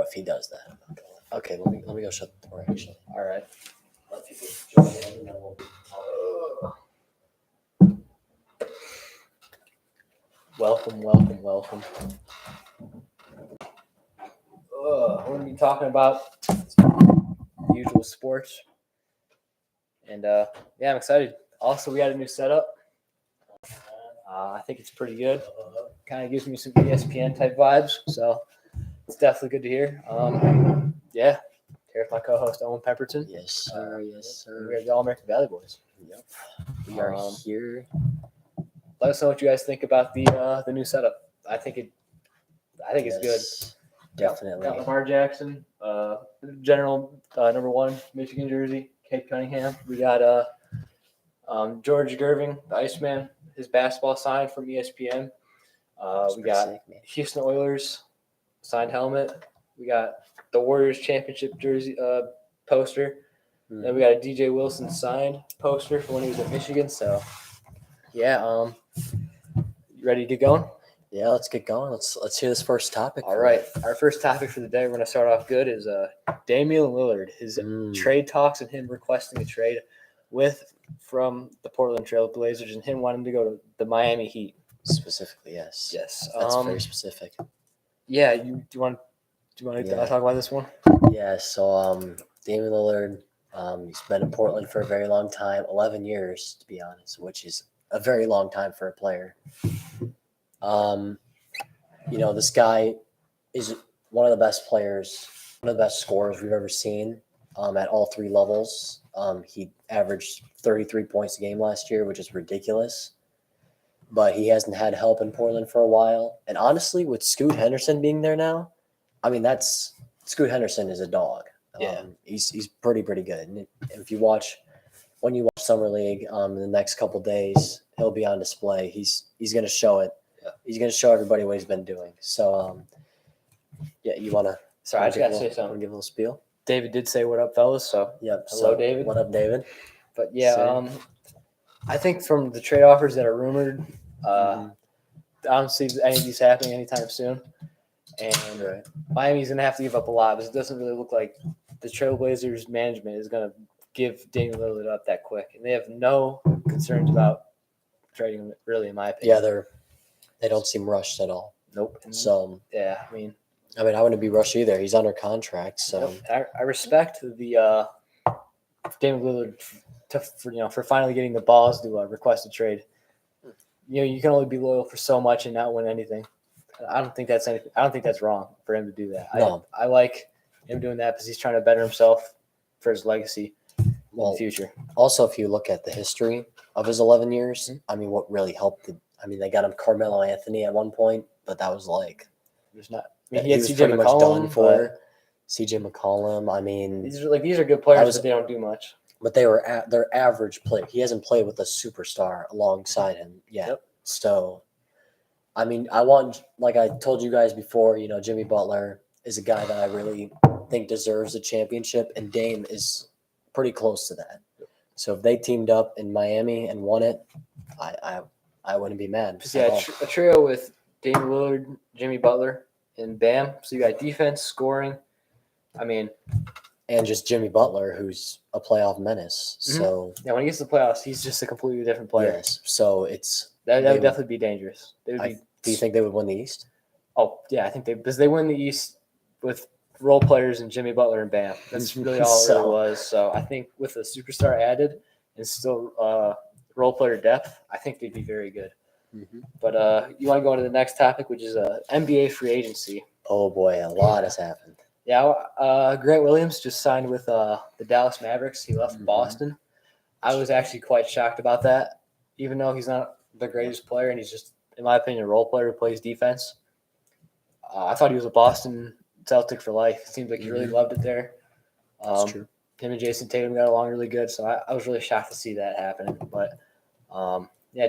Bro, if he does that, I'm not gonna. Okay, let me go shut the door. Actually, All right. let people join in, and then we'll. Welcome. We're going to be talking about usual sports. And I'm excited. Also, we got a new setup. I think it's pretty good. Kind of gives me some ESPN type vibes. So it's definitely good to hear. Here's my co-host, Owen Pemberton. Yes, sir. Yes, sir. We're the All-American Valley Boys. Yep. We are here. Let us know what you guys think about the new setup. I think it's good. Definitely. Got Lamar Jackson, general number 1 Michigan jersey, Cade Cunningham. We got George Gerving, the Iceman, his basketball signed from ESPN. We got Houston Oilers signed helmet. We got the Warriors championship jersey poster. Then we got a DJ Wilson signed poster for when he was at Michigan. So, you ready to get going? Yeah, let's get going. Let's hear this first topic. All right. Our first topic for the day, we're going to start off good, is Damian Lillard. His trade talks and him requesting a trade from the Portland Trail Blazers and him wanting to go to the Miami Heat. Specifically, yes. Yes. That's very specific. Yeah, do you want to talk about this one? Yeah, so Damian Lillard, he's been in Portland for a very long time, 11 years to be honest, which is a very long time for a player. This guy is one of the best players, one of the best scorers we've ever seen at all 3 levels. He averaged 33 points a game last year, which is ridiculous. But he hasn't had help in Portland for a while. And honestly, with Scoot Henderson being there now, I mean, Scoot Henderson is a dog. Yeah. He's pretty good. And when you watch Summer League in the next couple days, he'll be on display. He's going to show it. Yeah. He's going to show everybody what he's been doing. So, you want to – Sorry, I just got to say something. Give a little spiel? David did say what up, fellas. So, yep. Hello, David. What up, David? But, I think from the trade offers that are rumored, I don't see any of these happening anytime soon. And Miami's going to have to give up a lot, but it doesn't really look like the Trailblazers management is going to give Damian Lillard up that quick. And they have no concerns about trading him, really, in my opinion. Yeah, they don't seem rushed at all. Nope. So, yeah, I mean, I wouldn't be rushed either. He's under contract, so. I respect the Damian Lillard for finally getting the balls to request a trade. You can only be loyal for so much and not win anything. I don't think that's wrong for him to do that. No. I like him doing that because he's trying to better himself for his legacy in the future. Also, if you look at the history of his 11 years, what really helped they got him Carmelo Anthony at one point, but that was like there's not. He had CJ McCollum done for CJ McCollum. These are good players, but they don't do much. But they're average player. He hasn't played with a superstar alongside him yet. Yep. So, I want, like I told you guys before, Jimmy Butler is a guy that I really think deserves a championship, and Dame is pretty close to that. So if they teamed up in Miami and won it, I wouldn't be mad. Yeah, a trio with Dame Lillard, Jimmy Butler, and Bam. So you got defense, scoring. And just Jimmy Butler, who's a playoff menace. So yeah, when he gets to the playoffs, he's just a completely different player. Yes. So that would definitely be dangerous. Do you think they would win the East? Oh yeah, I think because they win the East with role players and Jimmy Butler and Bam. That's really all it really was. So I think with a superstar added and still role player depth, I think they'd be very good. Mm-hmm. But you want to go on to the next topic, which is NBA free agency. Oh boy, a lot has happened. Yeah, Grant Williams just signed with the Dallas Mavericks. He left Boston. I was actually quite shocked about that, even though he's not the greatest player and he's just, in my opinion, a role player who plays defense. I thought he was a Boston Celtic for life. It seems like he really loved it there. That's true. Him and Jason Tatum got along really good, so I was really shocked to see that happen. But,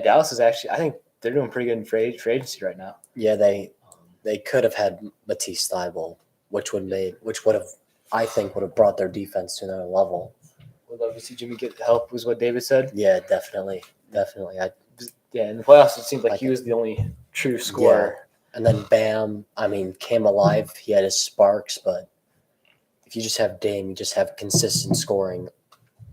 Dallas is actually – I think they're doing pretty good in free agency right now. Yeah, they could have had Matisse Thybulle, which would have, I think, would have brought their defense to another level. Would love to see Jimmy get help, was what David said. Yeah, definitely. In the playoffs, it seemed like he was the only true scorer. And then Bam, came alive. He had his sparks, but if you just have Dame, you just have consistent scoring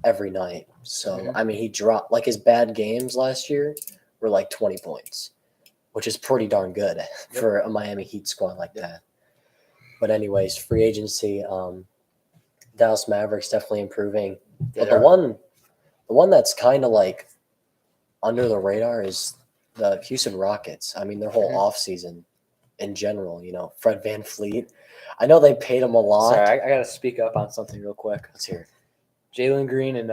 every night. So, he dropped, like his bad games last year were like 20 points, which is pretty darn good for a Miami Heat squad like that. But anyways, free agency, Dallas Mavericks definitely improving. Yeah, But the one that's kind of like under the radar is the Houston Rockets. Their whole offseason in general, Fred VanVleet. I know they paid him a lot. Sorry, I got to speak up on something real quick. Let's hear it. Jalen Green and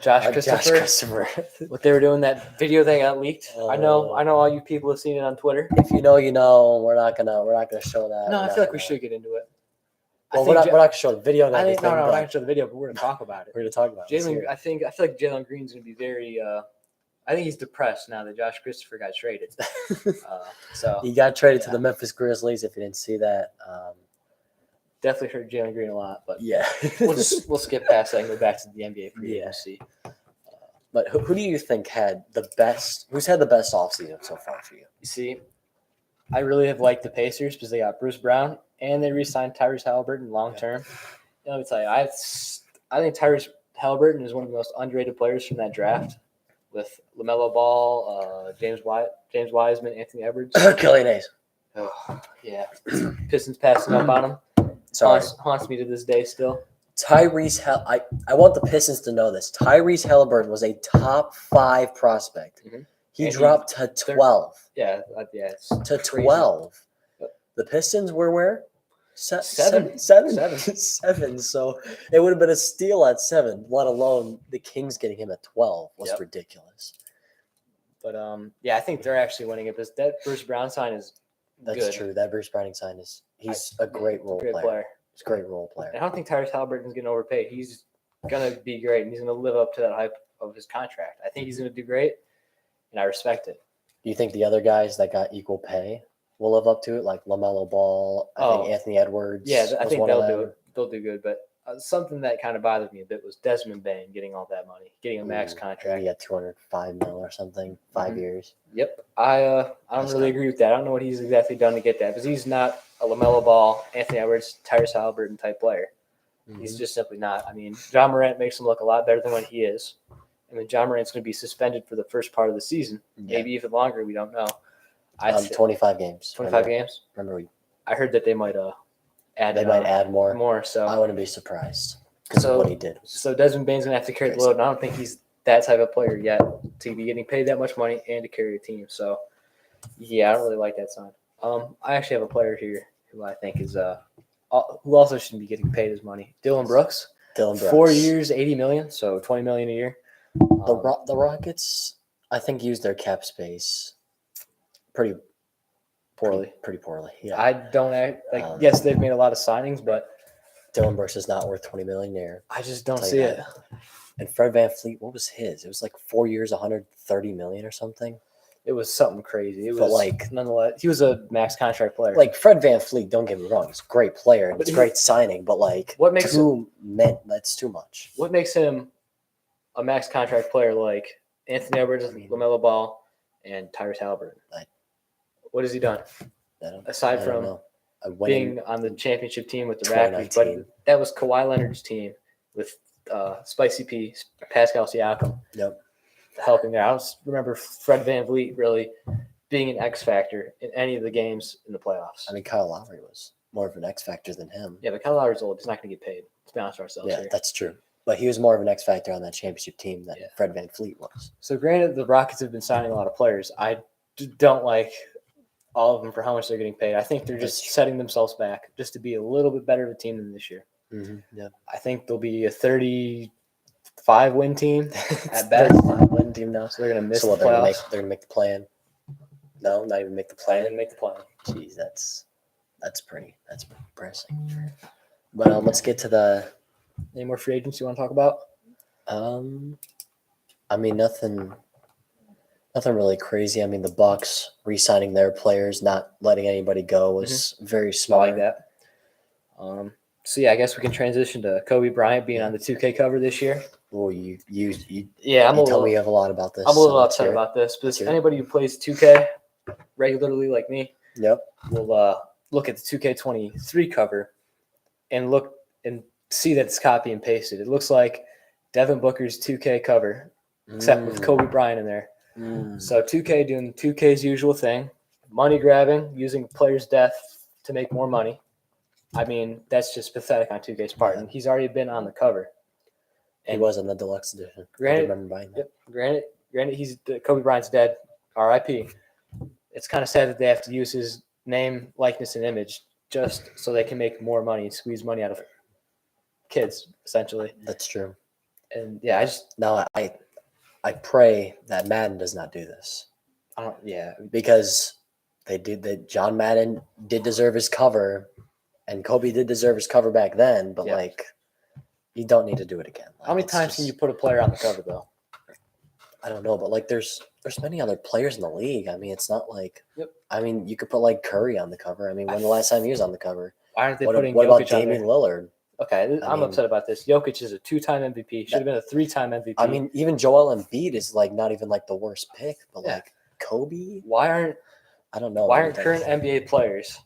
Josh Christopher. Christopher. What they were doing, that video that got leaked. I know all you people have seen it on Twitter. If you know, you know. We're not gonna show that. No, I feel like we should get into it. Well, we're not gonna show the video. I think we're not gonna show the video, but we're gonna talk about it. We're gonna talk about Jalen. I feel like Jalen Green's gonna be very. I think he's depressed now that Josh Christopher got traded. So he got traded to the Memphis Grizzlies. If you didn't see that, definitely hurt Jalen Green a lot. But yeah, we'll skip past that and go back to the NBA free agency. But who do you think had the best? Who's had the best offseason so far for you? You see, I really have liked the Pacers because they got Bruce Brown and they re-signed Tyrese Halliburton long term. Let me tell you, I think Tyrese Halliburton is one of the most underrated players from that draft. With LaMelo Ball, James Wiseman, Anthony Edwards. Killian Hayes. Oh, yeah. Pistons passing up on him. Sorry. Haunts me to this day still. I want the Pistons to know this. Tyrese Halliburton was a top 5 prospect. Mm-hmm. He dropped to 12. Yeah. To 12. Yep. The Pistons were where? Seven. So it would have been a steal at 7, let alone the Kings getting him at 12 was ridiculous. But I think they're actually winning it. That Bruce Brown sign is That's good. true. That Bruce Browning sign he's a great role player. He's a great role player. I don't think Tyrese Halliburton's getting overpaid. He's gonna be great, and he's gonna live up to that hype of his contract. I think he's gonna do great, and I respect it. Do you think the other guys that got equal pay will live up to it, like LaMelo Ball? I think Anthony Edwards. Yeah, I think they'll do it. They'll do good. But something that kind of bothered me a bit was Desmond Bain getting all that money, getting a max contract. He got $205 million or something, 5 years. Yep, I don't really agree with that. I don't know what he's exactly done to get that, because he's not a LaMelo Ball, Anthony Edwards, Tyrese Halliburton type player. He's just simply not. John Morant makes him look a lot better than what he is. John Morant's going to be suspended for the first part of the season, maybe even longer. We don't know. 25 games. 25 games. Remember, I heard that they might add. They might add more. More. So I wouldn't be surprised because of what he did. So Desmond Bain's going to have to carry the load, and I don't think he's that type of player yet to be getting paid that much money and to carry a team. So yeah, I don't really like that sign. I actually have a player here who I think is who also shouldn't be getting paid his money. Dylan Brooks. 4 years, $80 million, so $20 million a year. The Rockets, I think, used their cap space pretty poorly. Pretty poorly. Yeah. I don't act like. Yes, they've made a lot of signings, but Dylan Brooks is not worth $20 million a year. I just don't see it. And Fred VanVleet, what was his? It was like 4 years, $130 million or something. It was something crazy. It but was nonetheless, he was a max contract player. Like Fred VanVleet, don't get me wrong, he's a great player and it's a great signing, but what makes that's too much. What makes him a max contract player like Anthony Edwards, LaMelo Ball, and Tyrese Halliburton? What has he done aside from being on the championship team with the Raptors? But that was Kawhi Leonard's team with Spicy P, Pascal Siakam. Yep. Helping there. I don't remember Fred VanVleet really being an X factor in any of the games in the playoffs. Kyle Lowry was more of an X factor than him. Yeah, but Kyle Lowry's old. He's not going to get paid. Let's be honest with ourselves here. That's true. But he was more of an X factor on that championship team than Fred VanVleet was. So granted, the Rockets have been signing a lot of players. I don't like all of them for how much they're getting paid. I think they're just setting themselves back just to be a little bit better of a team than this year. Mm-hmm. Yeah. I think they'll be a 35-win team at best. 35-win team now. So they're going to miss the playoffs. They're going to make the plan. No, not even make the plan. Make the plan. Jeez, that's pretty depressing. But let's get to any more free agents you want to talk about? Nothing really crazy. The Bucks re-signing their players, not letting anybody go was very smart. I like that. So yeah, I guess we can transition to Kobe Bryant being on the 2K cover this year. Well, you tell me you have a lot about this. I'm a little upset about this, but anybody who plays 2K regularly like me Yep. will look at the 2K23 cover and look and see that it's copy and pasted. It looks like Devin Booker's 2K cover, except with Kobe Bryant in there. So 2K doing 2K's usual thing, money grabbing, using players' death to make more money. I mean, that's just pathetic on 2K's part, and he's already been on the cover. He was in the deluxe edition. Granted- I remember buying that. Yep, granted, he's Kobe Bryant's dead. R.I.P. It's kind of sad that they have to use his name, likeness, and image just so they can make more money and squeeze money out of kids, essentially. That's true. And yeah, Now, I pray that Madden does not do this I don't. Yeah, because John Madden did deserve his cover, and Kobe did deserve his cover back then. But Yeah. like, you don't need to do it again. Like, how many it's times can just- you put a player on the cover though? I don't know, but like, there's many other players in the league. I mean, it's not like. Yep. I mean, you could put like Curry on the cover. I mean, when the last time he was on the cover? Why aren't they What putting about Jokic on Damian there? Lillard? Okay, I I'm mean- upset about this. Jokic is a 2-time MVP. Should have been a 3-time MVP. I mean, even Joel Embiid is like not even like the worst pick, but Yeah. like Kobe, why aren't I don't know. why man, aren't like, current NBA players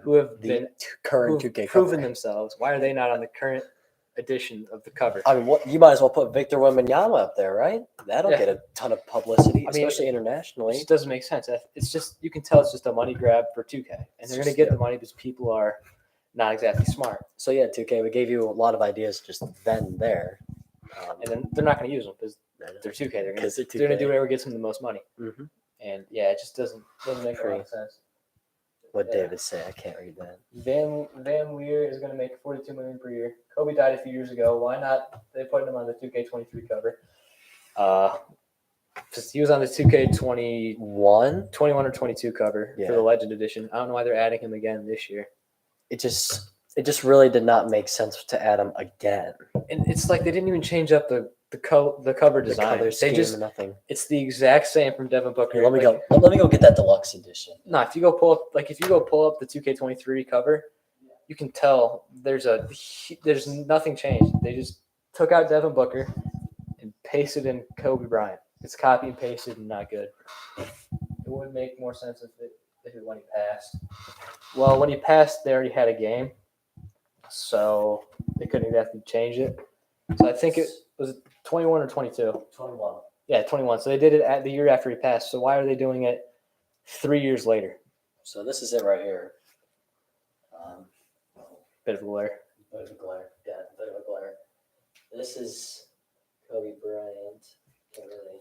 who have the been current who've 2K proven cover? themselves? Why are they not on the current edition of the cover? I mean, what you might as well put Victor Wembanyama up there, right? That'll Yeah. get a ton of publicity, I mean, especially It internationally. just doesn't make sense. It's just you can tell it's just a money grab for 2K, and It's they're going to just- get yeah. the money because people are not exactly smart, So yeah, 2K, we gave you a lot of ideas just then and there. and then they're not going to use them because they're 2K. They're going 'Cause to they're 2K. do whatever gets them the most money, Mhm. and yeah, it just doesn't make a lot of sense. What Yeah. David say? I can't read that. Van Leer is going to make $42 million per year. Kobe died a few years ago. Why not? They put him on the 2K23 cover. Because he was on the 2K20 One, 21 or 22 cover Yeah. for the Legend Edition. I don't know why they're adding him again this year. it just really did not make sense to add him again. And it's like they didn't even change up the cover The design. color They scheme, just nothing. it's the exact same from Devin Booker. Here, let me Like, go. Let me go get that deluxe edition. No, if you go pull up the 2K23 cover, you can tell there's nothing changed. They just took out Devin Booker and pasted in Kobe Bryant. It's copy and pasted and not good. It would make more sense if it when he passed. Well, when he passed, they already had a game, so they couldn't exactly change it. So I think it was 21 or 22. 21. Yeah, 21. So they did it at the year after he passed. So why are they doing it 3 years later? So this is it right here. Bit of a glare. Bit of a glare. Yeah, bit of a glare. This is Kobe Bryant. Can't really.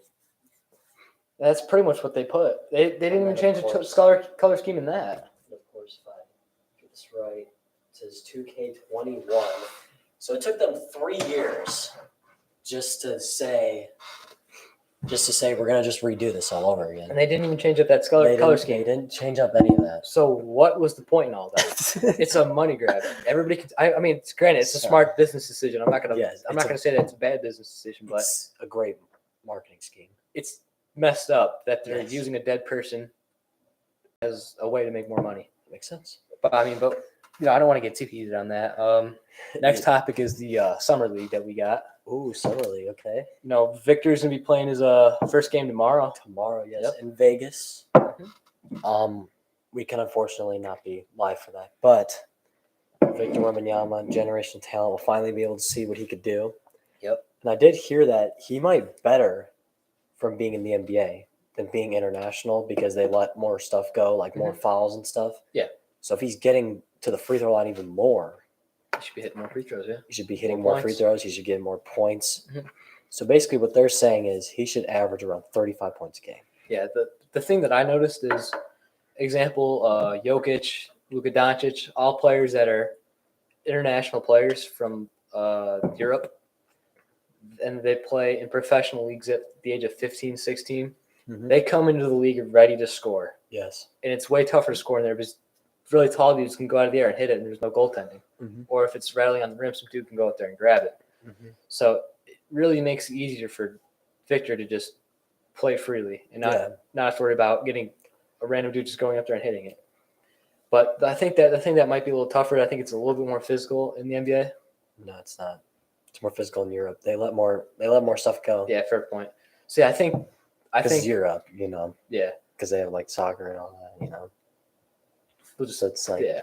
That's pretty much what they put. They didn't even And change of the course- color scheme in that. And of course, if I get this right, it says 2K21. So it took them 3 years just to say we're gonna just redo this all over again. And they didn't even change up that color They scheme. didn't change up any of that. So what was the point in all that? It's a money grab. Everybody can. I mean, it's granted, it's a So- smart business decision. I'm not gonna. Yes, I'm it's not gonna say that it's a bad business decision, but It's a great marketing scheme. it's messed up that they're Yes. using a dead person as a way to make more money. Makes sense. But I mean, I don't want to get too heated on that. Next topic is the summer league that we got. Ooh, summer league. Okay. Victor's gonna be playing his first game tomorrow. Tomorrow, yes, Yep. in Vegas. Mhm. We can unfortunately not be live for that, but Victor Wembanyama, generational talent, will finally be able to see what he could do. Yep. And I did hear that he might better from being in the NBA than being international because they let more stuff go, like more fouls and stuff. Yeah. So if he's getting to the free throw line even more, He should be hitting more free throws. Yeah. he should be hitting More more free points. throws. He should get more points. Mhm. So basically, what they're saying is he should average around 35 points a game. Yeah. The thing that I noticed is, example, Jokic, Luka Doncic, all players that are international players from Europe, and they play in professional leagues at the age of 15, 16. Mhm. They come into the league ready to score. Yes. And it's way tougher to score in there because really tall dudes can go out of the air and hit it, and there's no goaltending. Mhm. Or if it's rattling on the rim, some dude can go out there and grab it. So it really makes it easier for Victor to just play freely and not have to worry about getting a random dude just going up there and hitting it. But I think that the thing that might be a little tougher, I think it's a little bit more physical in the NBA. No, it's not. It's more physical in Europe. They let more stuff go. Yeah, fair point. So yeah, I think Because Europe, yeah. because they have like soccer and all that, So it's like Yeah.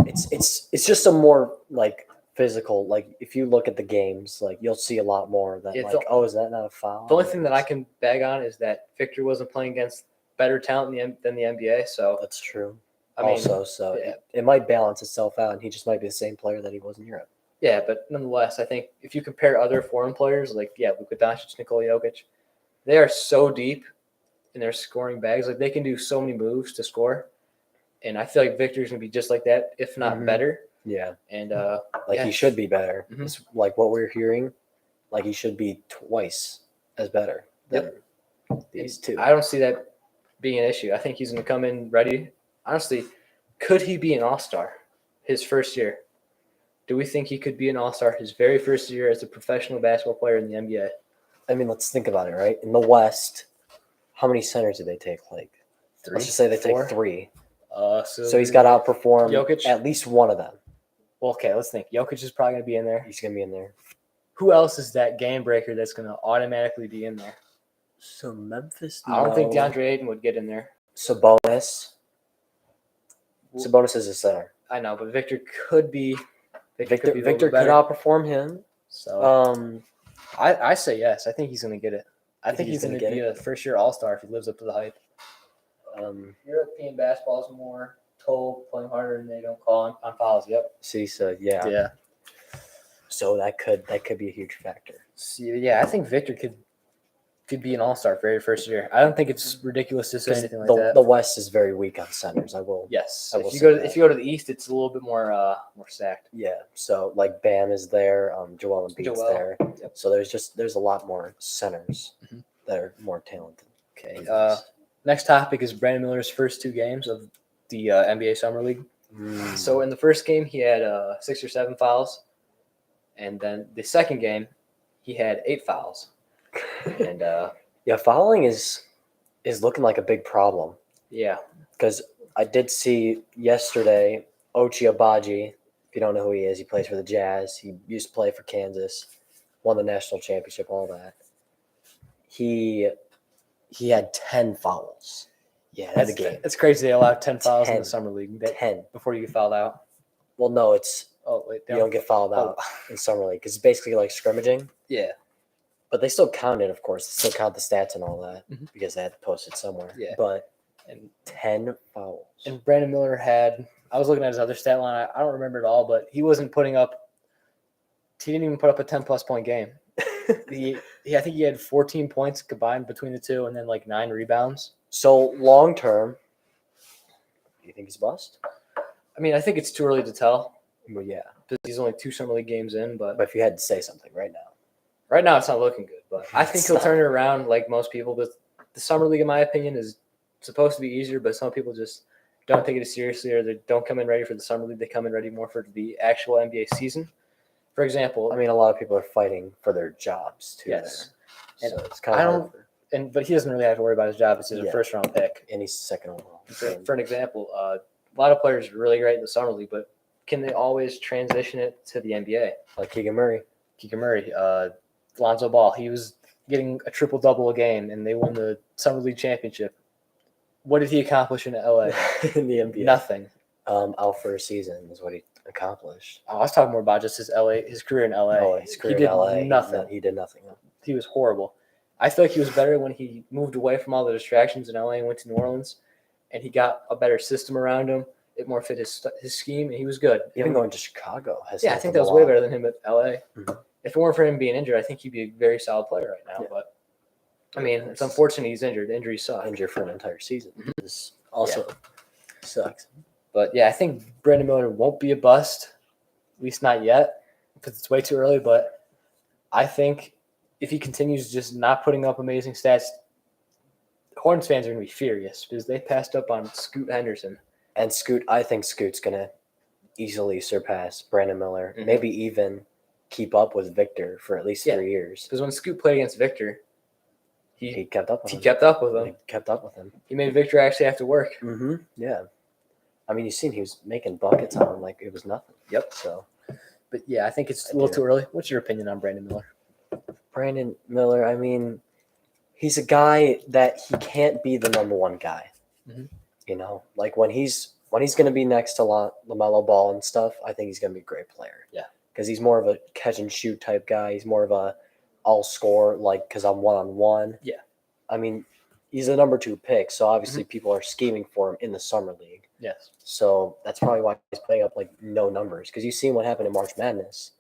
it's just a more like physical. Like if you look at the games, like you'll see a lot more that Yeah, like, oh, is that not a foul? The only thing that I can bag on is that Victor wasn't playing against better talent than the NBA. So That's true. I mean, Also, so yeah. it might balance itself out, and he just might be the same player that he was in Europe. yeah, but nonetheless, I think if you compare other foreign players like Luka Doncic, Nikola Jokic, they are so deep in their scoring bags. Like they can do so many moves to score, and I feel like Victor's gonna be just like that, if not Mhm. better. Yeah, And like yeah. he should be better. Mhm. It's like what we're hearing, like he should be twice as better than these two. I don't see that being an issue. I think he's going to come in ready. Honestly, could he be an all-star his first year? Do we think he could be an all-star his very first year as a professional basketball player in the NBA? I mean, let's think about it, right? In the West, how many centers did they take? Like, let's just say they Four? take 3. So So he's got to outperform Jokic? at least one of them. Well, okay, let's think. Jokic is probably going to be in there. He's gonna be in there. Who else is that game breaker that's going to automatically be in there? So Memphis. I don't think no. DeAndre Ayton would get in there. Sabonis. Sabonis is a center. I know, but Victor could be. Victor could be a little could better. outperform him. So I say yes. I think he's going to get it. I think he's he's going gonna to be a first-year all-star if he lives up to the hype. European basketball is more told, playing harder, and they don't call on fouls. Yep. See, so yeah. Yeah. So that could be a huge factor. See, yeah, I think Victor could be an all-star very first year. I don't think it's ridiculous to say Because anything like the that. West is very weak on centers. I will. Yes. I will If you say go that. if you go to the East, it's a little bit more stacked. Yeah. So like Bam is there. Joel Embiid's Joel. there. Yep. So there's a lot more centers Mhm. that are more talented. Okay. Next topic is Brandon Miller's first 2 games of the NBA Summer League. Mm. So in the first game, he had 6 or 7 fouls, and then the second game, he had 8 fouls. And yeah, fouling is looking like a big problem yeah, because I did see yesterday Ochai Agbaji. If you don't know who he is, he plays for the Jazz. He used to play for Kansas, won the national championship, all that. He had 10 fouls. yeah, At the game. It's crazy. They allow 10 fouls in 10. the summer league 10. before you get fouled out. Well, no, it's Oh wait, you don't get fouled out in summer league because it's basically like scrimmaging. Yeah, But they still count it, of course. They still count the stats and all that Mhm. because they had to post it somewhere. Yeah. But and 10 fouls. and Brandon Miller had. I was looking at his other stat line. I don't remember it all, but he wasn't putting up. He didn't even put up a 10+ point game. I think he had 14 points combined between the two, and then like 9 rebounds. So long term, do you think he's bust? I mean, I think it's too early to tell Well, yeah. because he's only 2 summer league games in. But But if you had to say something right now, right now, it's not looking good. But I think It's he'll not. turn it around like most people. But the summer league, in my opinion, is supposed to be easier, but some people just don't take it as seriously, or they don't come in ready for the summer league. They come in ready more for the actual NBA season. For example, I mean, a lot of people are fighting for their jobs too. yes, There. And So it's kind I of don't- hard but he doesn't really have to worry about his job. It's just a Yeah. first-round pick. and he's second overall. For an example, a lot of players are really great in the summer league, but can they always transition it to the NBA? Like Keegan Murray. Keegan Murray, Lonzo Ball, he was getting a triple-double a game, and they won the summer league championship. What did he accomplish in LA? in the NBA. Nothing. Out for a season is what he accomplished. I was talking more about just his career in LA. Oh, his career he did in LA. nothing. He did nothing. He was horrible. I feel like he was better when he moved away from all the distractions in LA and went to New Orleans, and he got a better system around him. It more fit his scheme, and he was good. Even going to Chicago has Yeah, I helped think him that a was way lot. better than him at LA. Mhm. If it weren't for him being injured, I think he'd be a very solid player right now. Yeah. But I mean, it's unfortunate he's injured. Injuries suck. Injured for an entire season. Mm-hmm. This also sucks. But yeah, I think Brandon Miller won't be a bust, at least not yet, because it's way too early. But I think if he continues just not putting up amazing stats, Hornets fans are going to be furious because they passed up on Scoot Henderson. And I think Scoot's gonna easily surpass Brandon Miller. Mhm. Maybe even keep up with Victor for at least Yeah. 3 years. Because when Scoot played against Victor, He he kept up with him. kept up with He him. kept up with him. He made Victor actually have to work. Mm-hmm. Yeah. I mean, you seen he was making buckets on him like it was nothing. Yep. So But yeah, I think it's I a little do. too early. What's your opinion on Brandon Miller? Brandon Miller, I mean, he's a guy that he can't be the number one guy. Mhm. You know, like when he's when he's going to be next to LaMelo Ball and stuff, I think he's going to be a great player. Yeah. Because he's more of a catch and shoot type guy. He's more of a I'll score because I'm one-on-one. Yeah. I mean, he's a number 2 pick, so obviously people are scheming for him in the summer league. Yes. So that's probably why he's putting up no numbers. Because you've seen what happened in March Madness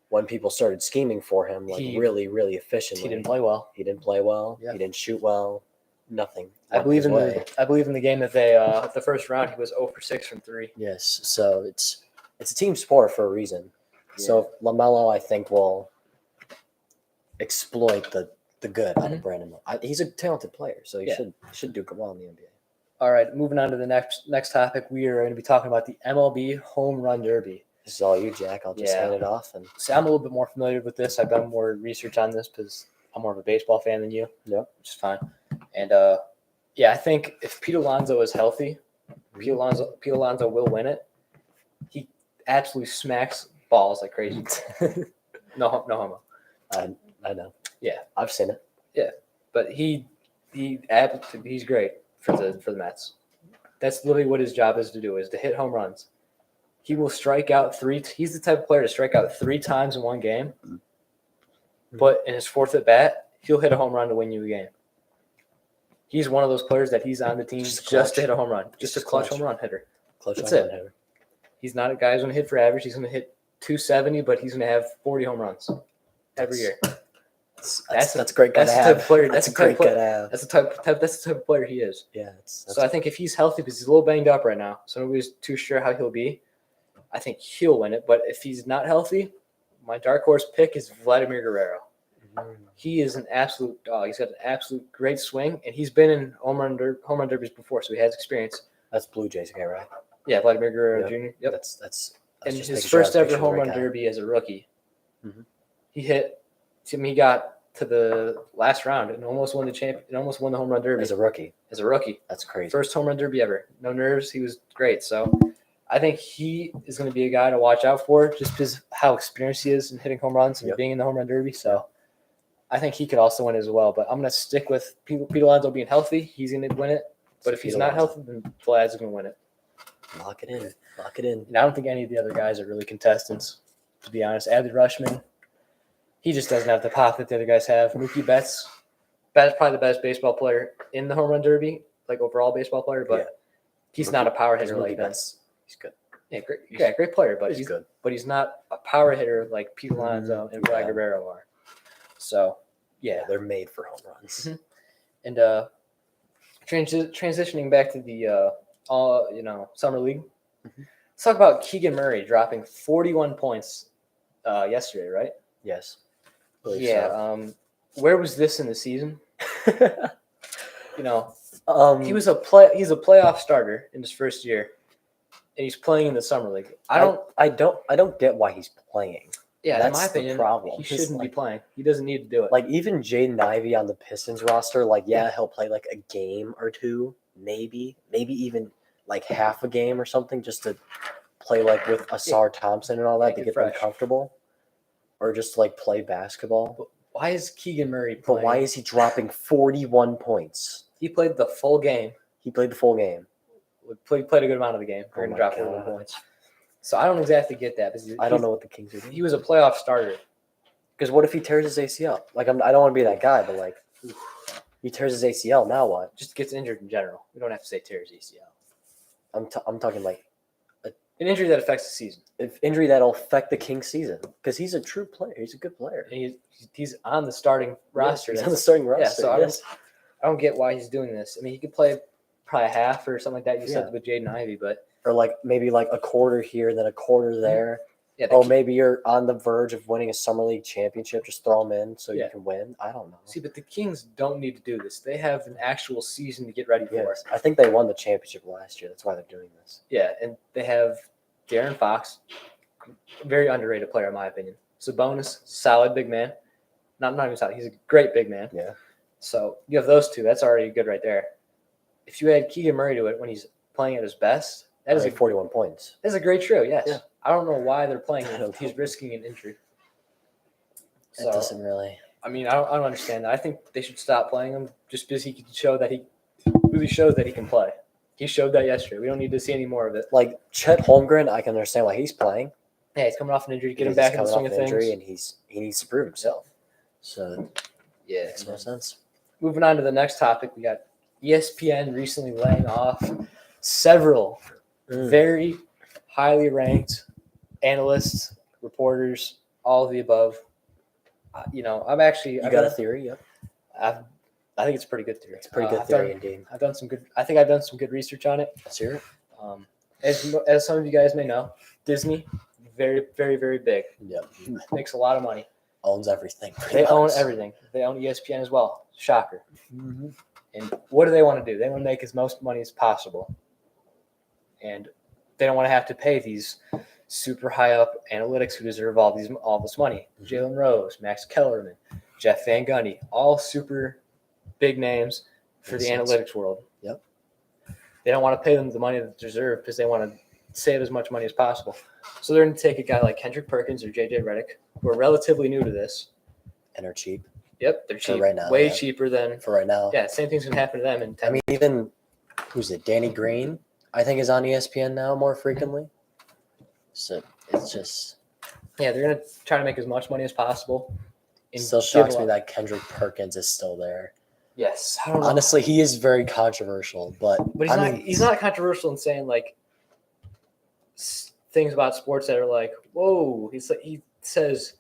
when people started scheming for him really, really efficiently. He didn't play well. He didn't play well. Yeah. He didn't shoot well. Nothing. I believe in the game that they the first round he was 0 for 6 from 3. Yes. So it's a team sport for a reason. Yeah. So LaMelo, I think, will exploit the good out of Brandon. He's a talented player, so he should do well in the NBA. All right, moving on to the next topic, we are going to be talking about the MLB Home Run Derby. This is all you, Jack. I'll just hand it off. And So I'm a little bit more familiar with this. I've done more research on this because I'm more of a baseball fan than you. Yep. Which is fine. And I think if Pete Alonso is healthy, Pete Alonso will win it. He absolutely smacks balls like crazy. No homo. I know. Yeah. I've seen it. But he's great for the Mets. That's literally what his job is to do, is to hit home runs. He will strike out 3. He's the type of player to strike out 3 times in one game. But in his 4th at bat, he'll hit a home run to win you a game. He's one of those players that he's on the team just to hit a home run, just a clutch home run hitter. That's it. Hitter. He's not a guy who's going to hit for average. He's going to hit 270, but he's going to have 40 home runs every year. That's a great guy to have. That's a great guy to have. That's the type of player he is. Yeah. So I think if he's healthy, because he's a little banged up right now, so nobody's too sure how he'll be, I think he'll win it. But if he's not healthy, my dark horse pick is Vladimir Guerrero. He is an absolute dog. He's got an absolute great swing, and he's been in home run derbies before, so he has experience. That's Blue Jays guy, right? Yeah, Vladimir Guerrero Jr. Yep. That's and his first ever home run derby as a rookie. He got to the last round and almost won the home run derby as a rookie. That's crazy. First home run derby ever. No nerves. He was great. So I think he is going to be a guy to watch out for, just because how experienced he is in hitting home runs and being in the home run derby. So I think he could also win as well. But I'm going to stick with Pete Alonso being healthy. He's going to win it. But if he's not healthy, then Vlad's going to win it. Lock it in. And I don't think any of the other guys are really contestants, to be honest. Adley Rutschman, he just doesn't have the pop that the other guys have. Mookie Betts, probably the best baseball player in the home run derby, like overall baseball player, but he's not a power hitter like Betts. He's good. Yeah, great player, but he's good. But he's not a power hitter like Pete Alonso and Vlad Guerrero are. So, they're made for home runs. And transitioning back to the summer league. Let's talk about Keegan Murray dropping 41 points yesterday, right? Yes. Yeah. Where was this in the season? He's a playoff starter in his first year, and he's playing in the summer league. I don't get why he's playing. Yeah, that's in my opinion, the problem. He shouldn't be playing. He doesn't need to do it. Like even Jaden Ivey on the Pistons roster, he'll play like a game or two, maybe even like half a game or something, just to play like with Asar Thompson and all that to get them comfortable, or just like play basketball. But why is Keegan Murray playing? But why is he dropping 41 points? He played the full game. He played the full game. Played a good amount of the game. We're going to drop 41 points. So I don't exactly get that. I don't know what the Kings are doing. He was a playoff starter. Because what if he tears his ACL? I don't want to be that guy, but he tears his ACL, now what? Just gets injured in general. We don't have to say tears ACL. I'm talking an injury that affects the season. Injury that'll affect the Kings season, because he's a true player. He's a good player. And he's on the starting roster. He's on the starting roster. Yeah, so I don't get why he's doing this. I mean, he could play probably half or something like that. You said with Jaden Ivey, but maybe a quarter here, then a quarter there. Yeah. Maybe you're on the verge of winning a summer league championship. Just throw them in so you can win. I don't know. See, but the Kings don't need to do this. They have an actual season to get ready for. Yes. I think they won the championship last year. That's why they're doing this. Yeah, and they have De'Aaron Fox, very underrated player in my opinion. Sabonis, solid big man. Not even solid. He's a great big man. Yeah. So you have those two. That's already good right there. If you add Keegan Murray to it when he's playing at his best, that is 41 points. That's a great trio. Yes. Yeah. I don't know why they're playing him. He's risking an injury. It doesn't really. I mean, I don't understand that. I think they should stop playing him just because he can show that he really shows that he can play. He showed that yesterday. We don't need to see any more of it. Like Chet Holmgren, I can understand why he's playing. Yeah, he's coming off an injury. Get him because back in the he's swing coming of off an things. injury, and he needs to prove himself. So Yeah. makes no sense. Moving on to the next topic, we got ESPN recently laying off several very highly ranked analysts, reporters, all of the above. I'm actually. You got a theory? Yep. I think it's a pretty good theory. It's a pretty good theory indeed. I've done some good. I think I've done some good research on it. Let's hear it. As some of you guys may know, Disney, very, very, very big. Yep. Makes a lot of money. Owns everything. They own everything. They own ESPN as well. Shocker. Mm-hmm. And what do they want to do? They want to make as most money as possible. And they don't want to have to pay these super high up analytics who deserve all this money. Mm-hmm. Jalen Rose, Max Kellerman, Jeff Van Gundy, all super big names for the analytics world. Yep. They don't want to pay them the money that they deserve because they want to save as much money as possible. So they're going to take a guy like Kendrick Perkins or JJ Redick, who are relatively new to this. And are cheap Yep, they're cheap. right now, way yeah. cheaper than for right now. Yeah, same thing's gonna happen to them in 10 I mean, even who's it? Danny Green, I think, is on ESPN now more frequently. So it's just Yeah, they're gonna try to make as much money as possible. it and still give shocks a me lot- that Kendrick Perkins is still there. Yes, I don't know. Honestly, he is very controversial, but He's not controversial in saying like things about sports that are like, whoa. He says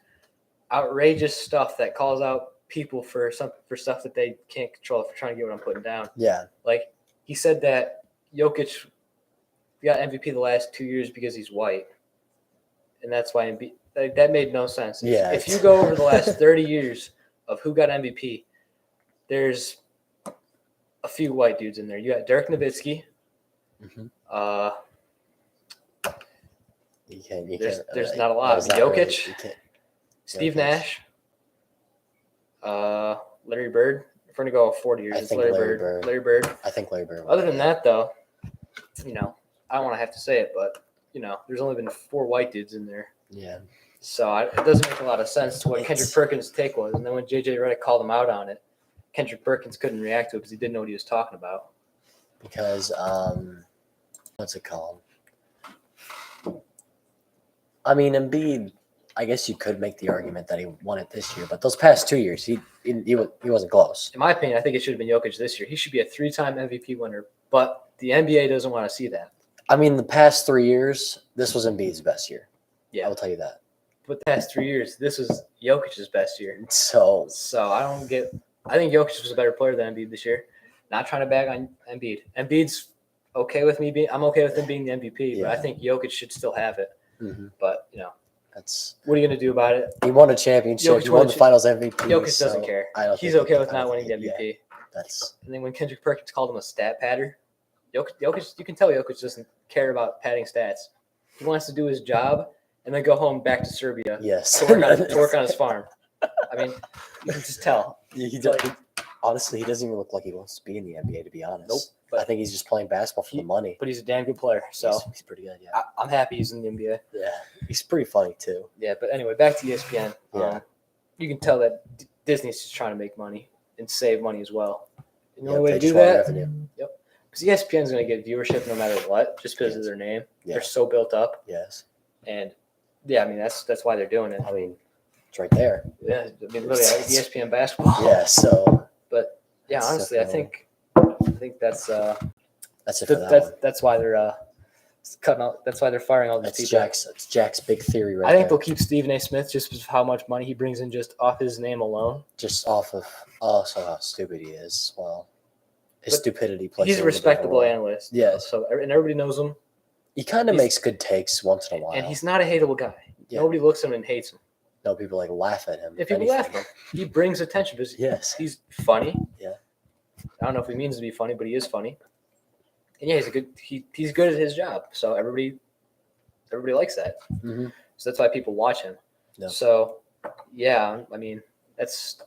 outrageous stuff that calls out people for stuff that they can't control for trying to get what I'm putting down. Yeah, Like he said that Jokic got MVP the last 2 years because he's white, and that's why Embiid. Like, that made no sense. Yeah, If you go over the last 30 years of who got MVP, there's a few white dudes in there. You got Dirk Nowitzki. Mhm. You can't. There's not a lot. there's not Jokic, really- you can't- Steve Jokic. Nash, Larry Bird. If we're gonna go 40 years, I it's think Larry Larry Bird. Bird. Larry Bird. I think Larry Bird. Other than that, though, I don't want to have to say it, but there's only been 4 white dudes in there. Yeah, So it doesn't make a lot of sense to what Kendrick It's- Perkins' take was. And then when JJ Redick called him out on it, Kendrick Perkins couldn't react to it because he didn't know what he was talking about. because what's it called? I mean, Embiid. I guess you could make the argument that he won it this year, but those past 2 years, he wasn't close. In my opinion, I think it should have been Jokic this year. He should be a 3-time MVP winner, but the NBA doesn't want to see that. I mean, the past 3 years, this was Embiid's best year. Yeah. I will tell you that. But the past 3 years, this was Jokic's best year. So So I think Jokic was a better player than Embiid this year. Not trying to bag on Embiid. Embiid's okay with I'm okay with him being the MVP, but I Yeah. think Jokic should still have it. mhm, But that's what are you gonna do about it? he won a championship. Jokic He won won a the Finals MVP. Jokic doesn't so care. I don't He's think okay he- with I not don't winning the think- MVP. yeah, that's And then when Kendrick Perkins called him a stat patter, Jokic, you can tell Jokic doesn't care about padding stats. He wants to do his job and then go home back to Serbia yes. to work on his farm. I mean, you can just tell. He Like- honestly, he doesn't even look like he wants to be in the NBA. To be honest, Nope, I but- think he's just playing basketball for the money. But he's a damn good player, so He's pretty good. Yeah, I'm happy he's in the NBA. yeah. He's pretty funny too. Yeah, but anyway, back to ESPN. Yeah. You can tell that Disney's just trying to make money and save money as well. And the Yeah, only way they to do just want that, revenue. because ESPN's going to get viewership no matter what, just because of Yes. their name. Yeah. They're so built up, Yes, and yeah, I mean that's why they're doing it. I mean, it's right there. Yeah, I mean really, ESPN basketball. Yeah, so But yeah, That's honestly, I definitely- think that's that's it for that one. that's why they're cutting out. That's why they're firing all these That's people. Jack's big theory right I think there. they'll keep Stephen A. Smith just because of how much money he brings in just off his name alone. Just off of also how stupid he is. Well, his But stupidity plays. He's a little bit of respectable role. analyst. Yes. So and everybody knows him, He kind of He's- makes good takes once in a while. and he's not a hateable guy. Yeah. Nobody looks at him and hates him. No, people like laugh at him. If people laugh at him, he brings attention because Yes. he's funny. Yeah. I don't know if he means to be funny, but he is funny. And yeah, he's good at his job. So everybody likes that. hmm So that's why people watch him. Yeah. So yeah, I mean that's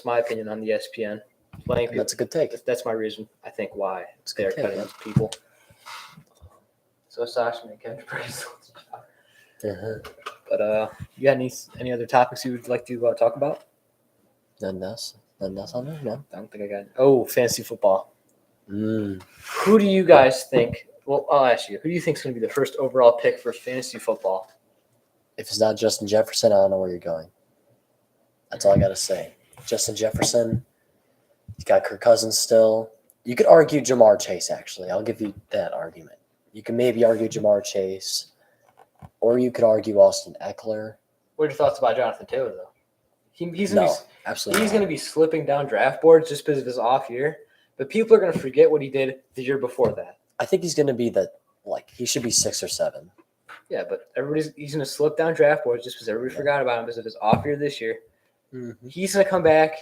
my opinion on the ESPN. Playing people. That's a good take. That's my reason. I think why It's a they're good take. cutting Yeah. these people. So Sasha and Kendrick Perkins. Uh-huh. But you got any other topics you would like to talk about? Nothing else. Nothing else on there. No. I don't think I got. Oh, fantasy football. Who do you guys think? Well, I'll ask you. Who do you think is going to be the first overall pick for fantasy football? If it's not Justin Jefferson, I don't know where you're going. That's all I got to say. Justin Jefferson, he's got Kirk Cousins still. You could argue Jamar Chase, actually. I'll give you that argument. You can maybe argue Jamar Chase, or you could argue Austin Eckler. What are your thoughts about Jonathan Taylor, though? He's No, going to absolutely he's not. going to be slipping down draft boards just because of his off year. But people are going to forget what he did the year before that. I think he's going to be he should be 6 or 7. Yeah, but he's going to slip down draft boards just because everybody forgot about him because of his off year this year. Mm-hmm. He's going to come back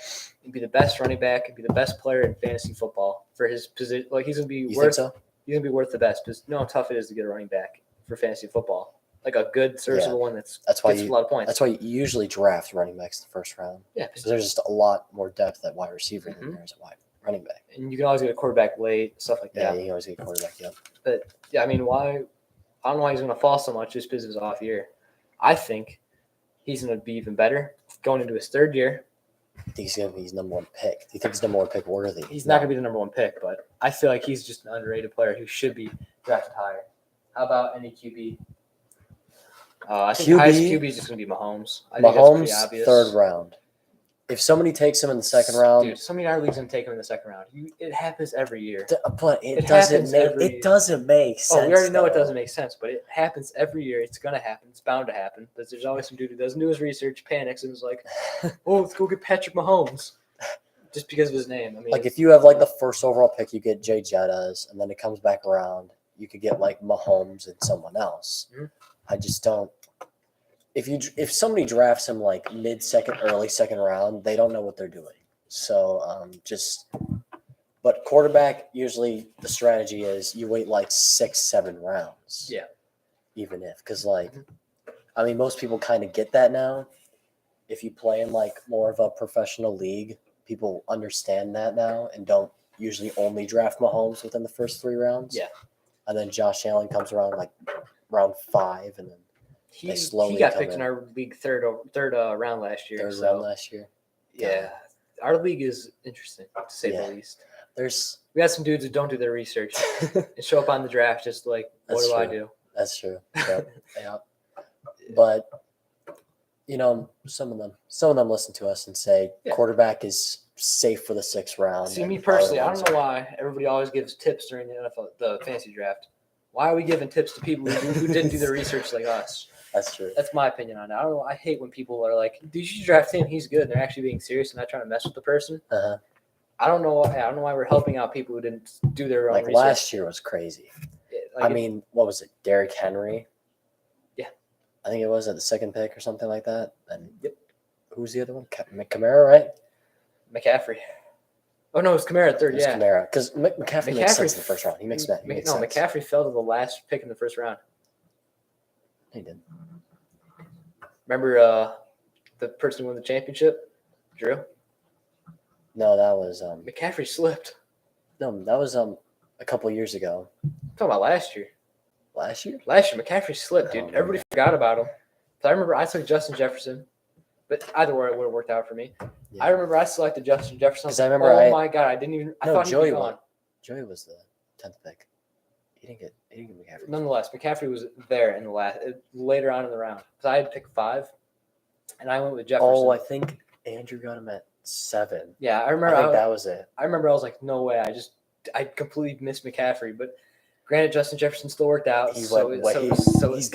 and be the best running back and be the best player in fantasy football for his position. Like he's going to be You worth. think so? He's going to be worth the best because you know how tough it is to get a running back for fantasy football. Like a good, serviceable one That's gets why a lot of points. That's why you usually draft running backs in the first round. Yeah, Because there's just a lot more depth at wide receiver than there is at wide running back. and you can always get a quarterback late, stuff like Yeah, that. you can always get a quarterback. Yep. But yeah, I mean, why? I don't know why he's going to fall so much just because of his off year. I think he's going to be even better going into his third year. I think he's going to be his number 1 pick. Do you think he's number 1 pick worthy? He's not going to be the number 1 pick, but I feel like he's just an underrated player who should be drafted higher. How about any QB? I think the highest QB is just going to be Mahomes. I think that's pretty Mahomes, obvious. 3rd round. If somebody takes him in the 2nd round, Dude, somebody in our league's going to take him in the 2nd round. It happens every year. But it happens doesn't make sense. Oh, we already know it though. doesn't make sense, but it happens every year. It's going to happen. It's bound to happen. But there's always some dude who doesn't do his research, panics, and is like, oh, let's go get Patrick Mahomes just because of his name. I mean, Like if you have like the 1st overall pick, you get Jay Jettas, and then it comes back around, you could get like Mahomes and someone else. Mhm. I just don't. If somebody drafts him like mid-2nd, early 2nd round, they don't know what they're doing. So but quarterback, usually the strategy is you wait like 6, 7 rounds. Yeah. Even because I mean, most people kind of get that now. If you play in like more of a professional league, people understand that now and don't usually only draft Mahomes within the first 3 rounds. Yeah. And then Josh Allen comes around like round 5, and then he slowly got come picked in in. our league third round last year. 3rd so, round last year. yeah, our league is interesting to say Yeah. the least. There's We got some dudes who don't do their research and show up on the draft just like, what That's do I true. do? That's true. Yep. Yeah. But some of them listen to us and say Yeah. quarterback is safe for the 6th round. See, me and personally, other I ones don't know are- why everybody always gives tips during the fantasy draft. Why are we giving tips to people who didn't do their research like us? That's true. That's my opinion on it. I don't know. I hate when people are like, "Dude, you should draft him. He's good." And they're actually being serious and not trying to mess with the person. Uh-huh. I don't know. I don't know why we're helping out people who didn't do their own Like research. last year was crazy. I mean, what was it? Derrick Henry. Yeah. I think it was at the 2nd pick or something like that. And Yep. who's the other one? Kamara, right? McCaffrey. Oh no, it's Kamara at third. It was Yeah, Kamara. Because McCaffrey makes sense in the first round. He makes sense. McCaffrey fell to the last pick in the first round. He did. Remember the person who won the championship, Drew? No, that was McCaffrey slipped. a couple years ago. I'm talking about last year. Last year? Last year, McCaffrey slipped, dude. Oh, Everybody forgot about him. So I remember I took Justin Jefferson, but either way, it would have worked out for me. Yeah. I remember I selected Justin Jefferson. 'Cause I remember oh I- my god, I didn't even. I No, thought Joey he'd be won. gone. Joey was the 10th pick. He didn't get McCaffrey. Nonetheless, McCaffrey was there in the later on in the round. So I had picked 5, and I went with Jefferson. Oh, I think Andrew got him at 7. yeah, I I remember. think that was it. I remember I was like, no way. I completely missed McCaffrey, but granted, Justin Jefferson still worked out. He so went. He's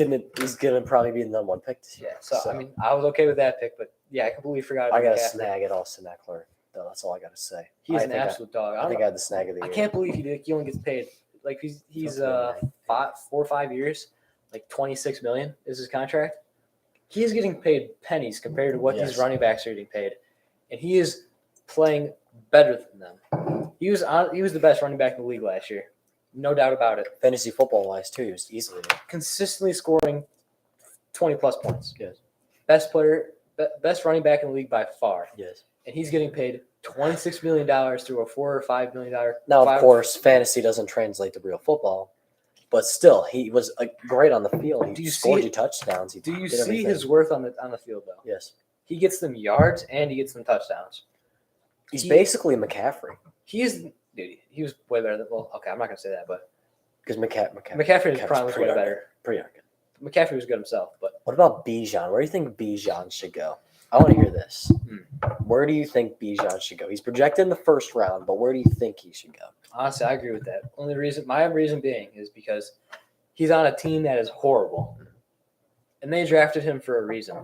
gonna probably be the number 1 pick this year. yeah. So I mean, I was okay with that pick, but yeah, I completely forgot about I got to McCaffrey. snag it all Eckler. Though that's all I got to say. He's I an think absolute dog. I think I had the snag of the I year. can't believe he only gets paid like he's That's 4 or 5 years, like $26 million is his contract. He is getting paid pennies compared to what Yes. these running backs are getting paid, and he is playing better than them. He was the best running back in the league last year, no doubt about it. Fantasy football wise too, he was easily there. Consistently scoring 20+ points. Yes. Best player, best running back in the league by far, Yes. and he's getting paid $26 million through a $4 or $5 million. Now, of course, fantasy doesn't translate to real football, but still, he was great on the field. He Do you scored see- you touchdowns. He Do you did see everything. his worth on the field though? Yes. He gets them yards and he gets them touchdowns. He's He- basically McCaffrey. He is dude, he was way better than. Well, okay, I'm not gonna say that, but Because McCaffrey's prime was way pretty better. Pretty good. McCaffrey was good himself, but What about Bijan? Where do you think Bijan should go? I want to hear this. Where do you think Bijan should go? He's projected in the first round, but where do you think he should go? honestly, I agree with that. My reason being is because he's on a team that is horrible, and they drafted him for a reason.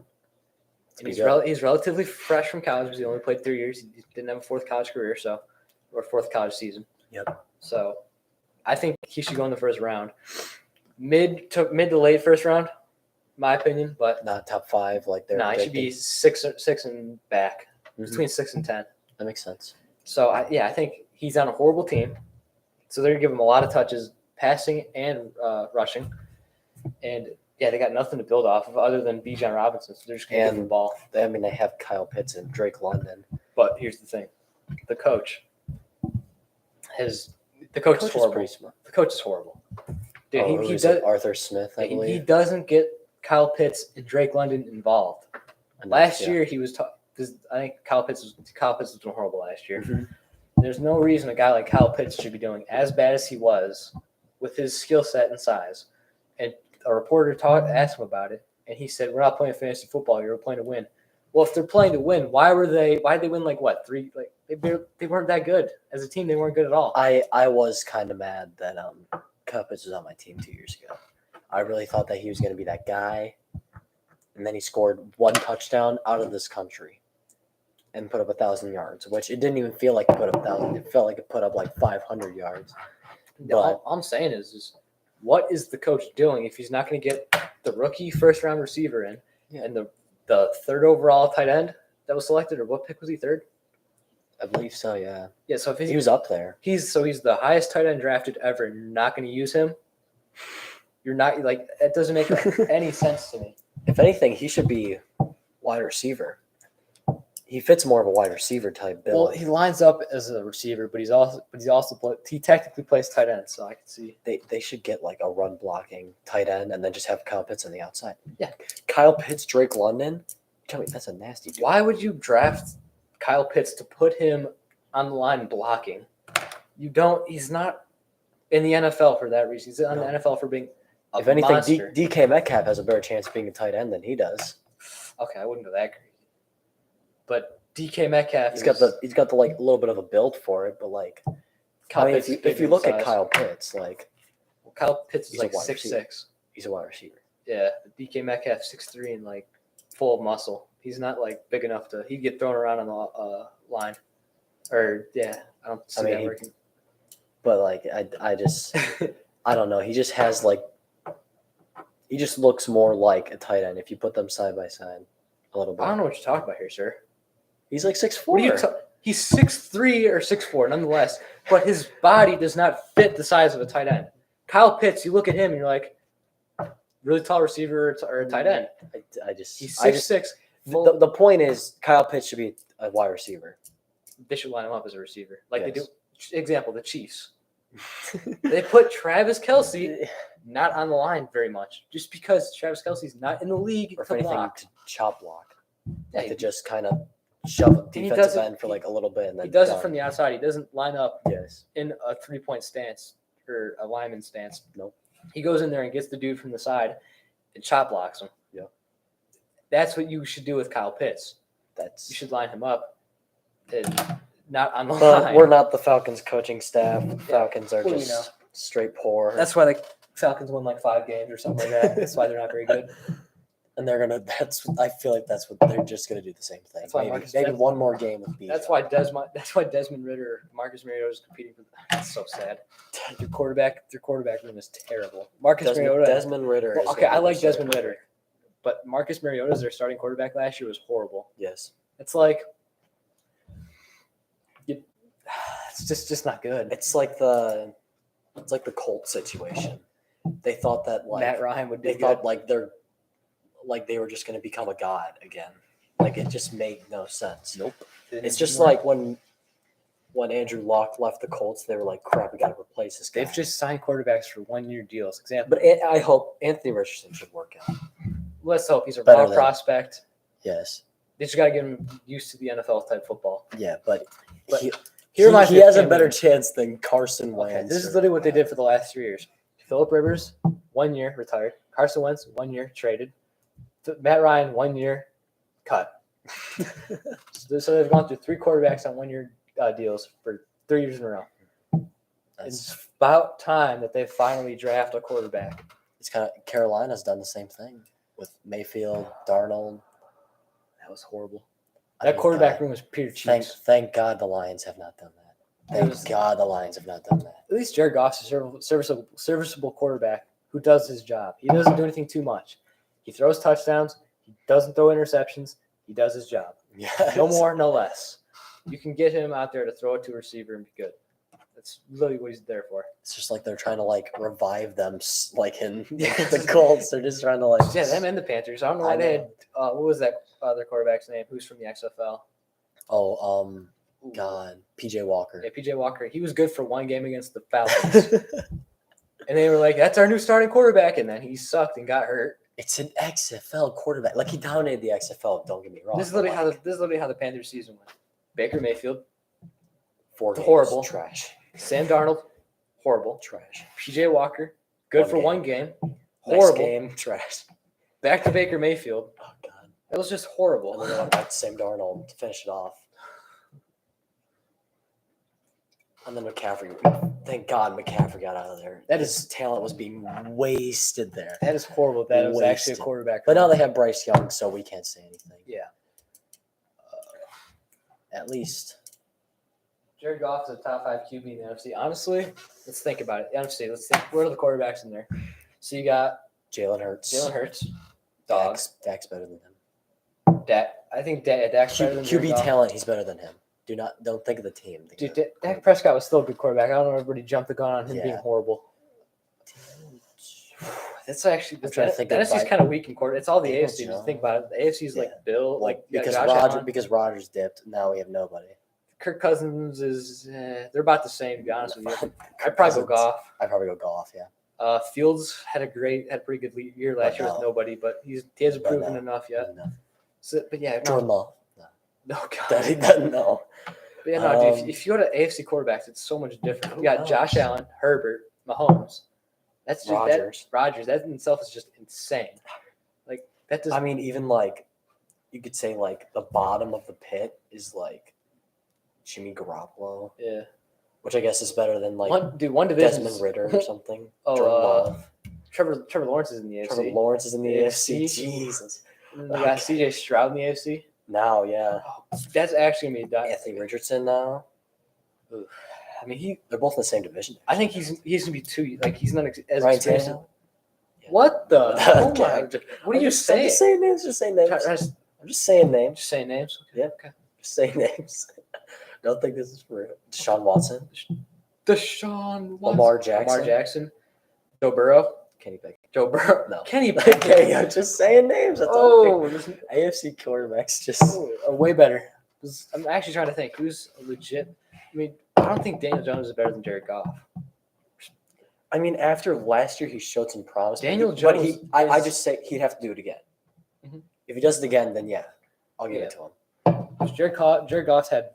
And he's relatively fresh from college because he only played 3 years. He didn't have a fourth college career, or fourth college season. Yep. So, I think he should go in the first round, mid to late first round, my opinion. But Not top 5 like they're. he should be six and back, between 6 and 10. That makes sense. So I think he's on a horrible team. So they're gonna give him a lot of touches, passing and rushing, and yeah, they got nothing to build off of other than Bijan Robinson. So they're just gonna give him the ball. I mean, they have Kyle Pitts and Drake London. But here's the thing: the coach is horrible. Pretty smart. The coach is horrible. Dude, he who's does. it? Arthur Smith, I believe. He doesn't get Kyle Pitts and Drake London involved. Last year he was. I think Kyle Pitts was doing horrible last year. Mhm. There's no reason a guy like Kyle Pitts should be doing as bad as he was with his skill set and size. And a reporter asked him about it, and he said, "We're not playing fantasy football. You're playing to win." Well, if they're playing to win, why did they win like what 3? Like they weren't that good as a team. They weren't good at all. I was kind of mad that Kyle Pitts was on my team 2 years ago. I really thought that he was going to be that guy, and then he scored 1 touchdown out of this country and put up 1,000 yards, which it didn't even feel like it put up 1,000. It felt like it put up like 500 yards. All I'm saying is what is the coach doing if he's not going to get the rookie first round receiver in and the 3rd overall tight end that was selected, or what pick was he, 3rd? I believe so, yeah. Yeah, so if He was up there. he's the highest tight end drafted ever, and you're not going to use him. You're not like it doesn't make any sense to me. If anything, he should be wide receiver. He fits more of a wide receiver type bill. Well, he lines up as a receiver, but he technically plays tight end, so I can see. They should get like a run blocking tight end and then just have Kyle Pitts on the outside. Yeah. Kyle Pitts, Drake London. Tell me that's a nasty dude. Why would you draft Kyle Pitts to put him on the line blocking? You don't. He's not in the NFL for that reason. He's on the NFL for being a If anything, monster. DK Metcalf has a better chance of being a tight end than he does. Okay, I wouldn't go that crazy. But DK Metcalf, He's got the like a little bit of a build for it, but like Kyle I mean, Pitts is if big you in look at size. Kyle Pitts, like Kyle Pitts is he's a like wide 6'6". he's a wide receiver. Yeah, DK Metcalf 6'3" and like full of muscle. He's not like big enough to. He'd get thrown around on the line. Or yeah, I don't see that working. But like I just I don't know. He just has like he just looks more like a tight end if you put them side by side a little bit. I don't know what you're talking about here, sir. He's like 6'4". What are you he's 6'3" or 6'4", nonetheless, but his body does not fit the size of a tight end. Kyle Pitts, you look at him and you're like, really tall receiver or a tight end. He's 6'6". The point is Kyle Pitts should be a wide receiver. They should line him up as a receiver, like they do. Yes. Example: the Chiefs. They put Travis Kelce not on the line very much, just because Travis Kelce's not in the league Or if to anything, block. to chop block. Yeah, To just kind of shove a he defensive does it- end for like a little bit and then he does done. it from the outside. He doesn't line up Yes. in a 3-point stance or a lineman stance. Nope. He goes in there and gets the dude from the side and chop blocks him. Yeah. That's what you should do with Kyle Pitts. That's You should line him up and not on the But line. we're not the Falcons coaching staff. Falcons are What do we just straight poor. That's why the Falcons won like 5 games or something like that. That's why they're not very good. and they're gonna. I feel like that's what they're just gonna do the same thing. That's why Maybe one more game with Bijan. That's why Desmond Ritter, Marcus Mariota is competing for. That's so sad. Their quarterback room is terrible. Marcus Mariota. Desmond Ritter. Well, is okay, gonna I be like the starting Desmond Ritter, but Marcus Mariota as their starting quarterback last year was horrible. Yes. It's like, it's just not good. It's like the Colts situation. They thought that like Matt Ryan would be they good. thought like they were just gonna become a god again. Like it just made no sense. Nope. It's just like when Andrew Luck left the Colts, they were like, "Crap, we got to replace this guy." They've just signed quarterbacks for 1-year deals. Example. But I hope Anthony Richardson should work out. Let's hope he's a Better raw than- prospect. Yes. They just got to get him used to the NFL type football. Yeah, but Here reminds he me of has a Cam better Newton. chance than Carson Wentz. Okay, this is or- literally what they did for the last 3 years. Phillip Rivers, 1 year, retired. Carson Wentz, 1 year, traded. Matt Ryan, 1 year, cut. So they've gone through 3 quarterbacks on 1-year deals for 3 years in a row. That's, It's about time that they finally draft a quarterback. it's kind of Carolina's done the same thing with Mayfield, Darnold. That was horrible. I That mean, quarterback God, room was pure Thank cheeks. God the Lions have not done that. It Thank was- God the Lions have not done that. At least Jared Goff's a serviceable quarterback who does his job. He doesn't do anything too much. He throws touchdowns. He doesn't throw interceptions. He does his job. Yeah, No more, no less. You can get him out there to throw it to a receiver and be good. That's really what he's there for. It's just like they're trying to like revive them, like in the Colts. They're just trying to like. Yeah, them and the Panthers. I don't know why I they know. had. What was that other quarterback's name? Who's from the XFL? Oh, Ooh. God, PJ Walker. Yeah, PJ Walker. He was good for 1 game against the Falcons, and they were like, "That's our new starting quarterback," and then he sucked and got hurt. It's an XFL quarterback. Like he dominated the XFL. Don't get me wrong. This is but, literally like, how the Panthers season went. Baker Mayfield, 4 games, horrible. trash, Sam Darnold, horrible. trash. PJ Walker, good One for game. 1 game, Next horrible. game, trash. Back to Baker Mayfield. Oh God. That was just And horrible. then they went back to Sam Darnold to finish it off. And then McCaffrey. Thank God McCaffrey got out of there. That His talent was being wasted there. That is horrible. That was actually a Wasted. quarterback. But now they have Bryce Young, so we can't say anything. Yeah. At least. Jared Goff is a top 5 QB in the NFC. Honestly, let's think about it. NFC, let's think. What are the quarterbacks in there? So you got Jalen Hurts. Jalen Hurts, dogs. Dak's better than him. Dak. I think Dak's better than Jared QB Goff. talent, he's better than him. Don't think of the team. Think Dude, of the Dak Prescott was still a good quarterback. I don't know if everybody jumped the gun on him being Yeah. horrible. That's actually I'm trying to think the of NFC's Vi- kind of weak in quarter. It's all the Daniel AFC. Just Jones. think about it. The AFC is Yeah. like Bill, like you got because Josh Allen. Rogers dipped, now we have nobody. Kirk Cousins is they're about the same to be honest with you. I'd probably go Goff. I'd probably go Goff, yeah. Fields had a pretty good year last year with no. nobody, but he hasn't But proven no. enough yet. No. So, but yeah, Jordan Love. No. no God. That he doesn't know. But yeah, no, dude. Um, If you go to AFC quarterbacks, it's so much different. Who You got knows? Josh Allen, Herbert, Mahomes. That's just Rodgers. Rodgers. That in itself is just insane. Like that does. I mean, even like you could say like the bottom of the pit is like Jimmy Garoppolo, yeah. which I guess is better than like One division. Desmond Ritter or something. Oh, Jordan Love. Trevor Lawrence is in the AFC. Trevor Lawrence is in the AFC. AFC. Jesus. And then you got CJ Stroud in the AFC. Now, yeah. Oh, that's actually gonna be a Anthony Richardson now. I mean, They're both in the same division. I think he's gonna be too like he's not as Ryan experienced. Tannehill. What the? Oh Okay. my! What are you I'm saying? just saying names. Just saying names. Just I'm just saying names. saying names. Yeah. Okay. Just saying names. Don't think this is for real. Deshaun Watson. Deshaun Watson. Lamar Jackson. Lamar Jackson. Joe Burrow. Kenny Pickett. Joe Burrow. No. Kenny Pickett. Okay, I'm just saying names. That's all. Oh, this- AFC quarterbacks just. way better. I'm actually trying to think who's legit. I mean, I don't think Daniel Jones is better than Jared Goff. I mean, after last year, he showed some promise. Daniel but Jones he, I is- just say he'd have to do it again. Mhm. If he does it again, then yeah, I'll give it to him. Jared Goff's had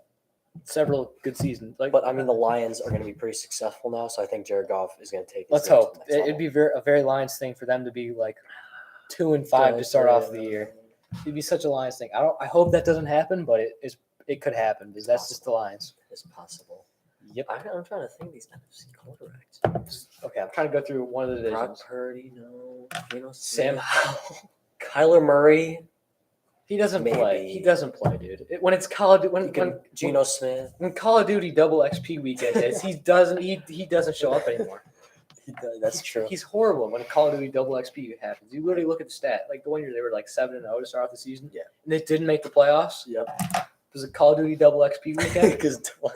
several good seasons. Like, But I mean, the Lions are going to be pretty successful now, so I think Jared Goff is going to take. his let's game to hope the next it'd level. be a very Lions thing for them to be like 2-5 to start off the year. It'd be such a Lions thing. I hope that doesn't happen, but it could happen because that's just the Lions. It's possible. Yep. I'm trying to think of these NFC quarterbacks. Okay, I'm trying to go through one of the Brock divisions. Purdy, no. Sam Smith. Howell. Kyler Murray. He doesn't play. Maybe. He doesn't play, dude. When it's Call of Duty, Geno Smith. when Call of Duty double XP weekend is, he doesn't show up anymore. That's true. He's horrible when Call of Duty double XP happens. You literally look at the stat. Like the one year they were like 7-0 to start off the season. Yeah. And they didn't make the playoffs. Yep. It was a Call of Duty double XP weekend. Because Like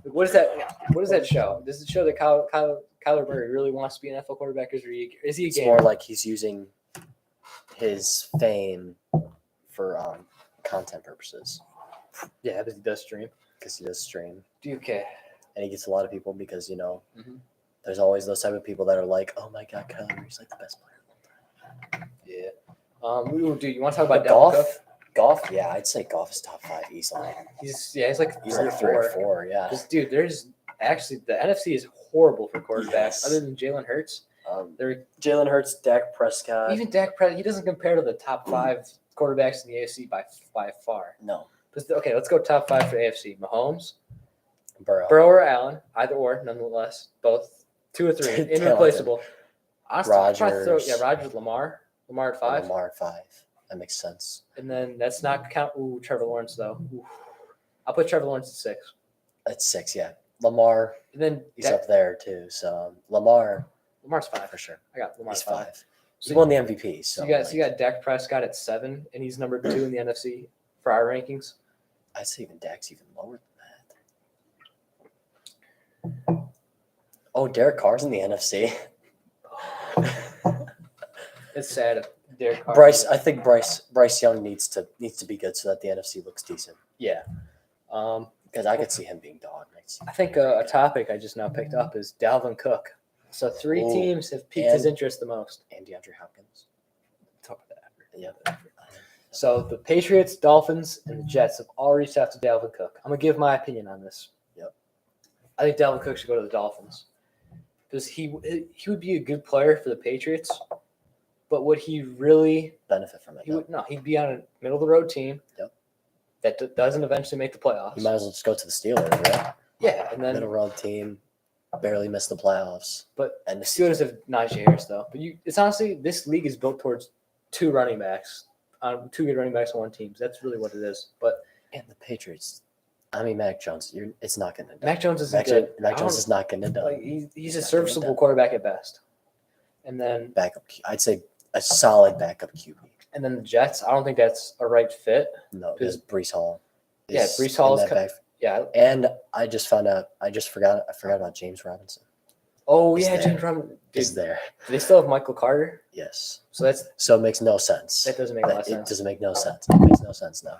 what does that show? Does it show that Kyler Murray really wants to be an NFL quarterback, or is he a it's gamer? more like he's using his fame for content purposes Yeah, but he does stream. because he does stream Okay. and he gets a lot of people because Mhm. there's always those type of people that are like, oh my god, Kyler Murray's like the best player of all time. Yeah. Dude, you want to talk about But Dalvin Cook? Goff, yeah, I'd say Goff is top 5 easily. He's like He's 3 like or 3 or 4. 4, yeah. Just dude, there's actually the NFC is horrible for quarterbacks. Yes. Other than Jalen Hurts, they're Jalen Hurts, Dak Prescott. even Dak Prescott. He doesn't compare to the top 5 quarterbacks in the AFC by far. No. Okay, let's go top 5 for AFC. Mahomes, Burrow. or Allen, either or, nonetheless, both 2 or 3, Talented. irreplaceable. Honestly, I'd probably Rodgers. Rodgers, Lamar at 5, Lamar at 5. That makes sense. and then that's not count. Trevor Lawrence though. I'll put Trevor Lawrence at 6, That's 6, yeah. Lamar, and then he's up there too. So Lamar's Lamar's 5 for sure. I got Lamar He's 5. 5. So He won the MVP. So, you got Dak Prescott at 7, and he's number 2 in the NFC for our rankings. I'd say even Dak's even lower than that. Oh, Derek Carr's in the NFC. It's sad. Derek Carr. I think Bryce Young needs to be good so that the NFC looks decent. Yeah. Because I could see him being dog next year. I think a topic I just now picked up is Dalvin Cook. So 3 Ooh, teams have piqued his and- interest the most. And DeAndre Hopkins. Talk about that after. Yeah. So the Patriots, Dolphins, and the Jets have all reached out to Dalvin Cook. I'm gonna give my opinion on this. Yep. I think Dalvin Cook should go to the Dolphins because he would be a good player for the Patriots, but would he really? Benefit from it. He would no. He'd be on a middle of the road team. Yep. That doesn't eventually make the playoffs. You might as well just go to the Steelers, right? Yeah, and then Middle road team, barely missed the playoffs. But And the Steelers have Najee Harris though. But it's honestly this league is built towards 2 running backs, 2 good running backs on one team. So that's really what it is. But and the Patriots. I mean, Mac Jones. It's not going to. Mac Jones isn't good. Mac Jones is not going to do. Like he's a He's not serviceable gonna do. quarterback at best. And then Backup. I'd say a solid backup QB. the Jets, I don't think that's a right fit. No, because Brees Hall. Yeah, is Brees Hall in is that back. Yeah. And I just found out. I forgot about James Robinson. Oh Is yeah, there. James Robinson. Is there? Do they still have Michael Carter? Yes. So So it makes no sense. that doesn't make a lot of It sense. doesn't make no sense. It makes no sense now.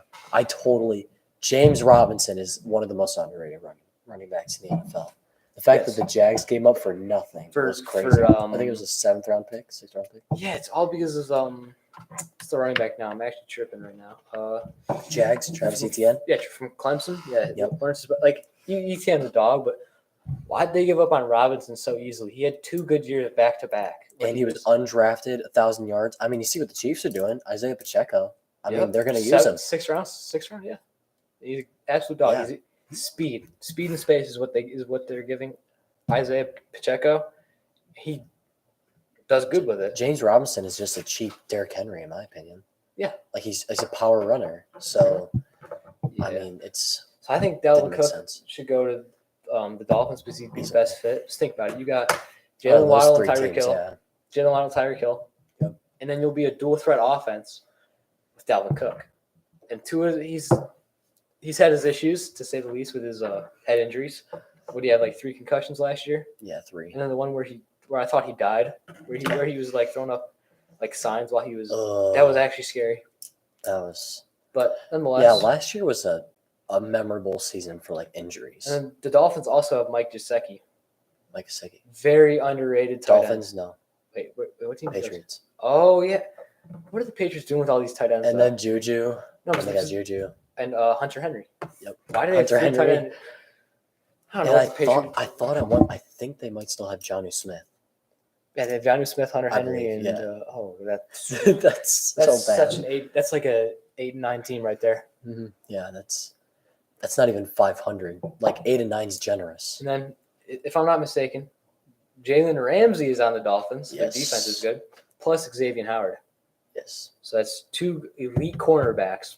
James Robinson is one of the most underrated running backs in the NFL. The fact Yes. that the Jags came up for nothing was crazy. I think it was a 7th round pick, 6th round pick. Yeah, it's all because of it's the running back now. I'm actually tripping right now. Jags, Travis Etienne. Yeah, from Clemson. Yeah, Yep. Lawrence, like Etienne's a dog, but why'd they give up on Robinson so easily? He had 2 good years back to back, And he was undrafted, 1,000 yards. I mean, you see what the Chiefs are doing. Isaiah Pacheco. I mean, they're going to use him. 6 round. Yeah, he's an absolute dog. Yeah. He's speed and space is what they're giving Isaiah Pacheco. He does good with it. James Robinson is just a cheap Derrick Henry, in my opinion. Yeah. Like he's a power runner. So, I Yeah. mean, So I think didn't Dalvin make Cook sense. should go to the Dolphins because he'd be the Easily. best fit. Just think about it. You got Out of Jalen those Waddle and 3 Tyreek teams, Hill. yeah. Jalen Waddle, Tyreek Hill. Yep. And then you'll be a dual threat offense with Dalvin Cook. And he's had his issues, to say the least, with his head injuries. What do you have, like 3 concussions last year? Yeah, 3. And then the one where I thought he died, where he was like throwing up like signs while he was that was actually scary. That was But nonetheless, yeah. Last year was a memorable season for like injuries. and then the Dolphins also have Mike Gesicki, Like Gesicki. very underrated tight end. Dolphins, no. Wait, what team? is those? Patriots. Oh yeah, what are the Patriots doing with all these tight ends? And though? then Juju. no, And they got Juju. and Hunter Henry. Yep. Why did they Hunter have 3 tight Henry. end? I don't And know. I What the Patriots, thought at one. I think they might still have Johnny Smith. yeah, they have Jonnu Smith, Hunter I Henry, believe, and yeah. that's That's so bad. such an 8. That's like a 8-9 team right there. Mhm. Yeah, that's not even 500. Like 8 and 9 is generous. And then, if I'm not mistaken, Jalen Ramsey is on the Dolphins. Their Yes. defense is good. Plus Xavier Howard. Yes. So that's 2 elite cornerbacks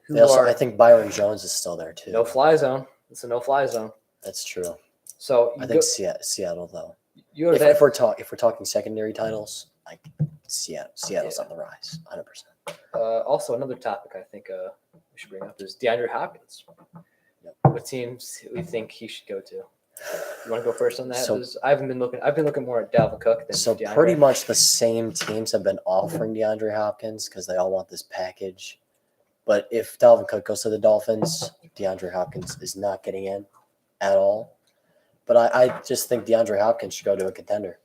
who They also, are I think Byron Jones is still there too. no fly zone. It's a no fly zone. That's true. So I think Seattle though. you go to If that. we're talking secondary titles, like Seattle's Yeah. on the rise, 100%. Also, another topic I think we should bring up is DeAndre Hopkins. Yep. What teams we think he should go to? You want to go first on that? So- 'Cause I've been looking more at Dalvin Cook than So DeAndre. pretty much the same teams have been offering DeAndre Hopkins because they all want this package. But if Dalvin Cook goes to the Dolphins, DeAndre Hopkins is not getting in at all. But I just think DeAndre Hopkins should go to a contender.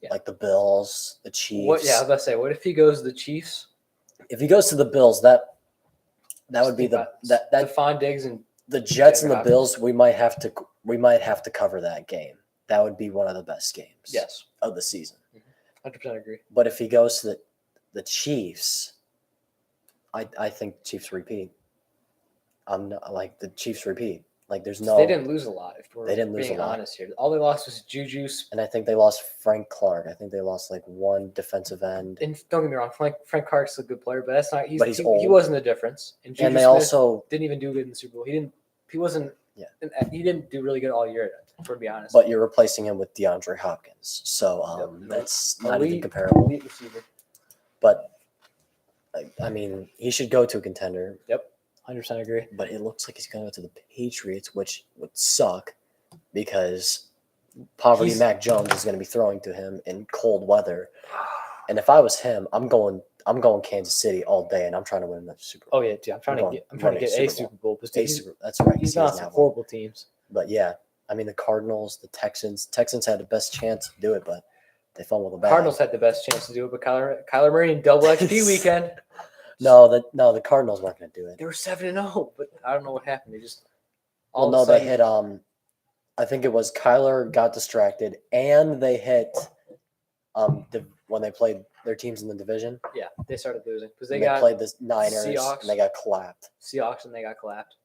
Yeah. Like the Bills, the Chiefs. What? Yeah, I was about to say, what if he goes to the Chiefs? If he goes to the Bills, that That would be the that Stephon Diggs and the Jets and Jared the Bills. We might have to cover that game. That would be one of the best games. yes, Of the season. 100% agree. But if he goes to the Chiefs, I think Chiefs repeat. I'm not, like the Chiefs repeat. Like there's no. They didn't lose a lot. If we're They didn't lose being a lot. honest here, all they lost was Juju. And I think they lost Frank Clark. I think they lost like one defensive end. And don't get me wrong, Frank Clark's a good player, but that's not. But he's he old. wasn't the difference. And Juju And they Smith also, didn't even do good in the Super Bowl. He wasn't. Yeah. He didn't do really good all year. To be honest. but you're replacing him with DeAndre Hopkins, so Yep. that's not even Elite- comparable. elite receiver. But I mean, he should go to a contender. 100% agree. But it looks like he's going to go to the Patriots, which would suck because poverty Mac Jones is going to be throwing to him in cold weather. And if I was him, I'm going Kansas City all day, and I'm trying to win the Super Bowl. Oh yeah, dude. I'm trying to get winning a Super Super Bowl. But That's right. He's he not doesn't some have one. horrible teams. But yeah, I mean the Cardinals, the Texans. Texans had the best chance to do it, but they fumbled the bag. Cardinals had the best chance to do it, but Kyler Murray in double XP weekend. No, the Cardinals weren't going to do it. They were 7-0, but I don't know what happened. They just Well, all no, of a they sudden, hit. I think it was Kyler got distracted, and they hit. When they played their teams in the division, yeah, they started losing because they they got played the Niners, Seahawks. and they got clapped. Seahawks and they got clapped.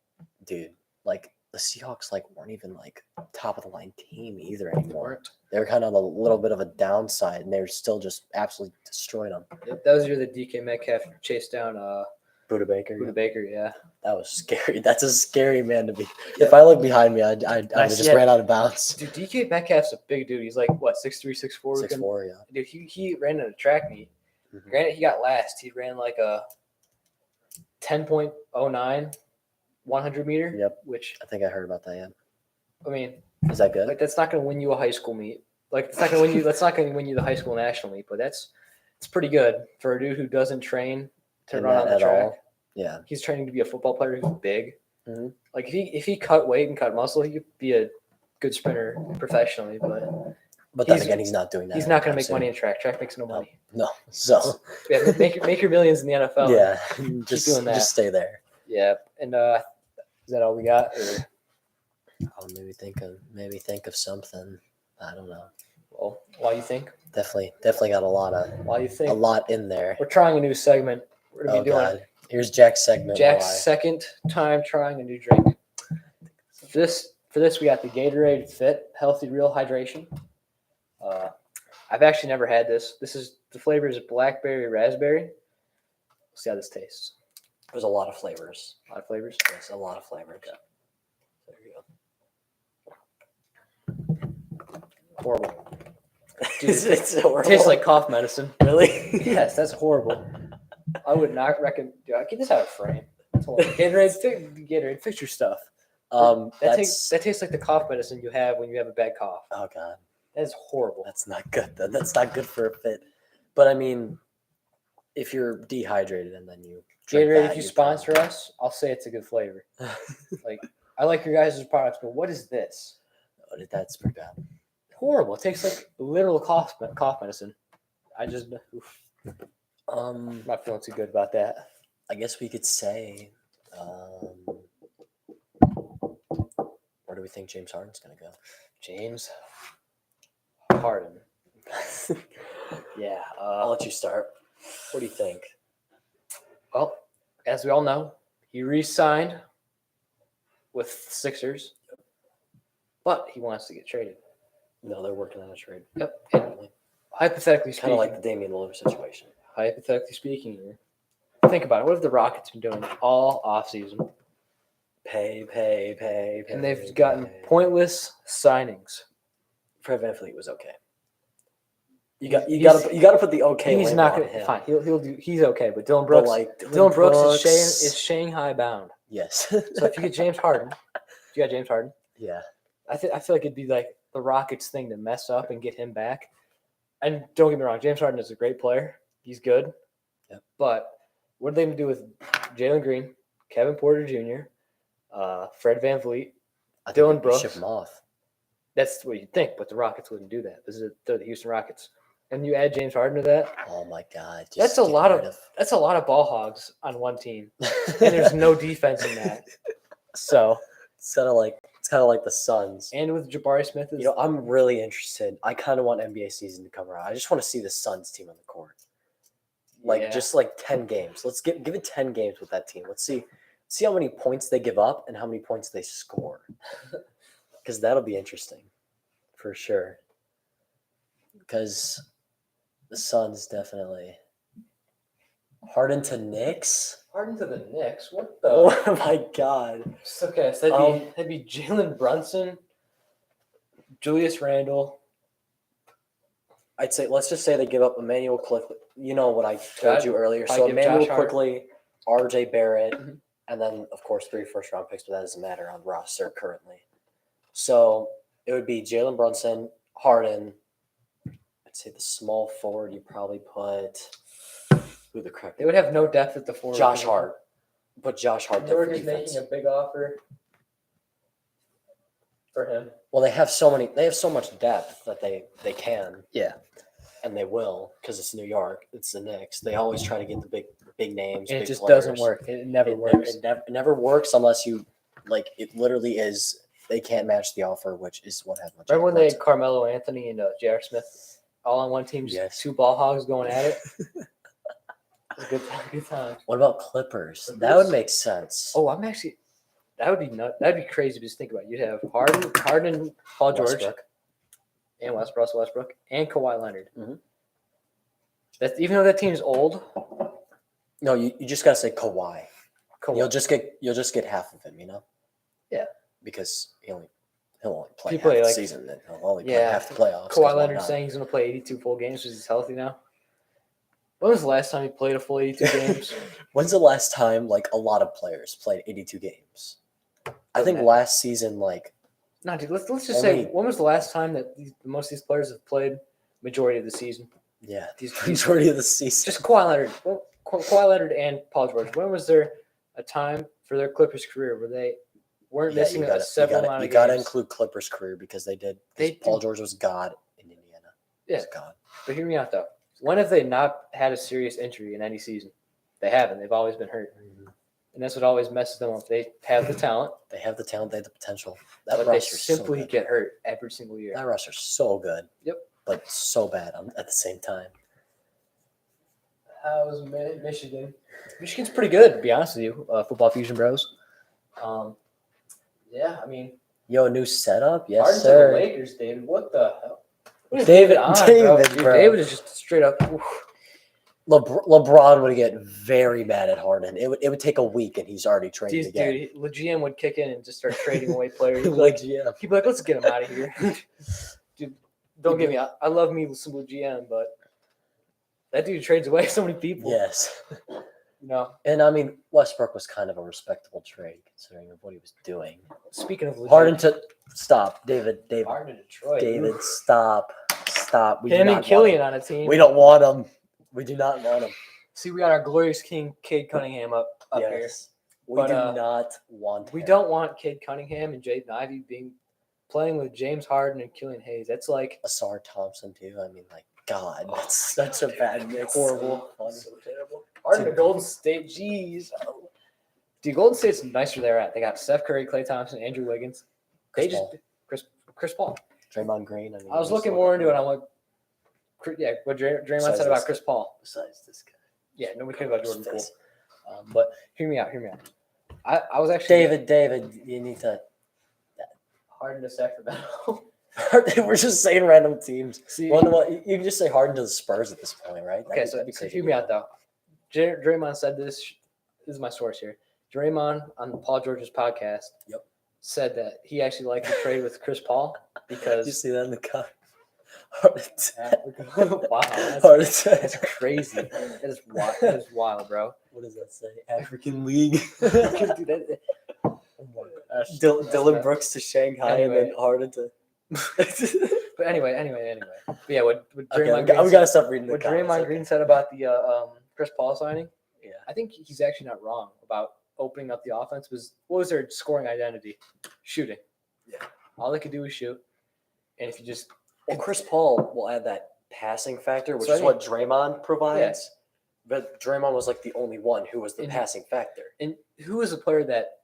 Dude, like the Seahawks, like weren't even like top of the line team either anymore. Weren't. They were kind of a little bit of a downside, and they were still just absolutely destroying them. Yep, that was the year that DK Metcalf chased down Buda Baker, Buda Baker. Yeah, that was scary. That's a scary man to be. If I look behind me, I just Yeah. ran out of bounds. dude, DK Metcalf's a big dude. He's like what 6'3", 6'4". 6'4", yeah. Dude, he ran in a track meet. Mhm. Granted, he got last. He ran like a 10.09 100 meter. Yep. Which I think I heard about that. Yeah, I mean, is that good? like that's not going to win you a high school meet. Like it's not going to win you. That's not going to win you the high school national meet. But it's pretty good for a dude who doesn't train to In run that on the at track. all? Yeah. He's training to be a football player who's big. Mhm. Like if he cut weight and cut muscle, he could be a good sprinter professionally. But Then he's- again, he's not doing that. he's not going to anytime make soon. money in track. Track makes no money. No. So Yeah, make your millions in the NFL. yeah, just doing that. Just stay there. Yeah. And is that all we got? Or, Oh, maybe think of something. I don't know. well, while you think, Definitely got a lot in there. we're trying a new segment. We're going Oh to be doing God, here's Jack's segment. Jack's Why? second time trying a new drink. For this, we got the Gatorade Fit Healthy Real Hydration. I've actually never had this. The flavor is blackberry raspberry. Let's see how this tastes. There's a lot of flavors. A lot of flavors. Yes, a lot of flavors. There you go. Horrible. Dude, It's it horrible. tastes like cough medicine. Really? Yes, that's horrible. I would not recommend. Dude, get this out of frame. That's horrible. Gatorade, fix your stuff. That tastes like the cough medicine you have when you have a bad cough. Oh God, That is horrible. that's not good. That's not good for a fit. But I mean, if you're dehydrated and then you drink Gatorade, that, if you you're sponsor us, I'll say it's a good flavor. probably- I like your guys' products, but what is this? Oh, that's pretty bad. Horrible. It tastes like literal cough medicine. Um, I'm not feeling too good about that. I guess we could say, where do we think James Harden's gonna go? James Harden. Yeah. I'll let you start. What do you think? Well, as we all know, he re-signed with Sixers, but he wants to get traded. No, they're working on a trade. Yep. And hypothetically Kind speaking, of like the Damian Lillard situation. hypothetically speaking here, think about it. What have the Rockets been doing all offseason? Pay. And they've gotten pointless signings. Fred VanVleet was okay. You He's- got to put the okay. He's label not on going to him. fine. He'll do. He's okay. But Dylan But Brooks, like Dylan Brooks is Shanghai bound. Yes. So if you get James Harden, you got James Harden. yeah. I feel like it'd be like the Rockets thing to mess up and get him back. And don't get me wrong, James Harden is a great player. He's good. Yep. But what are they going to do with Jalen Green, Kevin Porter Jr., Fred VanVleet? I think Dylan they ship Brooks. him off. That's what you'd think, but the Rockets wouldn't do that. They're the Houston Rockets. and you add James Harden to that, Oh my God. Just That's a get lot rid that's a lot of ball hogs on one team, and there's no defense in that. So, It's kind of like the Suns. and with Jabari Smith, is, You know, I'm really interested. I kind of want NBA season to come around. I just want to see the Suns team on the court. Like yeah. just like 10 games. Let's give it 10 games with that team. Let's see how many points they give up and how many points they score. Because that'll be interesting for sure. Because the Suns definitely Harden to Knicks. Harden to the Knicks. What the? Oh my God. Okay, so that'd be Jalen Brunson, Julius Randle. I'd say let's just say they give up Emmanuel Quickly. You know what I told I'd you earlier. probably So give Emmanuel Josh Hart. Quickly, RJ Barrett, Mhm. and then of course 3 first-round picks, but that doesn't matter on roster currently. So it would be Jalen Brunson, Harden. I'd say the small forward. You probably put who the crap? They would have no depth at the forward. Josh position. Hart. Put Josh Hart New there York for is defense. making a big offer for him. Well, they have so much depth that they can. Yeah. And they will because it's New York. It's the Knicks. They always try to get the big names. And big it just players. doesn't work. It never It works. never works unless you like. It literally is. They can't match the offer, which is what happened. with Remember when Jalen they had Brunson. Carmelo Anthony and J.R. Smith all on one team, just Yes. 2 ball hogs going at it? It was a good time. What about Clippers? That would make sense. Oh, that would be nuts. That'd be crazy to just think about. You'd have Harden and Paul George, Westbrook. and Russell Westbrook, and Kawhi Leonard. Mhm. That's even though that team's old. No, you just gotta say Kawhi. Kawhi. You'll just get half of him. You know. Yeah. Because he'll only play He half play, the like- season. Then he'll only play Yeah. half the playoffs. 'cause Kawhi why Leonard not? saying he's going to play 82 full games because he's healthy now. When was the last time he played a full 82 games? When's the last time like a lot of players played 82 games? I think matter. last season, like No, dude. Let's just say Only- when was the last time that most of these players have played majority of the season? yeah, These majority of the season. just Kawhi Leonard. Well, Kawhi Leonard and Paul George. When was there a time for their Clippers career where they weren't Yeah, missing you several amount you of gotta games? include Clippers' career because they did. They Paul did. George was God in Indiana. He was Yeah. God. But hear me out though. When have they not had a serious injury in any season? They haven't. They've always been hurt, and that's what always messes them up. They have the talent, They have the talent. They have the potential. That but they roster's so simply good. get hurt every single year. That roster's so good. Yep. But so bad at the same time. How's Michigan? Michigan's pretty good, to be honest with you. Football Fusion Bros. Yeah, I mean, Yo, new setup. Yes, Harden to the sir. Lakers, David. What the hell? What is David- on, David, bro? Dude, bro. David is just straight up. Oof. LeBron would get very mad at Harden. It would take a week and he's already trading again. Dude, the GM would kick in and just start trading away players. He'd be Like, like, yeah. he'd be like, let's get him out of here. Dude, don't get me. I love me some GM, but that dude trades away so many people. Yes. You know, And I mean, Westbrook was kind of a respectable trade considering of what he was doing. speaking of legit, Harden to stop, David. Harden to Detroit. David, Oof. stop. We do Him not and want Killian him. on a team. We don't want him. We do not want him. See, we got our glorious king, Cade Cunningham, up here. Yes. We But, do not want We him. don't want Cade Cunningham and Jaden Ivey playing with James Harden and Killian Hayes. That's like Asar Thompson too. I mean, like, God, that's such a bad mix. horrible. So funny. So terrible. Harden to Golden State. Jeez. Dude, Golden State's nicer they're at. They got Steph Curry, Klay Thompson, Andrew Wiggins. They Chris just Paul. Chris Paul. Draymond Green. I mean, I was just looking look more at into it. him. I'm like, yeah, what Draymond Besides said about this Chris Paul. Besides this guy. Yeah, nobody cares about His Jordan Poole. face. But hear me out. I was actually David, you need to. Harden to Sacramento. We're just saying random teams. See, Well, you can just say Harden to the Spurs at this point, right? okay, so hear me out though. Draymond said this. This is my source here. Draymond on Paul George's podcast. Yep. Said that he actually liked to trade with Chris Paul Did you because see that in the cut? Heart attack. wow, Heart attack. that's crazy. That is wild. That is wild, bro. What does that say? African League. Dude, that- oh my gosh. That's Dylan bad. Brooks to Shanghai and Anyway. then Harden to. But anyway. But yeah, what Okay, Draymond we Green gotta stop reading the what comments, Draymond okay. Green said about the Chris Paul signing, Yeah. I think he's actually not wrong about opening up the offense. What was their scoring identity? Shooting. Yeah. All they could do was shoot. And if you just Well, Chris Paul will add that passing factor, which So I is what Draymond provides. But Draymond was like the only one who was the And- passing factor. And who was a player that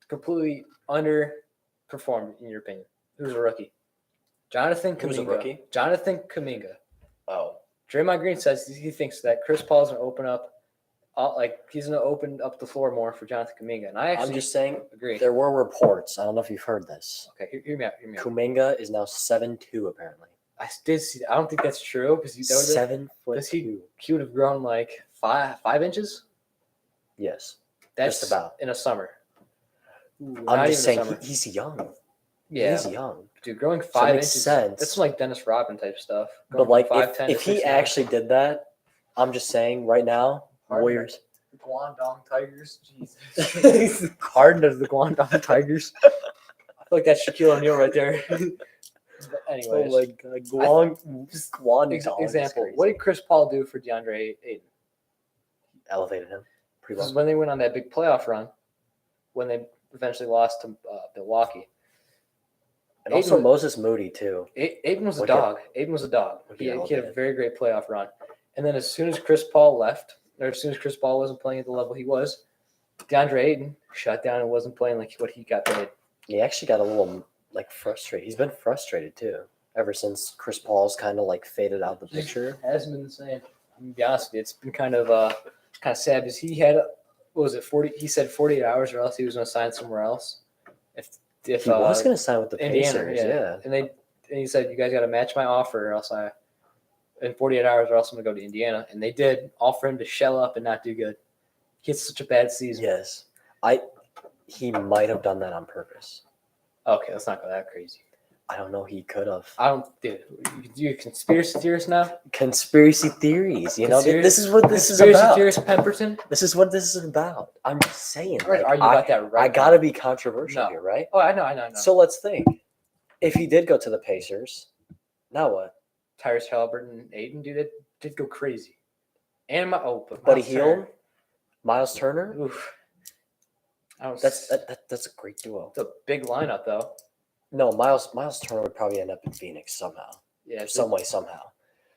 completely underperformed in your opinion? Who was a rookie? Jonathan Kuminga. Who's a rookie? Jonathan Kuminga. Oh, Draymond Green says he thinks that Chris Paul's gonna open up, he's gonna open up the floor more for Jonathan Kuminga, and I actually I'm just saying agree. there were reports. I don't know if you've heard this. Okay, hear me out. Hear me out. Kuminga is now 7'2", apparently. I did see. I don't think that's true because he 7'2". he would have grown like 5 inches. Yes. That's Just about. in a summer. Not I'm even just a saying summer. he's young. Yeah, He's young. dude, growing So it 5 makes inches. sense. That's some, like Dennis Rodman type stuff. But Going like from 5'10" if to he 6'9". actually did that, I'm just saying right now, Harden. Warriors. The Guangdong Tigers, Jesus. Harden of the Guangdong Tigers. I feel like that's Shaquille O'Neal right there. But anyways, God, Guangdong is example. crazy. What did Chris Paul do for DeAndre Ayton? Elevated him pretty This is well. when they went on that big playoff run, when they eventually lost to Milwaukee. And also Ayton- Moses Moody too. Aiden was a Look dog. Aiden was a dog. Look He at had a elevated. very great playoff run. And then as soon as Chris Paul left, or as soon as Chris Paul wasn't playing at the level he was, DeAndre Ayton shut down and wasn't playing like what he got paid. He actually got a little like frustrated. He's been frustrated too ever since Chris Paul's kind of like faded out the picture. Hasn't been the same. I'm gonna be honest with you. It's been kind of sad because he had what was it 40? He said 48 hours or else he was going to sign somewhere else. If He was going to sign with the Indiana, Pacers, yeah. and he said you guys got to match my offer or else in 48 hours or else I'm going to go to Indiana, and they did offer him to shell up and not do good. He had such a bad season. Yes, he might have done that on purpose. Okay, let's not go that crazy. I don't know. He could have. I don't, dude. You conspiracy theorist now? Conspiracy theories. You know, Conspiracy- this is what this is Conspiracy about. theorist Pemberton. This is what this is about. I'm just saying. All right, like, are you about that right? I gotta be controversial No. here, right? Oh, I know. So let's think. If he did go to the Pacers, now what? Tyrese Halliburton and Aiden, dude, it did go crazy. And But Miles he healed. Miles Turner. Turner. Oof. I don't. That's a great duo. It's a big lineup, though. No, Miles Turner would probably end up in Phoenix somehow, Yeah, some way, somehow.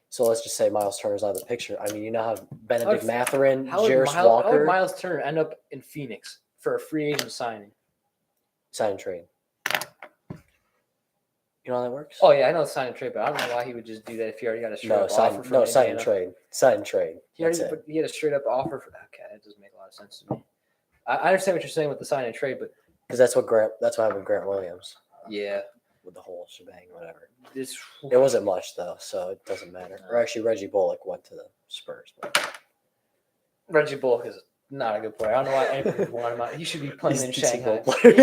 So let's just say Miles Turner's out of the picture. I mean, you now have Benedict would- Mathurin, How would, Jarris how would Walker, Miles Turner end up in Phoenix for a free agent signing? sign and trade. You know how that works? Oh yeah, I know it's sign and trade, but I don't know why he would just do that if he already got a straight no, up sign offer from no sign and Indiana. trade. Sign and trade. He That's already it. he had a straight up offer for. Okay, that doesn't make a lot of sense to me. I understand what you're saying with the sign and trade, but Because that's what happened with Grant Williams yeah, with the whole shebang, whatever. this It wasn't much though, so it doesn't matter. Or actually, Reggie Bullock went to the Spurs. But Reggie Bullock is not a good player. I don't know why anybody would want him out. He should be playing in he's a Shanghai. good player.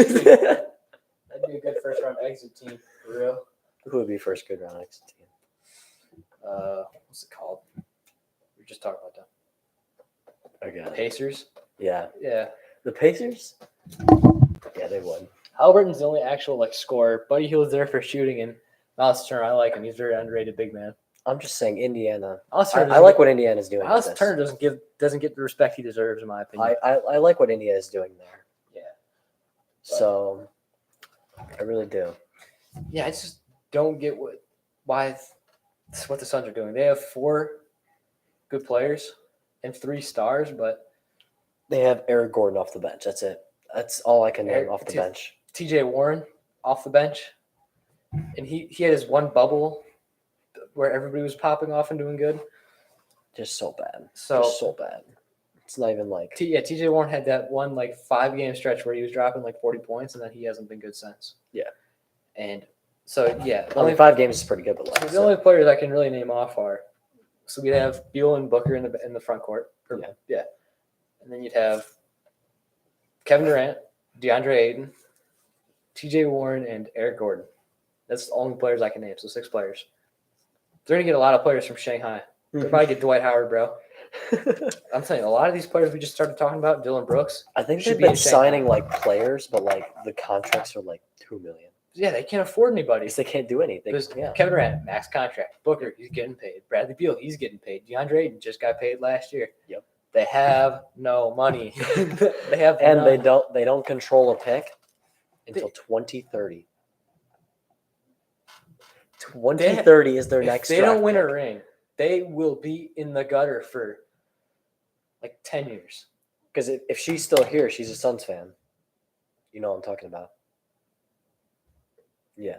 That'd be a good first round exit team for real. Who would be first good round exit team? What's it called? We were just talking about that. Again. Pacers. Yeah, Yeah. the Pacers. Yeah, they would. Halliburton's the only actual like scorer. Buddy Hield's there for shooting, and Miles Turner, I like him. He's a very underrated big man. I'm just saying, Indiana. Miles I Turner, like what Indiana's doing. Miles with this. Turner doesn't get the respect he deserves, in my opinion. I like what India is doing there. Yeah. So, I really do. Yeah, I just don't get what the Suns are doing. They have 4 good players and 3 stars, but They have Eric Gordon off the bench. That's it. That's all I can name Eric- off the T- bench. TJ Warren off the bench, and he had his one bubble where everybody was popping off and doing good. Just so bad. So Just so bad. It's not even like TJ Warren had that one like 5-game stretch where he was dropping like 40 points, and then he hasn't been good since. Yeah. And so yeah, only 5 games is pretty good, but so like the only players I can really name off are so we'd have Beal and Booker in the front court. Yeah. And then you'd have Kevin Durant, DeAndre Ayton, TJ Warren, and Eric Gordon. That's the only players I can name. So 6 players. They're gonna get a lot of players from Shanghai. They'll probably get Dwight Howard, bro. I'm telling you, a lot of these players we just started talking about, Dylan Brooks. I think Should they've be in been Shanghai. signing like players, but like the contracts are like $2 million. Yeah, they can't afford anybody. Because they can't do anything. There's Yeah. Kevin Durant, max contract. Booker, he's getting paid. Bradley Beal, he's getting paid. DeAndre Ayton just got paid last year. Yep. They have no money. they have And none. they don't control a pick until 2030. 2030 is their If next. they don't draft win a pick. ring, they will be in the gutter for like 10 years. Because if she's still here, she's a Suns fan. You know what I'm talking about. Yeah,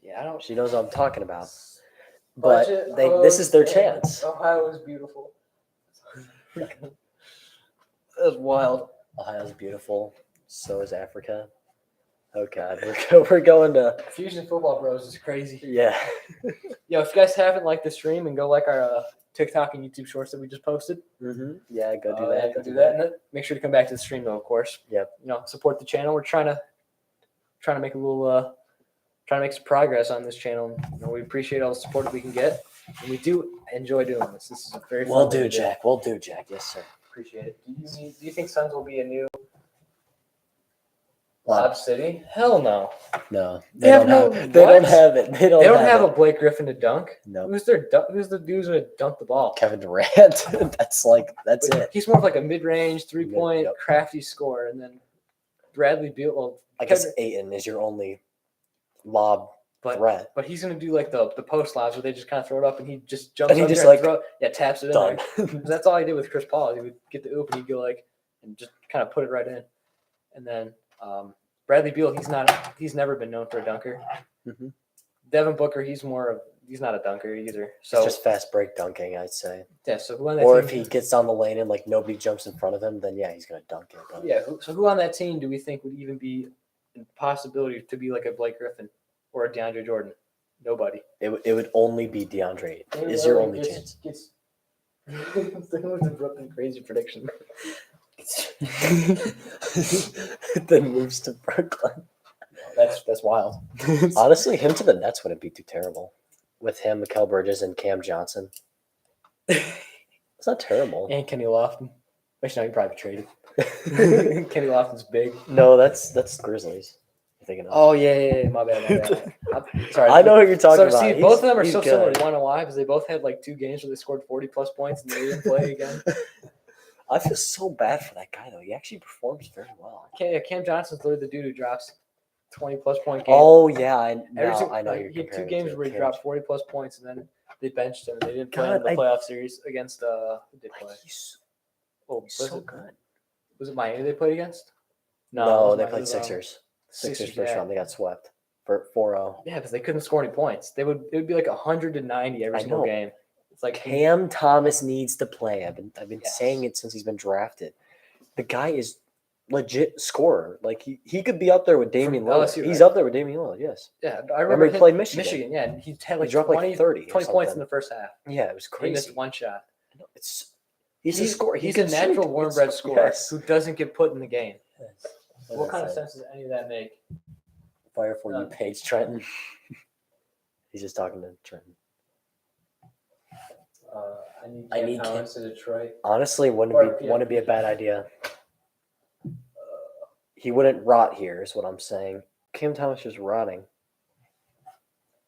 Yeah, I don't. she knows what I'm talking about. But this is their chance. Ohio is beautiful. That's wild. Ohio's beautiful. So is Africa. Oh God, we're going to Fusion Football Bros is crazy. yeah. Yo, if you guys haven't liked the stream and go like our TikTok and YouTube shorts that we just posted, Yeah, go do yeah, that. go do that. And then make sure to come back to the stream though, of course. Yep. Support the channel. We're trying to make a little trying to make some progress on this channel. We appreciate all the support that we can get, and we do enjoy doing this. This is a very fun We'll thing do, to Jack. We'll do, Jack. Yes, sir. Appreciate it. Do you think Suns will be a new Lob City? Hell no. No, They have no- They don't what? have it. They They don't have a it. Blake Griffin to dunk. No. Who's the dude who's gonna dunk the ball? Kevin Durant. That's it. He's more of like a mid-range, 3-point, Yep. crafty scorer, and then Bradley Beal. Well, I guess Kevin- Ayton is your only lob but threat. but he's gonna do like the post lobs where they just kind of throw it up and he just jumps And he under just, and like, taps it in Done. there. 'Cause that's all he did with Chris Paul. He would get the oop and he'd go like and just kind of put it right in. And then Bradley Beal, he's never been known for a dunker. Mhm. Devin Booker, he's not a dunker either. So It's just fast break dunking, I'd say. yeah, so who on that Or team, if he gets down the lane and like nobody jumps in front of him, then yeah, he's gonna dunk it. But yeah, so who on that team do we think would even be a possibility to be like a Blake Griffin or a DeAndre Jordan? Nobody. it would only be DeAndre. Is your only chance. Crazy prediction. Then moves to Brooklyn. That's wild. Honestly, him to the Nets wouldn't be too terrible. With him, Mikal Bridges, and Cam Johnson. It's not terrible. And Kenny Lofton. Actually, no, he probably traded. Kenny Lofton's big. No, that's Grizzlies. You're thinking of. Oh yeah. My bad. I'm sorry. I know what you're talking So about. see, both of them are He's so good. similar. You want to know why? Because they both had like 2 games where they scored 40+ points and they didn't play again. I feel so bad for that guy though. He actually performs very well. Cam Johnson's literally the dude who drops 20+ point games. Oh yeah, I know He you're had 2 comparing games to where he Cam. dropped 40+ points and then they benched him and they didn't play God, in the playoff series against who did play? He's Oh, was so it, good. was it Miami they played against? No, it they was played Miami. Sixers. Sixers first yeah. round. They got swept for 4-0. Yeah, because they couldn't score any points. It would be like 100-90 every I single know. game. It's like Cam Thomas needs to play. I've been Yes. saying it since he's been drafted. The guy is legit scorer. Like he could be up there with Damian From Lillard. LSU, He's right? up there with Damian Lillard. Yes. yeah, I Remember remember he him- played Michigan. Yeah, and he had like He dropped 20, like 30 or 20 points in something. the first half. Yeah, it was He crazy. missed one shot. He's a scorer. He He's can a natural shoot. warm-bred It's- scorer yes. who doesn't get put in the game. Yes. What kind of That's it. sense does any of that make? Fire for you, Paige Trenton. He's just talking to Trenton. I need Cam to Detroit. Honestly, Or, wouldn't be a bad idea. He wouldn't rot here, is what I'm saying. Cam Thomas just rotting.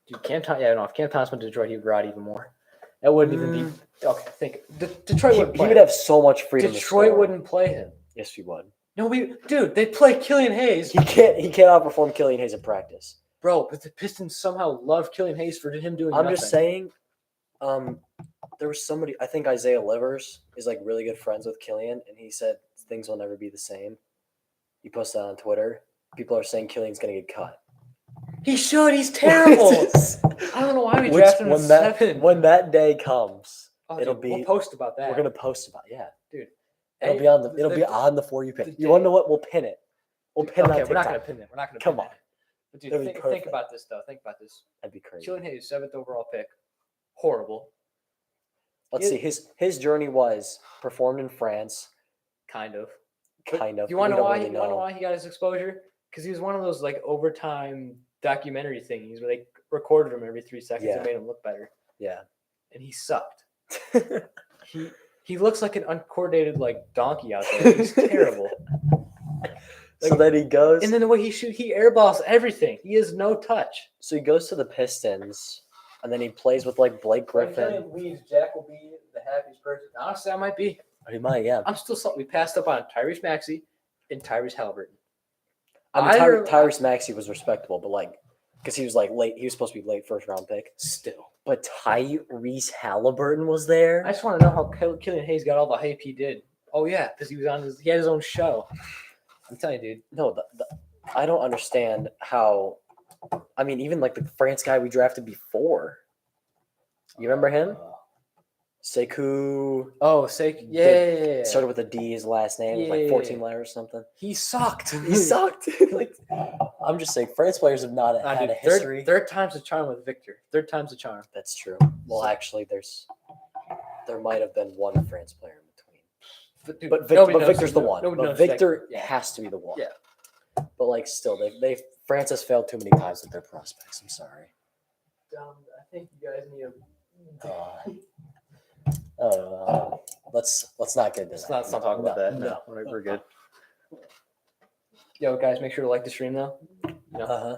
Dude, if Cam Thomas went to Detroit, he would rot even more. That wouldn't even be okay. Detroit He wouldn't play would him. have so much freedom. Detroit to score. wouldn't play him. Yes, he would. No, dude, they play Killian Hayes, He can't outperform Killian Hayes in practice. bro. But the Pistons somehow love Killian Hayes for him doing. I'm nothing. just saying. There was somebody. I think Isaiah Livers is like really good friends with Killian, and he said things will never be the same. He posted that on Twitter. People are saying Killian's gonna get cut. He should. He's terrible. I don't know why we drafted him at 7. When that day comes, Oh, it'll dude, be. We'll post about that. We're gonna post about dude. It'll Hey, be on the. It'll be on the For You page. the You want to day- know what? We'll pin it. We'll pin it on Okay, we're not TikTok. gonna pin that. We're not gonna. Come pin on. that. But dude, That'd be think perfect. about this though. Think about this. That'd be crazy. Killian Hayes, 7th overall pick. Horrible. Let's see. His journey was performed in France, Kind of. kind of. You want to We know don't why? really You want to know know. why he got his exposure? Because he was one of those like overtime documentary thingies where they recorded him every 3 seconds Yeah. and made him look better, Yeah. and he sucked. He looks like an uncoordinated like donkey out there. He's terrible. So then he goes. And then the way he shoots, he airballs everything. He has no touch. So he goes to the Pistons, and then he plays with like Blake Griffin. leaves, Jack will be the happiest person. Honestly, I might be. He might, yeah. I'm still we passed up on Tyrese Maxey and Tyrese Halliburton. I mean, Either- Tyrese Maxey was respectable, but like because he was like late. He was supposed to be late first round pick. Still, But Tyrese Halliburton was there. I just want to know how Killian Hayes got all the hype he did. Oh yeah, because he had his own show. I'm telling you, dude. No, I don't understand how. I mean, even like the France guy we drafted before. You remember him? Sekou. Oh, yeah. Started with a D. His last name was like 14 letters or something. He sucked. He sucked. Like, I'm just saying, France players have not had Dude, a history. Third time's a charm with Victor. Third time's a charm. That's true. Well, actually, there might have been one France player in between. Dude, But Victor's the one. Nobody But knows Victor Yeah. has to be the one. Yeah. But like, still, France has failed too many times with their prospects. I'm sorry. I think you guys need Let's not get into Let's that. not talk about that. No. We're good. Yo, guys, make sure to like the stream though. Uh-huh.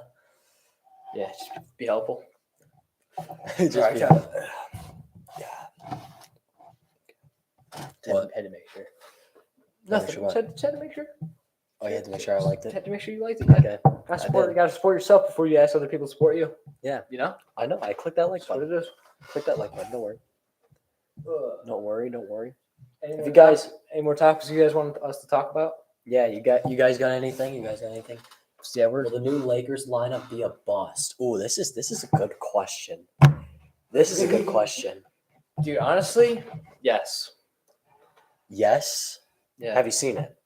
Yeah, just be helpful. Just Alright, be- John. What? Had to make sure. Make Nothing. sure what? Just had to make sure. Oh, you had to make sure I liked it. Had to make sure you liked it. Yeah. Okay. Gotta support yourself before you ask other people to support you. Yeah. You know? I know. I clicked that like That's what button. it is. Click that like button. Don't worry. Don't worry. Don't worry. Any If more you guys- any more topics you guys want us to talk about? Yeah, you guys got anything? You guys got anything? Yeah, Will the new Lakers lineup be a bust? Oh, this is a good question. This is a good question. dude, honestly, yes. Yes. Yeah. Have you seen it?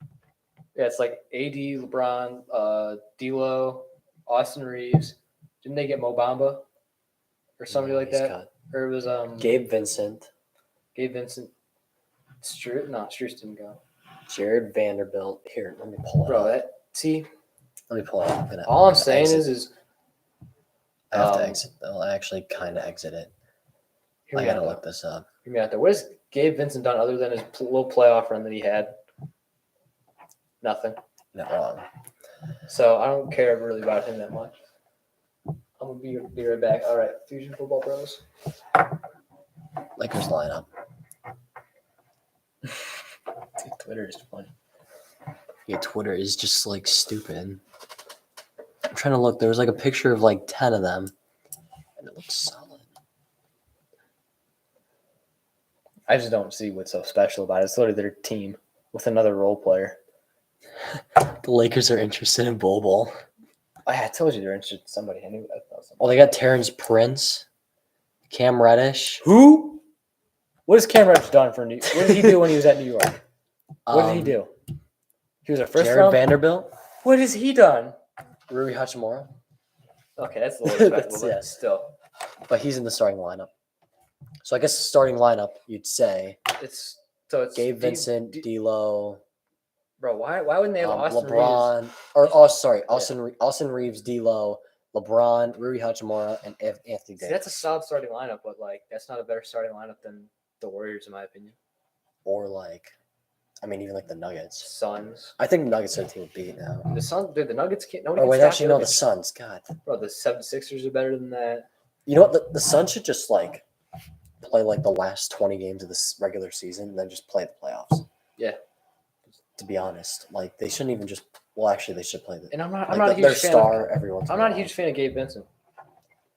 Yeah, it's like AD, LeBron, D'Lo, Austin Reeves. Didn't they get Mo Bamba or somebody No, like he's that? got Or it was Gabe Vincent, Gabe Vincent. Strus didn't go. Jared Vanderbilt. Here, let me pull it Bro, up. Let me pull it up. all I'm saying is I have to um, exit. I'll actually kind of exit it. hear I me out gotta though. look this up. Hear me out there. What has Gabe Vincent done other than his little playoff run that he had? Nothing. Not wrong. So I don't care really about him that much. I'm gonna be right back. All right, Fusion Football Bros. Lakers lineup. Dude, Twitter is funny. Yeah, Twitter is just like stupid. I'm trying to look. There was like a picture of like 10 of them, and it looks solid. I just don't see what's so special about it. It's literally their team with another role player. The Lakers are interested in Bol Bol. I told you they're interested in somebody. I knew that. Well, they got Terrence Prince, Cam Reddish. Who? What has Cam Reddish done for New? What did he do when he was at New York? What did he do? He was a first Jared round. Vanderbilt, What has he done? Rui Hachimura, Okay, that's a little respectable, That's- but yeah. still, but he's in the starting lineup. So I guess the starting lineup, you'd say it's Gabe Vincent, D'Lo, Bro, why wouldn't they have Austin Reeves? LeBron, Austin Reeves, D'Lo, LeBron, Rui Hachimura, and Anthony See, Davis. that's a solid starting lineup, but like that's not a better starting lineup than the Warriors, in my opinion. Or like, I mean, even like the Nuggets. Suns. I think the Nuggets are the team to beat now. The Suns, dude, the Nuggets can't. Nobody Oh can wait, stop actually no, the Jokic. Suns. God, Bro, the 76ers are better than that. you know what? The Suns should just like play like the last 20 games of this regular season, and then just play the playoffs. Yeah. To be honest, like they shouldn't even just. Well, actually, they should play the. And I'm not Like a their huge fan. star every once. I'm in a not a while. huge fan of Gabe Vincent.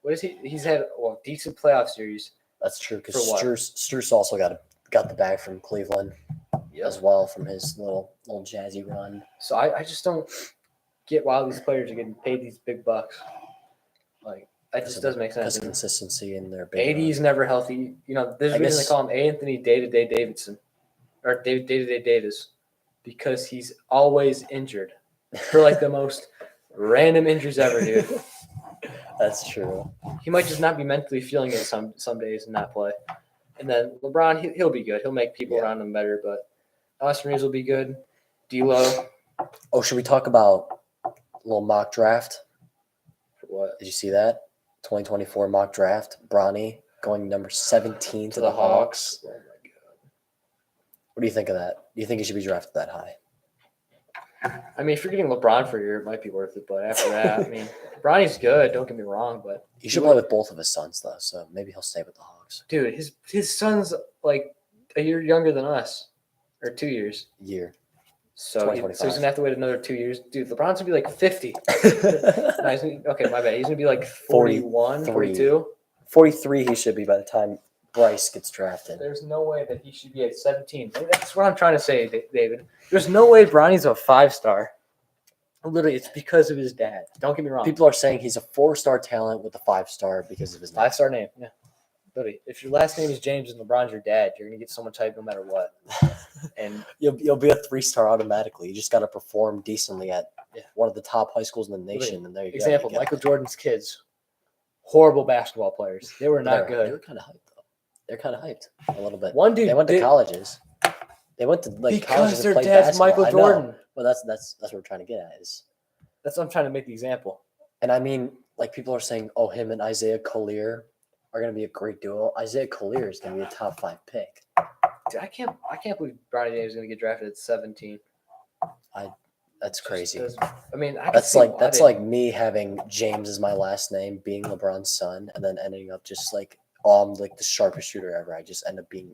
What is he? He's had a decent playoff series. That's true because For what? Strus also got the bag from Cleveland as well from his little jazzy run. So I just don't get why these players are getting paid these big bucks. Like that just doesn't make Because sense. of consistency in their big AD is never healthy. You know, there's a I reason guess- they call him Anthony Day-to-Day Davidson or Day-to-Day Davis because he's always injured for like the most random injuries ever, dude. run. That's true. He might just not be mentally feeling it some days and not play. And then LeBron, he'll be good. He'll make people Yeah. around him better. But Austin Reeves will be good. D'Lo, Oh, should we talk about a little mock draft? for what? Did you see that? 2024 mock draft. Bronny going number 17 to the Hawks. Oh my god. What do you think of that? Do you think he should be drafted that high? I mean, if you're getting LeBron for a year, it might be worth it. But after that, I mean, Bronny's good. Don't get me wrong, but He should play with both of his sons though, so maybe he'll stay with the Hawks. dude, his son's like a year younger than us, or 2 years. Year. So he's 2025. going to have to wait another 2 years. Dude, LeBron's going to be like 50. No, okay, my bad. He's going to be like 41, 42. 43 he should be by the time Bryce gets drafted. There's no way that he should be at 17. That's what I'm trying to say, David. There's no way Bronny's a 5-star. Literally, it's because of his dad. Don't get me wrong. People are saying he's a 4-star talent with a 5-star because of his name. 5-star name, yeah. Literally, if your last name is James and LeBron's your dad, you're gonna get so much hype no matter what. And You'll be a 3-star automatically. You just got to perform decently at one of the top high schools in the nation, and there you example, go. Michael Jordan's kids, horrible basketball players. They were not They good. were kind of hyped though. They're kind of hyped a little bit. One dude They went to colleges. They went to colleges because and their played dad's basketball. Michael I know. Jordan. Well, that's what we're trying to get at is. That's what I'm trying to make the example. And I mean, like people are saying, oh, him and Isaiah Collier are going to be a great duo. Isaiah Collier is going to be a top 5 pick. Dude, I can't believe Bronny James is gonna get drafted at 17. That's crazy. I mean, I can That's see like why that's they- like me having James as my last name, being LeBron's son, and then ending up just like, oh, I'm like the sharpest shooter ever. I just end up being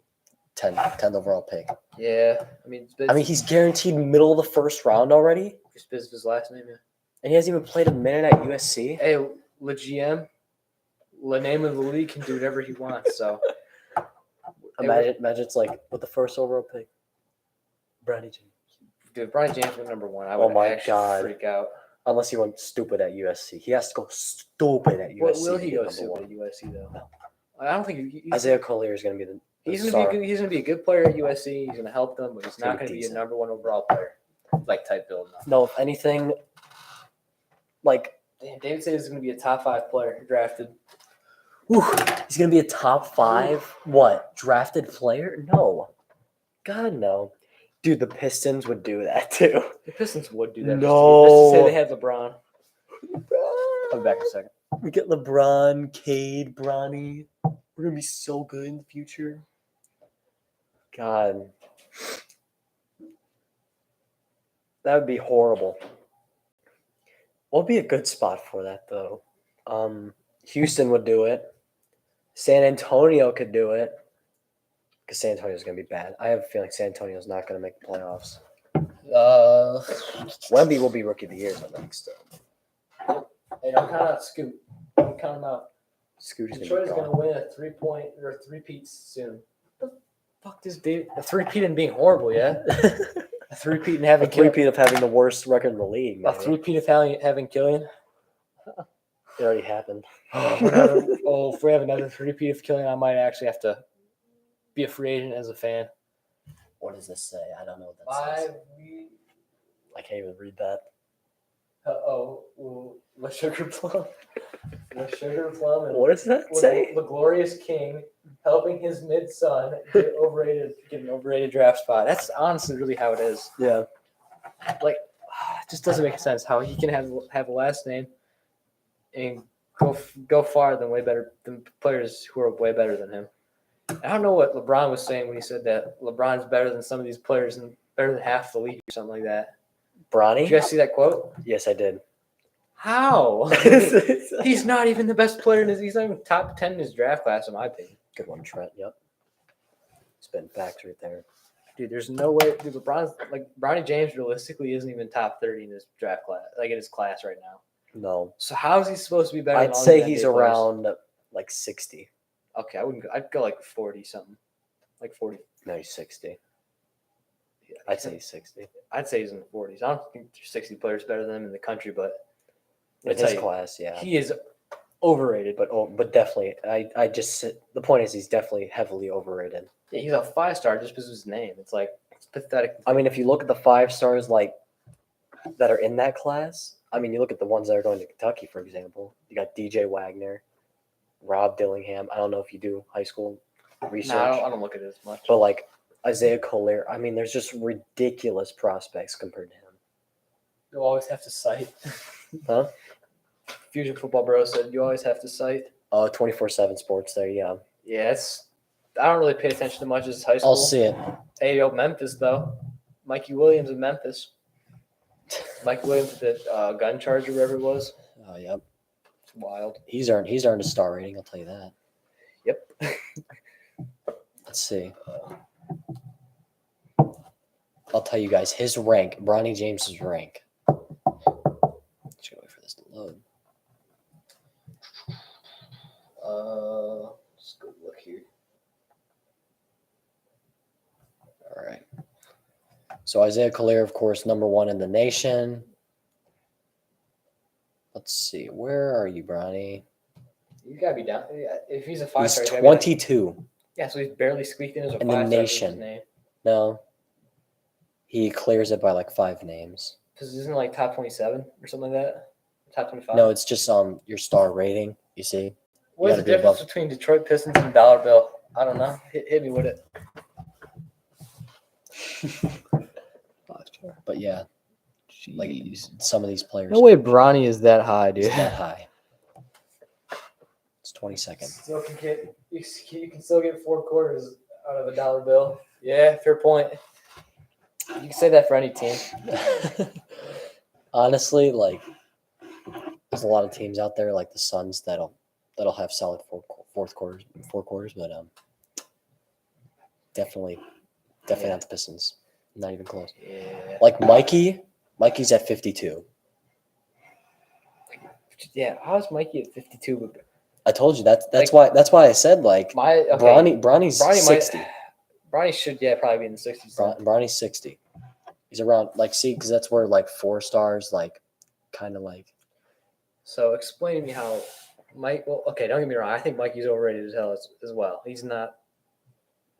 10th overall pick. Yeah, I mean, He's guaranteed middle of the first round already, just because of his last name. Yeah. and he hasn't even played a minute at USC. Hey, Le GM, the name of the league can do whatever he wants. So Imagine it's like with the first overall pick, Bronny James. dude, Bronny James went number 1. I Oh would my actually God. freak out. Unless he went stupid at USC, he has to go stupid at What USC. will to he get go number to one. at USC though? I don't think Isaiah Collier is going to be the he's star. gonna be good, he's gonna be a good player at USC. He's gonna help them, but he's gonna not be gonna be a decent. number 1 overall player like type build. No, if anything, like Damn, David says he's gonna be a top 5 player drafted. whew, he's going to be a top 5 what drafted player? No, God no, dude. The Pistons would do that too. The Pistons would do that. No. Just to say they have LeBron. I'll be back in a second. We get LeBron, Cade, Bronny. We're gonna be so good in the future. God, that would be horrible. What would be a good spot for that though? Houston would do it. San Antonio could do it because San Antonio's gonna be bad. I have a feeling San Antonio's not gonna make the playoffs. Wemby will be rookie of the year next. Hey, don't count out Scoot. Don't count him out. Scoot is Detroit is gonna going to win a 3-point or 3-peat soon. What the fuck does David? A 3-peat and being horrible, yeah? be gone. A 3-peat and A having Killian. three-peat of having the worst record in the league. A Maybe. 3-peat of having Killian. It already happened. If we have another 3-peat of Killian, I might actually have to be a free agent as a fan. What does this say? I don't know what that says. I can't even read that. The Sugar Plum. The Sugar Plum. And What does that say? The Glorious King helping his mid-son get an overrated draft spot. That's honestly really how it is. Yeah. Like, it just doesn't make sense how he can have a last name and go far than players who are way better than him. I don't know what LeBron was saying when he said that LeBron's better than some of these players and better than half the league or something like that. Did Bronny? you guys see that quote? Yes, I did. How? He's not even the best player he's not even top 10 in his draft class, in my opinion. Good one, Trent. Yep. Spitting facts right there. Dude, there's no way. Dude, Bronny James realistically isn't even top 30 in his draft class, like in his class right now. No. So how is he supposed to be better? I'd than all say these he's NBA players? around like 60. Okay, I'd go like 40 something, like 40. No, he's 60. Yeah, I'd say he's 60. I'd say he's in the 40s. I don't think there's 60 players better than him in the country, but In I'd tell his you, class, yeah. he is overrated. But definitely, the point is he's definitely heavily overrated. Yeah, he's a 5-star just because of his name. It's like it's pathetic. I mean, if you look at the 5 stars like that are in that class, I mean, you look at the ones that are going to Kentucky, for example. You got DJ Wagner, Rob Dillingham. I don't know if you do high school research, No, I don't look at it as much. but like Isaiah Collier. I mean, there's just ridiculous prospects compared to him. You always have to cite. Huh? Fusion Football Bro said you always have to cite. 24/7 Sports. There, yeah. Yeah, I don't really pay attention to much as high school. I'll see it. Hey, yo, Memphis though. Mikey Williams in Memphis. Mike Williams with the gun charge or whatever it was. Oh, yep. It's wild. He's earned a star rating. I'll tell you that. Yep. Let's see. I'll tell you guys his rank. Bronny James's rank. Just gotta wait for this to load. Let's go look here. All right. So Isaiah Collier, of course, #1 in the nation. Let's see. Where are you, Bronny? You gotta be down. If he's a He's 5-star, you gotta be 22 yeah, so he's barely squeaked in as a in the 5-star with his nation. name. No. He clears it by like 5 names. Because isn't it like top 27 or something like that? Top 25? No, it's just your star rating, you see? What is gotta the be difference above. between Detroit Pistons and dollar bill? I don't know. Hit me with it. But yeah, like some of these players No way Bronny is that high, dude. is that high. It's 22nd. Still can get, you can still get 4 quarters out of a dollar bill. Yeah, fair point. You can say that for any team. Honestly, like there's a lot of teams out there like the Suns that'll have solid 4 quarters, but definitely Yeah. not the Pistons. Not even close. Yeah. Like Mikey's at 52. Yeah, how's Mikey at 52? But I told you that's why I said like Bronny's Bronny 60. Bronny should probably be in the 60s. Bronny's 60. He's around because that's where like 4 stars like kind of like. So explain to me how Mike. Well, okay, don't get me wrong. I think Mikey's overrated as hell as well. He's not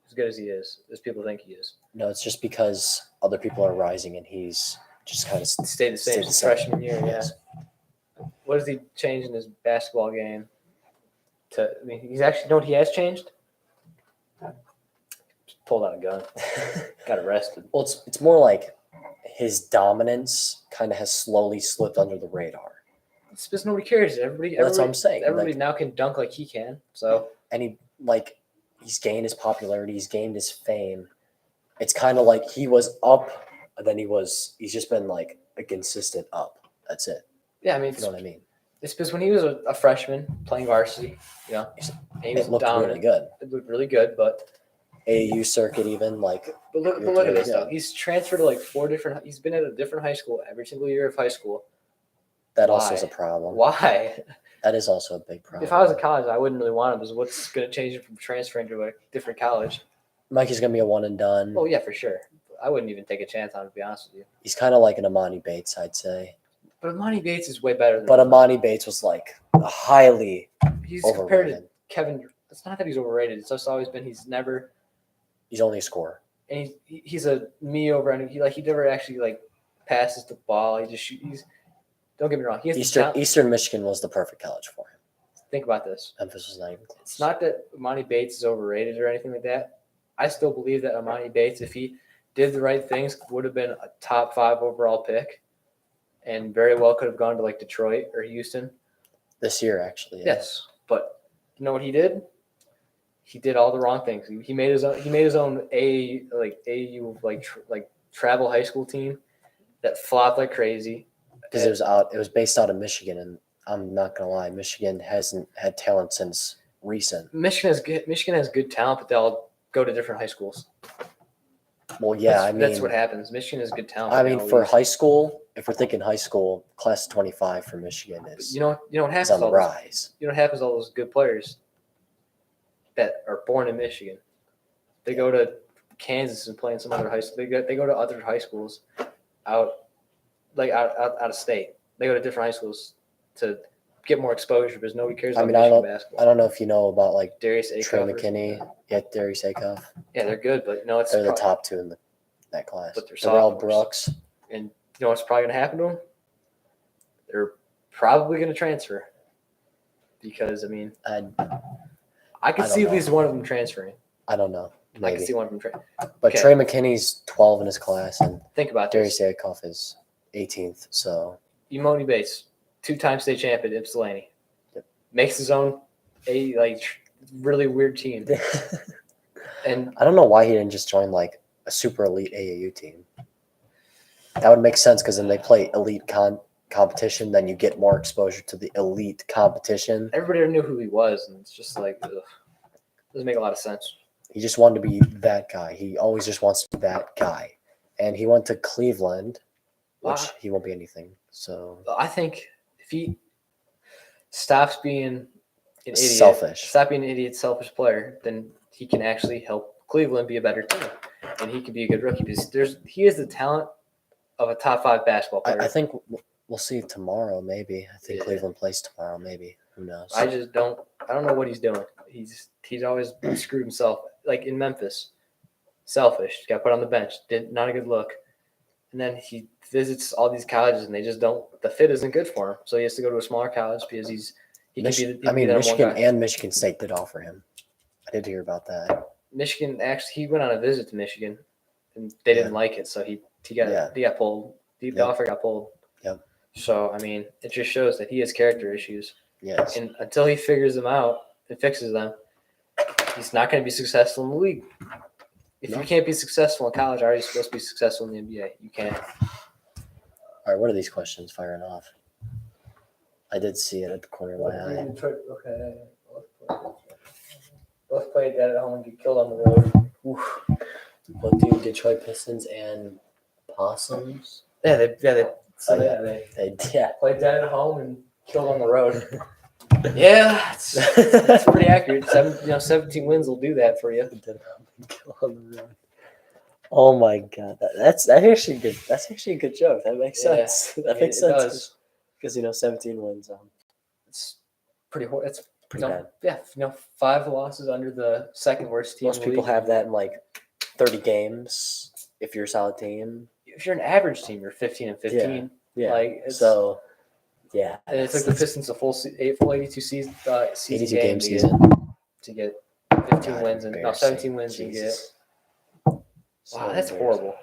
as good as he is, as people think he is. No, it's just because other people are rising and he's just kind of Stayed the same since freshman year. Yeah. What has he changed in his basketball game? He's actually, what he has changed? Just pulled out a gun. Got arrested. Well, it's more like his dominance kind of has slowly slipped under the radar. It's just nobody cares. Everybody. That's what I'm saying. Everybody Like, now can dunk like he can. So and he's gained his popularity. He's gained his fame. It's kind of like he was up, and then he's just been like a consistent up. That's it. yeah, I mean, You know what I mean? it's because when he was a freshman playing varsity, and he was It looked dominant. really good. It looked really good, but AAU circuit even like But look You're at really this though. good. He's transferred to like 4 different. He's been at a different high school every single year of high school. that also is a Why? problem. Why? That is also a big problem. If I was at college, I wouldn't really want him. Because what's going to change him from transferring to a different college? Mikey's gonna be a one and done. Oh yeah, for sure. I wouldn't even take a chance on him, to be honest with you. He's kind of like an Amani Bates, I'd say. But Amani Bates is way better than. But Amani Bates was like highly he's compared to overrated. Kevin. It's not that he's overrated. It's just always been he's never. He's only a scorer. And he's a me over, and he never actually like passes the ball. He just he's. Don't get me wrong. He has the talent. Eastern Michigan was the perfect college for him. Think about this. Memphis was not even close. It's not that Amani Bates is overrated or anything like that. I still believe that Amani Bates, if he did the right things, would have been a top 5 overall pick, and very well could have gone to like Detroit or Houston. This year, actually. Yeah. Yes, but you know what he did? He did all the wrong things. He made his own. He made his own AAU travel high school team that flopped like crazy. Because it was based out of Michigan, and I'm not gonna lie, Michigan hasn't had talent since recent. Michigan has good talent, but they'll go to different high schools. Well, yeah, That's what happens. Michigan has good talent. I but mean, they for always- high school, if we're thinking high school, class of 25 for Michigan is you know what happens. on the all those- rise. You know what happens to all those good players that are born in Michigan? They go to Kansas and play in some other high school. They go to other high schools out of state. They go to different high schools to get more exposure because nobody cares about Michigan basketball. I don't know if you know about like Darius Trey Acuff. McKinney, Darius Acuff. Yeah, they're good, but it's They're the probably- top 2 in that class. But they're Darrell sophomores. Brooks. And you know what's probably going to happen to them? They're probably going to transfer because I mean I could I don't see at know. least one of them transferring. I don't know. I Maybe. could see one of them transferring. But okay. Trey McKinney's 12 in his class, and Think about Darius this. Acuff is 18th. So Imoni Bates, 2-time state champion, Ypsilanti, Yep. makes his own really weird team, and I don't know why he didn't just join like a super elite AAU team. That would make sense because then they play elite competition. Then you get more exposure to the elite competition. everybody already knew who he was, and it's just like ugh. Doesn't make a lot of sense. He just wanted to be that guy. He always just wants to be that guy. and he went to Cleveland, which Wow. he won't be anything. So I think if he stops being an idiot, selfish. stop being an idiot, selfish player, then he can actually help Cleveland be a better team, and he can be a good rookie because he has the talent of a top 5 basketball player. I think we'll see tomorrow. Maybe I think Yeah. Cleveland plays tomorrow. Maybe who knows? I don't know what he's doing. He's always screwed himself. Like in Memphis, selfish. Got put on the bench. Not a good look. And then he visits all these colleges, and they just don't. The fit isn't good for him, so he has to go to a smaller college because he can be. He can be that one Michigan guy. and Michigan State did offer him. I did hear about that. Michigan actually, he went on a visit to Michigan, and they didn't like it, so he got pulled. The Yep. offer got pulled. Yep. So I mean, it just shows that he has character issues. Yes. And until he figures them out and fixes them, he's not going to be successful in the league. If No. you can't be successful in college, how are you supposed to be successful in the NBA? You can't. All right. What are these questions firing off? I did see it at the corner of my eye. Okay. Both played that at home and get killed on the road. Oof. What do Detroit Pistons and Possums? They They yeah. played that at home and killed on the road. Yeah, it's pretty accurate. 17 wins will do that for you. Oh my god, that's actually good. That's actually a good joke. That makes Yeah, sense. That it makes sense does. because 17 wins. It's pretty. It's Pretty bad. Yeah, 5 losses under the second worst team. Most in the people league. have that in like 30 games. If you're a solid team, If you're an average team, you're 15 and 15. yeah. Like it's, So, yeah, and it took the Pistons a full 82 season 82 game game to season. to get 15 God, wins and 17 wins and get. Jesus. Wow, So that's embarrassing. horrible.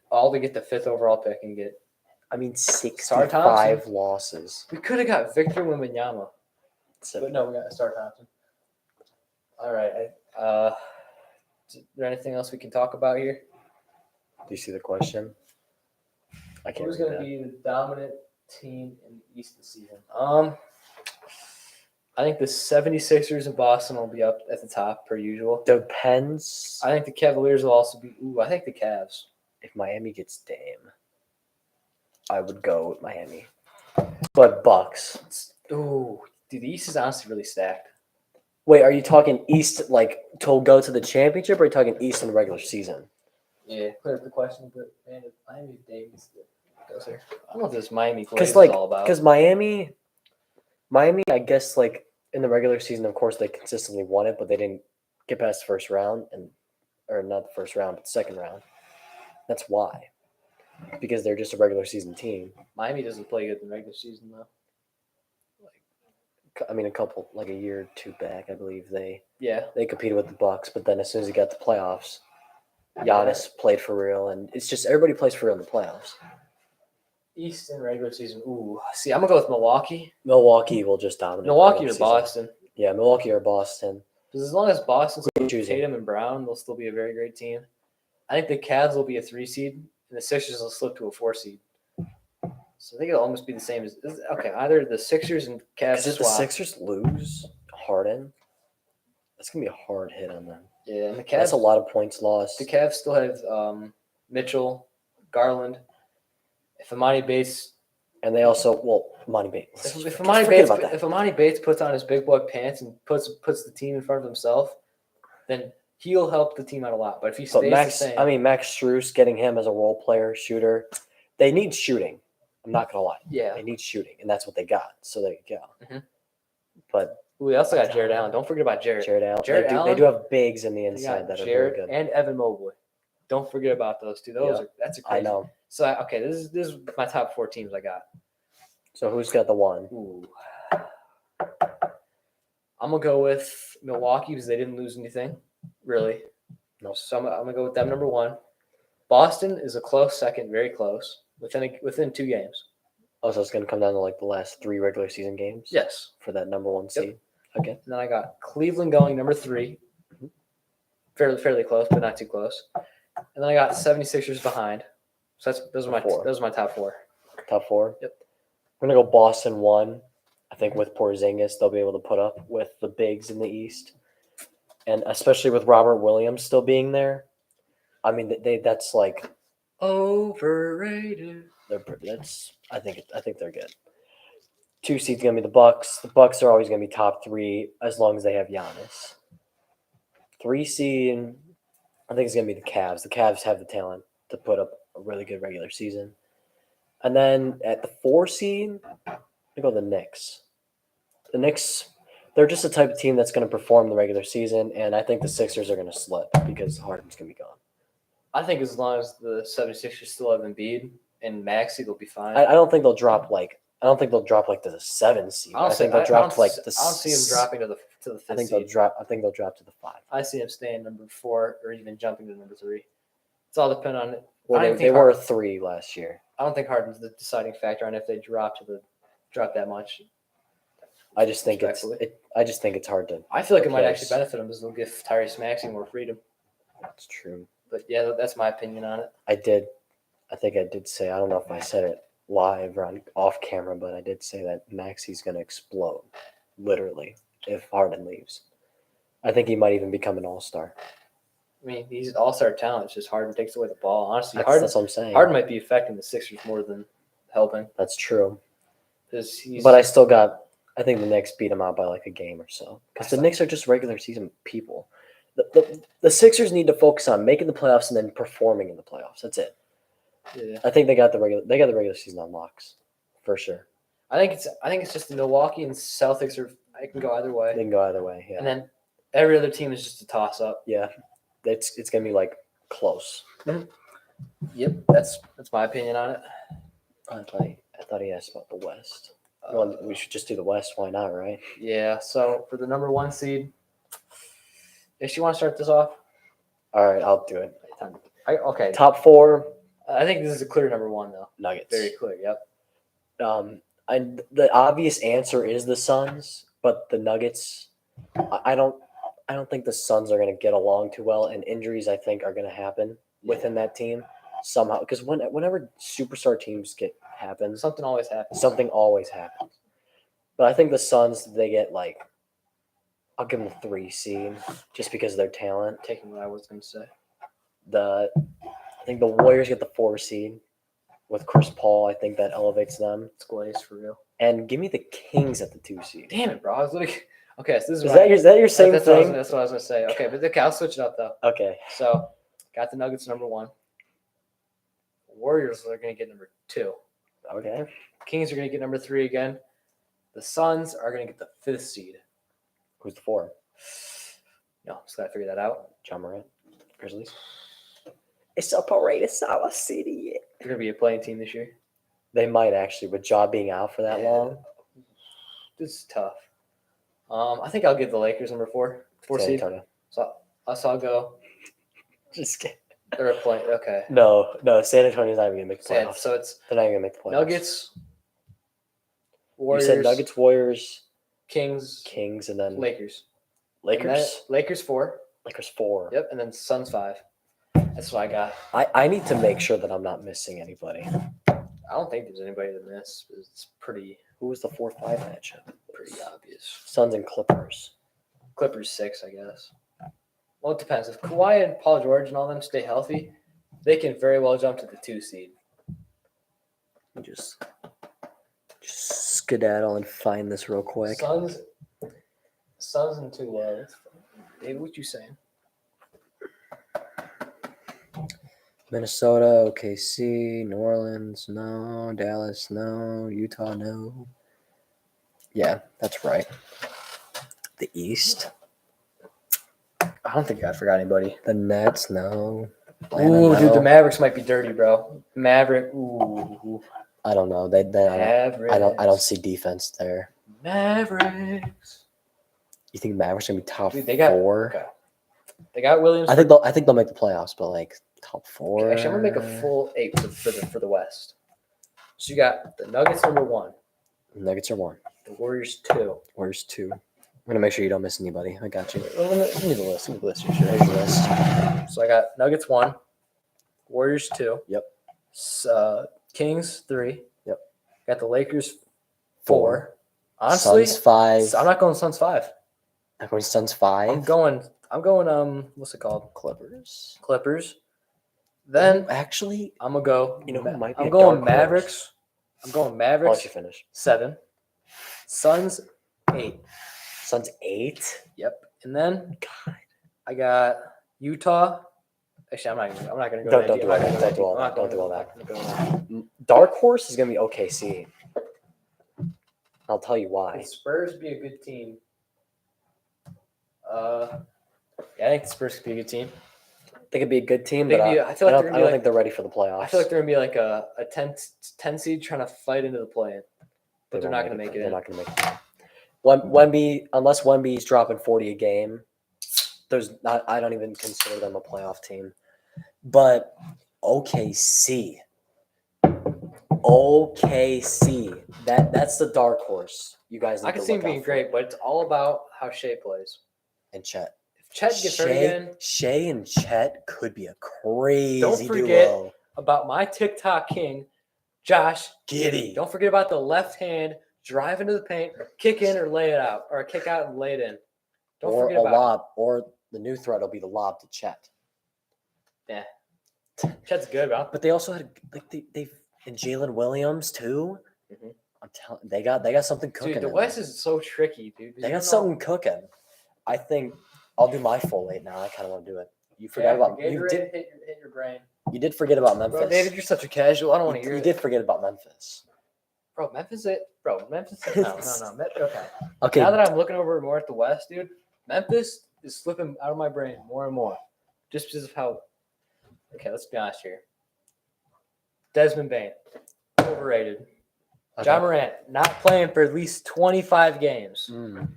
All to get the 5th overall pick and get. I mean, Star 65 losses. We could have got Victor Wembanyama, So, but no, we got Star Thompson. All right. Is there anything else we can talk about here? do you see the question? I can't Who's read going to that. be the dominant team in the East this season? I think the 76ers in Boston will be up at the top per usual. Depends I think the Cavaliers will also be. I think the Cavs. if Miami gets Dame. I would go with Miami. But Bucks. Ooh, dude, the East is honestly really stacked. Wait, are you talking East like to go to the championship, or are you talking East in the regular season? Yeah, clear up the question, but man, if Miami Davis goes there, I don't know what this Miami Glaze Because is like, all about. because Miami, I guess like in the regular season, of course they consistently won it, but they didn't get past the first round, or not the first round, but the second round. That's why. Because they're just a regular season team. Miami doesn't play good in the regular season though. I mean, a year or two back, I believe they Yeah, competed with the Bucks, but then as soon as they got the playoffs, Giannis played for real, and it's just everybody plays for real in the playoffs. East in regular season. Ooh, see, I'm gonna go with Milwaukee. Milwaukee will just dominate. the Milwaukee regular or season. Boston. Yeah, Milwaukee or Boston. Because as long as Boston's Who are you choosing? Tatum and Brown, they'll still be a very great team. I think the Cavs will be a 3 seed, and the Sixers will slip to a 4 seed. So I think it'll almost be the same as either the Sixers and Cavs Because if the swap. Sixers lose Harden, that's gonna be a hard hit on them. Yeah, and the Cavs. That's a lot of points lost. The Cavs still have Mitchell, Garland. If Amani Bates, And they also, Monty Bates. if Forget Amani Bates puts on his big boy pants and puts the team in front of himself, then he'll help the team out a lot. But if he But stays Max, the same, Max Strus, getting him as a role player, shooter, they need shooting. I'm not gonna lie. yeah. They need shooting, and that's what they got. So there you go. Mhm. But We also got Jared Allen. Don't forget about Jared. Jared Allen, Jared they Allen, do have bigs in the They inside got that are Jared very good. and Evan Mobley. Don't forget about those two. That's a crazy. I know. So okay, this is my top 4 teams I got. So who's got the one? Ooh. I'm gonna go with Milwaukee because they didn't lose anything, really. No. So I'm gonna go with them number 1. Boston is a close second, very close, within 2 games. Oh, so it's gonna come down to like the last 3 regular season games. Yes. For that number 1 seed. Okay. And then I got Cleveland going number 3. Mhm. Fairly close, but not too close. And then I got 76ers behind. So those are my top 4. Top 4. Yep. I'm gonna go Boston 1. I think with Porzingis, they'll be able to put up with the bigs in the East, and especially with Robert Williams still being there. I mean, that's like Overrated. I think they're good. 2 seed's gonna be the Bucks. The Bucks are always gonna be top 3 as long as they have Giannis. 3 seed, I think it's gonna be the Cavs. The Cavs have the talent to put up a really good regular season. And then at the 4 seed, I go the Knicks. The Knicks, they're just the type of team that's going to perform the regular season, and I think the Sixers are going to slip because Harden's going to be gone. I think as long as the 76ers still have Embiid and Maxey, they'll be fine. I don't think they'll drop like to the 7 seed. I think they'll drop to like the. I don't see them dropping to the 5th I think seed. they'll drop. I think they'll drop to the 5. I see them staying number 4 or even jumping to number 3. It's all depend on it. Well, I don't they think were a Harden- 3 last year. I don't think Harden's the deciding factor on if they drop that much. I just think it's hard to. I feel like it might Replace. actually benefit them because they'll give Tyrese Maxey more freedom. That's true. But yeah, that's my opinion on it. I think I did say. I don't know if I said it live or off camera, but I did say that Maxey's going to explode, literally, if Harden leaves. I think he might even become an all-star. I mean, he's an all-star talent. It's just Harden takes away the ball. Honestly, That's what I'm saying. Harden might be affecting the Sixers more than helping. That's true. Because he's. But I think the Knicks beat them out by like a game or so. Because the Knicks are just regular season people. The Sixers need to focus on making the playoffs and then performing in the playoffs. That's it. Yeah. I think they got the regular season on locks, for sure. I think it's just the Milwaukee and Celtics are. I can go either They way. can go either way. Yeah. And then every other team is just a toss-up. Yeah. It's gonna be like close. Yep, that's my opinion on it. I thought he asked about the West. Well, we should just do the West. Why not, right? Yeah. So for the number 1 seed, if you want to start this off, All right, I'll do it. okay. Top 4 I think this is a clear number 1 though. Nuggets. Very clear. Yep. The obvious answer is the Suns, but the Nuggets, I don't think the Suns are going to get along too well, and injuries I think are going to happen within that team somehow. Because whenever superstar teams happen, Something always happens. something always happens. But I think the Suns, they get like, I'll give them the 3 seed just because of their talent. Taking what I was going to say. I think the Warriors get the 4 seed with Chris Paul. I think that elevates them. It's glazed for real. And give me the Kings at the 2 seed. Damn it, bro. I was looking. Okay, so this is Is that your same that's thing? That's what I was going to say. Okay, but okay, I'll switch it up though. Okay. So, got the Nuggets number 1. Warriors are going to get number 2. Okay. Kings are going to get number 3 again. The Suns are going to get the 5th seed. Who's the 4? No, just got to figure that out. John Morant. Grizzlies. It's a parade. It's our city. They're going to be a playing team this year. They might actually, with Ja being out for that Yeah. long. This is tough. I think I'll give the Lakers number 4 San seed. Antonio. So I'll go. Just kidding. They're a play. Okay. No. San Antonio's not even going to make the Sad. playoffs. So it's They're not even going to make the playoffs. Nuggets, Warriors, You said Nuggets, Warriors, Kings, Kings, and then Lakers. Lakers. And then Lakers 4. Lakers 4. Yep, and then Suns 5. That's what I got. I need to make sure that I'm not missing anybody. I don't think there's anybody to miss. It's pretty Who was the 4-5 matchup? pretty obvious. Suns and Clippers. Clippers 6, I guess. Well, it depends. If Kawhi and Paul George and all them stay healthy, they can very well jump to the 2 seed. Just skedaddle and find this real quick. Suns and 2. Dave, what you saying? Minnesota, OKC, New Orleans, no. Dallas, no. Utah, no. Yeah, that's right. The East. I don't think I forgot anybody. The Nets, no. Atlanta, Ooh, dude, no. the Mavericks might be dirty, bro. Maverick. Ooh. I don't know. Mavericks. I don't see defense there. Mavericks. You think Mavericks gonna be top Dude, they got 4? okay. They got Williams. I think they'll make the playoffs, but like top 4. Actually, I'm gonna make a full 8 for the West. So you got the Nuggets number 1, Nuggets are 1. the Warriors 2. Where's 2? I'm gonna make sure you don't miss anybody. I got you. Give me the list. Give me the list. There's your list. So I got Nuggets 1, Warriors 2. Yep. Kings 3. Yep. Got the Lakers 4. 4. Honestly, Suns 5. I'm not going Suns 5. I'm going Suns 5. I'm going. What's it called? Clippers. Clippers. Then actually, I'm gonna go. you know who might be I'm a going dark Mavericks. horse? I'm going I'll Mavericks let you finish. 7, Suns 8. Suns 8. Yep. And then I got Utah. Actually, I'm not gonna go. Don't that deep. do I'm all not that. gonna Don't do all I'm that. not Don't do gonna- all that. I'm not gonna go there. Dark horse is gonna be OKC. I'll tell you why. Would Spurs be a good team? Yeah, I think the Spurs could be a good team. They could be a good team, They but could be- I feel like they're gonna I be don't like- think they're ready for the playoffs. I feel like they're gonna be like a 10 seed trying to fight into the play-in, but they're not gonna make it They're in. not gonna make it. Wemby, unless Wemby's dropping 40 a game, I don't even consider them a playoff team. But OKC. That's the dark horse. You guys need I to can see him look out being for. great, but it's all about how Shea plays. And Chet. If Chet gets hurt again, Shea and Chet could be a crazy Don't forget- duo. about my TikTok king, Josh Giddy. Don't forget about the left hand drive into the paint, kick in or lay it out, or kick out and lay it in. Don't Or forget a about lob, or the new threat will be the lob to Chet. it. Chet's good, bro. But they also had like they've and Jalen Williams too. Mhm. I'm telling they got something cooking. Dude, the in West there. is so tricky, dude. They You got don't something cooking. I think I'll do my full 8 now. I kind of want to do it. You forgot about you Gatorade did hit your brain. you did forget about Memphis. Bro, David, you're such a casual. I don't want to hear you it. did forget about Memphis. Bro, Memphis. No. Okay. Okay, Now that I'm looking over more at the West, dude, Memphis is slipping out of my brain more and more, just because of how. Okay, let's be honest here. Desmond Bain, overrated. okay. John Morant not playing for at least 25 games. Mm.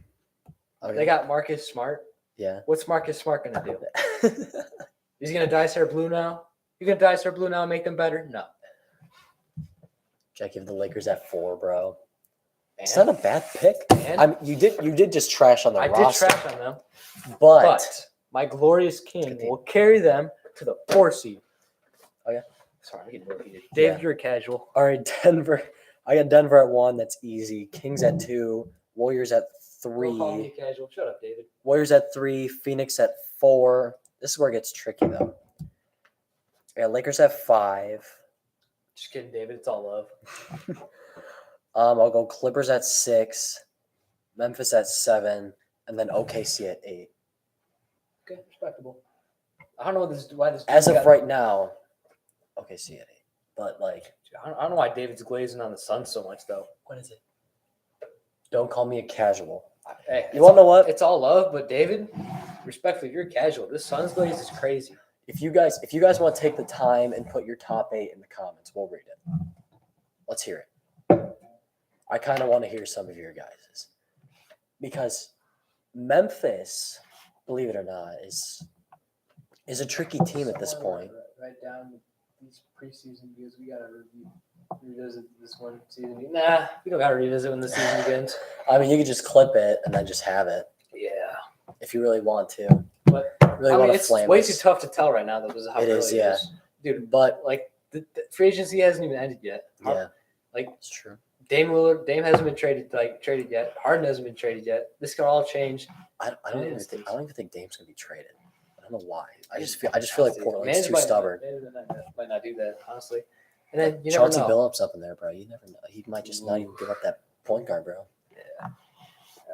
Okay. They got Marcus Smart. yeah. What's Marcus Smart gonna do? Is he gonna dye his hair blue now? You gonna dye his hair blue now and make them better? No. Jack, give the Lakers at 4, bro. And, It's not a bad pick. and You did just trash on the I roster, did trash on them, but but my glorious king Good team. will carry them to the 4 seed. Oh, yeah? Sorry, I'm getting repeated. David, Yeah. you're a casual. all right, Denver. I got Denver at 1. That's easy. Kings at 2. Warriors at Don't call 3. me a casual. Shut up, David. Warriors at 3. Phoenix at 4. This is where it gets tricky though. Yeah, Lakers at 5. Just kidding, David. It's all love. I'll go Clippers at 6. Memphis at 7, and then OKC at 8. Okay, respectable. I don't know why this. As dude of got- right now, OKC at 8. But like, I don't know why David's glazing on the Suns so much, though. what is it? Don't call me a casual. Hey, You want to know what? It's all love, but David, respectfully, you're a casual. This Suns glaze is crazy. If you guys want to take the time and put your top 8 in the comments, we'll read it. Let's hear it. I kind of want to hear some of your guys's, because Memphis, believe it or not, is a tricky team at this point. Write down these preseason because we gotta revisit this one season. Nah, we don't gotta revisit when the season begins. I mean, you could just clip it and then just have it Yeah, if you really want to. but Really I want mean, to it's flame way us. too tough to tell right now. That was how It early is, yeah. dude. But Like the free agency hasn't even ended yet. yeah, Like it's true. Dame hasn't been traded yet. Harden hasn't been traded yet. This could all change. I don't even instance. think Dame's gonna be traded. I don't know why. I just feel like Portland's too stubborn. Might not do that, honestly. And then you Chauncey never know. Billups up in there, bro. You never know. He might just not even give up that point guard, bro. Yeah.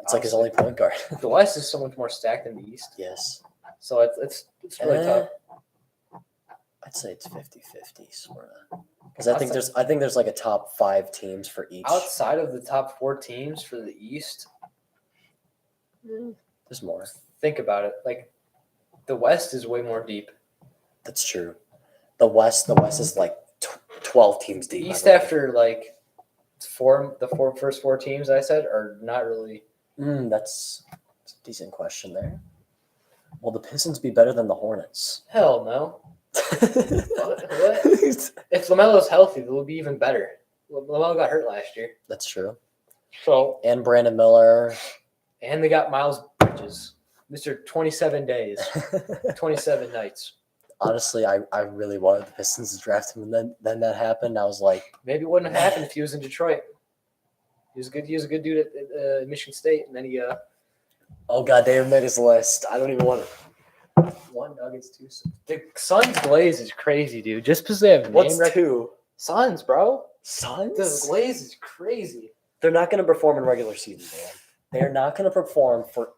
It's like his only point guard. The West is so much more stacked than the East, Yes. so it's really tough. I'd say it's 50-50 sort of. Because I think there's like a top 5 teams for each. Outside of the top 4 teams for the East, There's more. think about it. Like the West is way more deep. That's true. The West is like 12 teams The deep. I East believe. after like first four teams I said are not really. That's a decent question there. Will the Pistons be better than the Hornets? Hell no. If LaMelo's healthy, they'll be even better. LaMelo got hurt last year, That's true. so And Brandon Miller. and they got Miles Bridges, Mr. 27 days, 27 nights. Honestly, I really wanted the Pistons to draft him, and then that happened. I was like, Maybe it wouldn't have happened if he was in Detroit. He was a good dude at Michigan State, and then he oh god, David made his list. I don't even want to. One Nuggets, two. The Suns glaze is crazy, dude. Just because they have What's name two? Suns, bro. Suns? The glaze is crazy. They're not going to perform in regular season, man. They're not going to perform for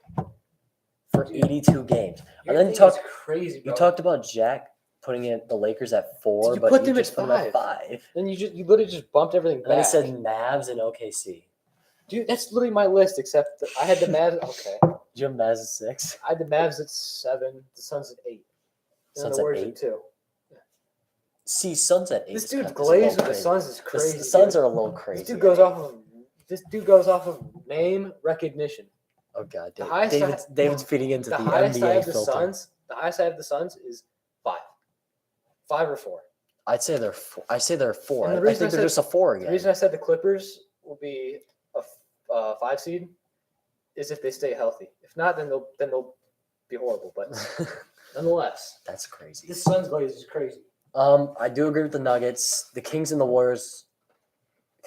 82 games. And then It's crazy, bro. you talked about Jack putting in the Lakers at 4, You but put you them just at put them at 5. 5. Then you literally just bumped everything And then back. he said Mavs and OKC. Dude, that's literally my list. Except I had the Mavs. Okay, Did you have Mavs at 6? I had the Mavs at 7. The Suns at 8. And Suns the at Warriors 8? at 2. See, Suns at 8. This is dude's kind of- is a little glaze with the crazy. Suns is The crazy. Suns dude. are a little crazy. This dude goes off of name recognition. Oh god, The highest David's feeding into the, The highest I NBA have the filter. Suns. The highest I have the Suns is 5. 5 or 4. I'd say they're 4. I say they're 4. And the I reason think I they're said- just a 4 The again. reason I said the Clippers will be a 5 seed is if they stay healthy. If not, then they'll be horrible. But nonetheless, That's crazy. this Suns glaze is crazy. I do agree with the Nuggets. The Kings and the Warriors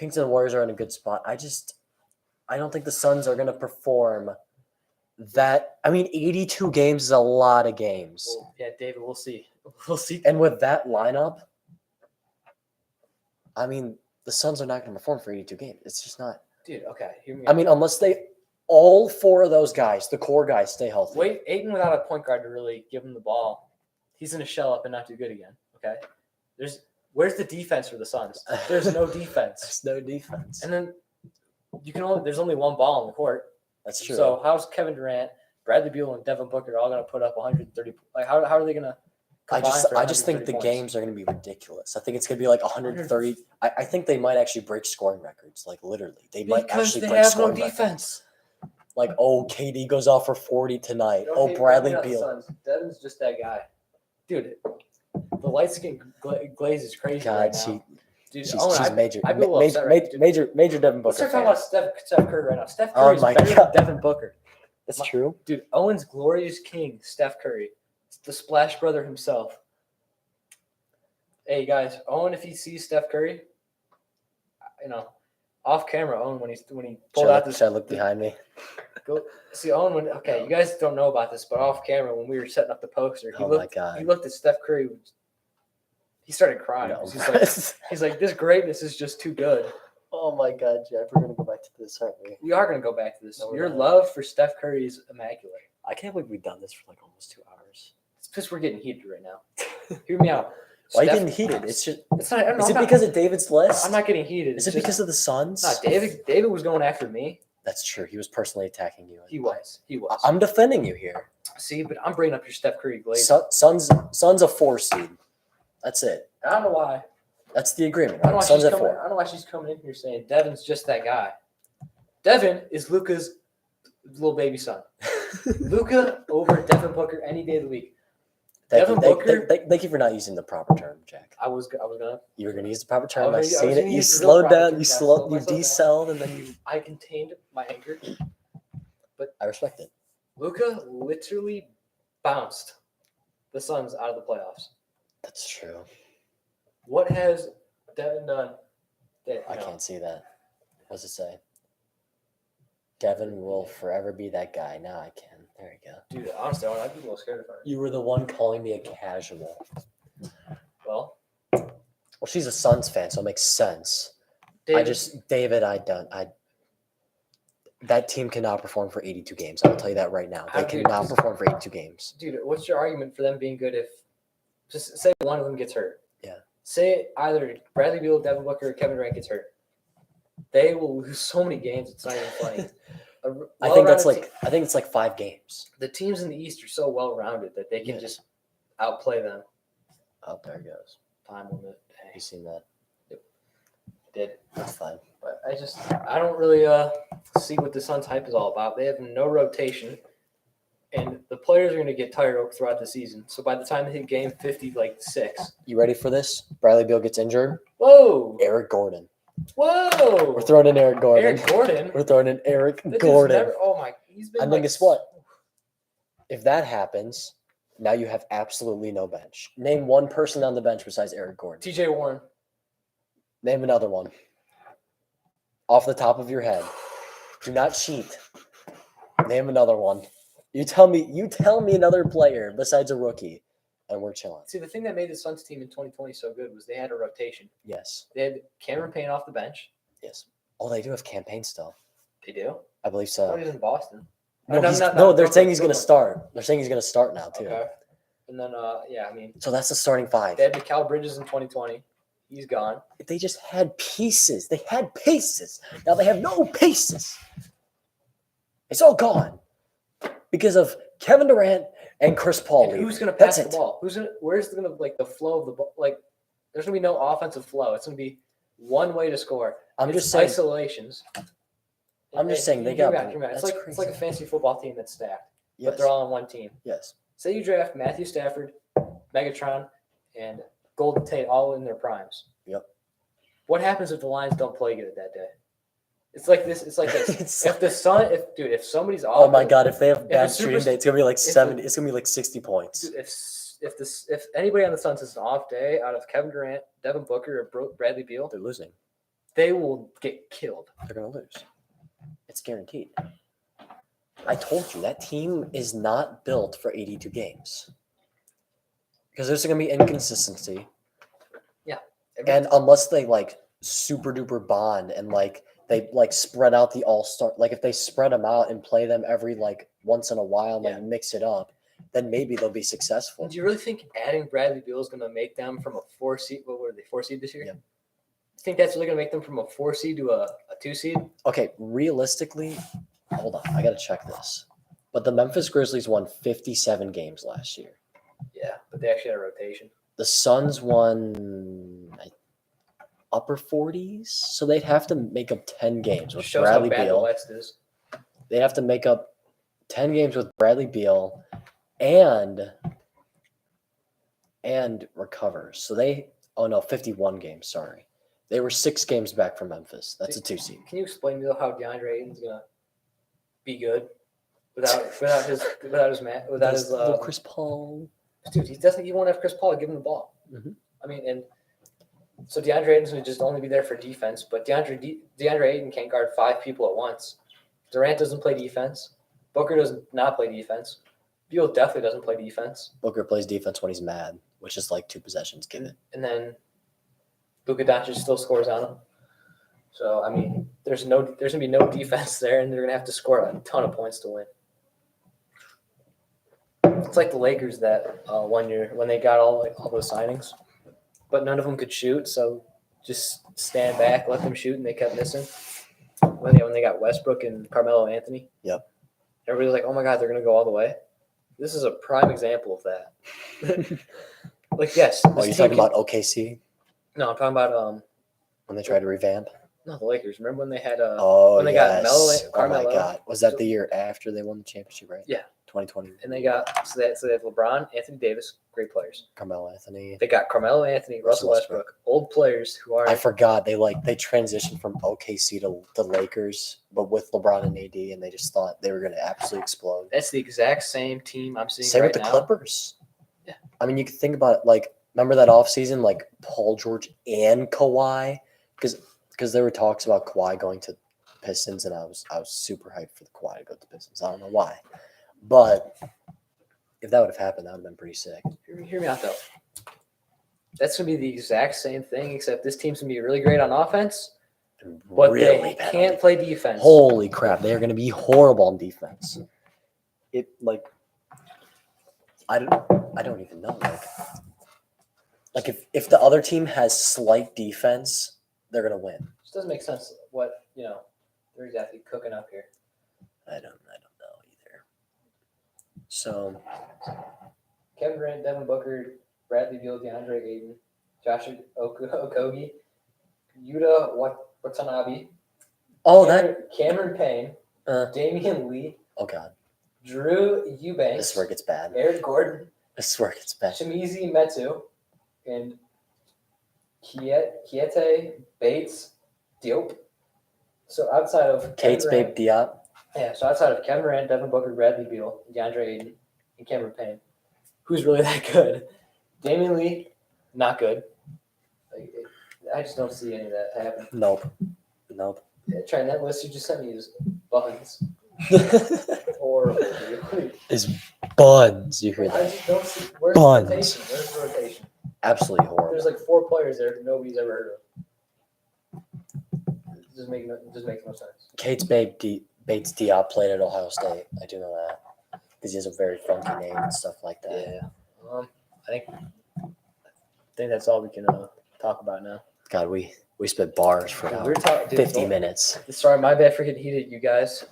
are in a good spot. I don't think the Suns are going to perform that. I mean, 82 games is a lot of games. Well, yeah, David, we'll see. We'll see. And with that lineup, I mean, the Suns are not going to perform for 82 games. It's just not. Dude, okay, hear me I out. mean, unless all 4 of those guys, the core guys, stay healthy. Wait, Ayton without a point guard to really give him the ball, he's going to shell up and not do good again. Okay, where's the defense for the Suns? There's no defense, There's no defense. and then there's only one ball on the court. That's true. So how's Kevin Durant, Bradley Beal, and Devin Booker all going to put up 130? Like how are they going to? I just think the games are going to be ridiculous. I think it's going to be like 130. I think they might actually break scoring records. Like literally, they might because actually they break have no scoring records. defense. Like, oh, KD goes off for 40 tonight. Oh, Bradley Beal. Devin's just that guy, dude. The light skin glaze is crazy right God, now. Dude, she's I major, I'd be a little upset right now, dude. major Devin Let's Booker start talking fan. about Steph Curry right now. Steph Oh Curry is my better God. than Devin Booker. That's true. Dude, Owen's glorious king, Steph Curry. It's the Splash Brother himself. Hey, guys, Owen, if he sees Steph Curry, off camera, Owen, when he pulled out this. Should I look behind me? Go see Owen you guys don't know about this, but off camera when we were setting up the poster, Oh my God. he looked at Steph Curry. He started crying. No. He's like, this greatness is just too good. Oh my God, Jeff, we're gonna go back to this, aren't we? We are gonna go back to this. No, we're Your not. love for Steph Curry is immaculate. I can't believe we've done this for like almost 2 hours. It's because we're getting heated right now. Hear me out. Why are you Steph- getting heated? It's just. It's not. Is it because of David's list? I'm not getting heated. Is it because of the Suns? No, David was going after me. That's true. He was personally attacking you. He was. I'm defending you here. See, but I'm bringing up your Steph Curry glaze. Suns a 4 seed. That's it. I don't know why. That's the agreement. I don't know Right? why Suns she's at coming. I 4. don't know why she's coming in here saying Devin's just that guy. Devin is Luka's little baby son. Luka over Devin Booker any day of the week. Devin Booker- Thank you for not using the proper term, Jack. I was gonna. You were going to use the proper term. I I've was seen gonna it. You use the real slowed proper down. term. You Yeah, I slowed you myself decelled, and then you. I contained my anger. I respect it. Luka literally bounced the Suns out of the playoffs. That's true. What has Devin done? I can't see that. What's it say? Devin will forever be that guy. Now I can. There you go. Dude, honestly, I'd be a little scared of her. You were the one calling me a casual. Well, Well, she's a Suns fan, so it makes sense. That team cannot perform for 82 games. I'll tell you that right now. They Dude, cannot just- perform for 82 games. dude, what's your argument for them being good if just say one of them gets hurt? Yeah. Say either Bradley Beal, Devin Booker, or Kevin Durant gets hurt. They will lose so many games. It's not even funny. I think it's like 5 games. The teams in the East are so well rounded that they can Yeah. just outplay them. Oh, there it goes. Time limit. You seen that? Did. That's fine. But I don't really see what the Suns hype is all about. They have no rotation, and the players are going to get tired throughout the season. So by the time they hit game 50, like 6. You ready for this? Bradley Beal gets injured. Whoa! Eric Gordon. Whoa! We're throwing in Eric Gordon. Eric Gordon. We're throwing in Eric That dude's Gordon. never- oh my! He's been. And then guess what? If that happens, now you have absolutely no bench. Name one person on the bench besides Eric Gordon. T.J. Warren. Name another one. Off the top of your head. Do not cheat. Name another one. You tell me another player besides a rookie, and we're chilling. See, the thing that made the Suns team in 2020 so good was they had a rotation. Yes. They had Cameron Payne off the bench. Yes. Oh, they do have campaign still. They do. I believe Oh, so. he's in Boston. No, No, he's, not no, they're Brooklyn, saying he's going to Brooklyn. start. They're saying he's going to start now too. Okay. And then, I mean, So that's the starting five. they had Mikal Bridges in 2020. He's gone. If they just had pieces. They had pieces. Now they have no pieces. It's all gone because of Kevin Durant and Chris Paul. And leaving. who's going to That's pass the it. ball? Where's going to like the flow of the ball? Like, there's going to be no offensive flow. It's going to be one way to score. I'm It's just saying. isolations. I'm just saying they Hear got. me out, hear me out. That's It's like a crazy. fantasy football team that's stacked, Yes. but they're all on one team. Yes. Say you draft Matthew Stafford, Megatron, and Golden Tate all in their primes. Yep. What happens if the Lions don't play good that day? It's like this. It's like this. It's if somebody's off. Oh my God! If they have bad a stream super- day, it's gonna be like the- 70. It's gonna be like 60 points. Dude, if anybody on the Suns has an off day out of Kevin Durant, Devin Booker, or Bradley Beal, They're losing. they will get killed. They're gonna lose. It's guaranteed. I told you that team is not built for 82 games because there's gonna be inconsistency. And unless they like super duper bond and like they like spread out the all-star, like if they spread them out and play them every like once in a while and like mix it up, then maybe they'll be successful. Do you really think adding Bradley Beal is going to make them from a 4 seed? What were they, 4 seed this year? Yeah. You think that's really going to make them from a 4 seed to a 2 seed? Okay, realistically, hold on, I gotta check this. But the Memphis Grizzlies won 57 games last year. Yeah, but they actually had a rotation. The Suns won upper 40s, so they'd have to make up 10 games with Shows Bradley how bad the Beal. West is. They'd have to make up 10 games with Bradley Beal and recover. So 51 games, sorry. They were 6 games back from Memphis. That's a 2 seed. Can you explain to me how DeAndre Ayton's going to be good without his Little Chris Paul. dude, he won't have Chris Paul to give him the ball. Mhm. I mean, and so DeAndre Ayton's going to just only be there for defense, but DeAndre Ayton can't guard 5 people at once. Durant doesn't play defense. Booker does not play defense. Beal definitely doesn't play defense. Booker plays defense when he's mad, which is like 2 possessions given. And then Luka Doncic still scores on him. So, I mean, there's going to be no defense there, and they're going to have to score a ton of points to win. It's like the Lakers that 1 year when they got all those signings, but none of them could shoot. So just stand back, let them shoot, and they kept missing. When they got Westbrook and Carmelo Anthony, Yep. Everybody's like, "Oh my God, they're going to go all the way." This is a prime example of that. Like, yes. Oh, you're talking about OKC No, I'm talking about when they tried to revamp? no, the Lakers. Remember when they had Oh, when they yes. got Melo, Oh, Carmelo? my God. Was that So- the year after they won the championship, right? Yeah. 2020. and they got so they have LeBron, Anthony Davis, great players. Carmelo Anthony. They got Carmelo Anthony, Russell Westbrook, old players who are I forgot they transitioned from OKC to the Lakers, but with LeBron and AD, and they just thought they were going to absolutely explode. that's the exact same team I'm seeing Same right with the now. Clippers. Yeah. I mean, you could think about it. Like, remember that offseason, like Paul George and Kawhi, because there were talks about Kawhi going to Pistons, and I was super hyped for the Kawhi to go to the Pistons. I don't know why, but if that would have happened, that would have been pretty sick. Hear me out though. That's gonna be the exact same thing, except this team's gonna be really great on offense, but really they bad. can't play defense. Holy crap, they are going to be horrible on defense. It I don't even know. Like if the other team has slight defense, they're going to win. It doesn't make sense what they're exactly cooking up here. I don't know either. So Kevin Durant, Devin Booker, Bradley Beal, DeAndre Ayton, Josh Okogie, Yuta Watanabe, Cameron Payne, Damian Lee, oh god, Drew Eubanks, this is where it gets bad. Eric Gordon, This is where it gets bad. Shimizi Metu, and Kiete Bates Diop. So outside of Kate's Kevin babe Diop. Yeah, so outside of Kevin Durant, Devin Booker, Bradley Beal, DeAndre Ayton, and Cameron Payne, who's really that good? Damian Lee, not good. I just don't see any of that happen. Nope. Trying that list you just sent me is buttons. Horrible, dude. is buns. You hear I that? just don't see. Where's Buns. the rotation? Where's the rotation? Absolutely horrible. There's like 4 players there that nobody's ever heard of. Just makes no sense. Kate's Bates Diop played at Ohio State. I do know that because he has a very funky name and stuff like that. Yeah. I think that's all we can talk about now. God, we spit bars for an We're hour, talking 50 minutes. Sorry, my bad for getting heated, you guys.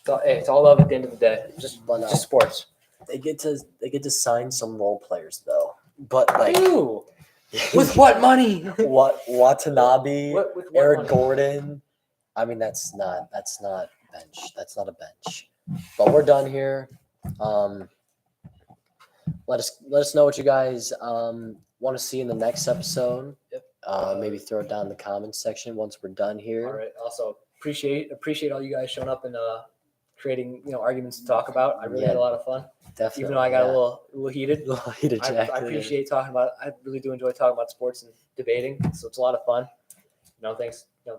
It's all love at the end of the day. Just sports. They get to sign some role players though, but like Ooh, with what money? Watanabe, With what Eric money? Gordon. I mean, that's not bench. That's not a bench. But we're done here. Let us know what you guys want to see in the next episode. Yep. Maybe throw it down in the comments section once we're done here. All right. Also, appreciate all you guys showing up and creating arguments to talk about. I really had a lot of fun, Definitely. even though I got a little heated. a little heated. I appreciate talking about. I really do enjoy talking about sports and debating. So it's a lot of fun.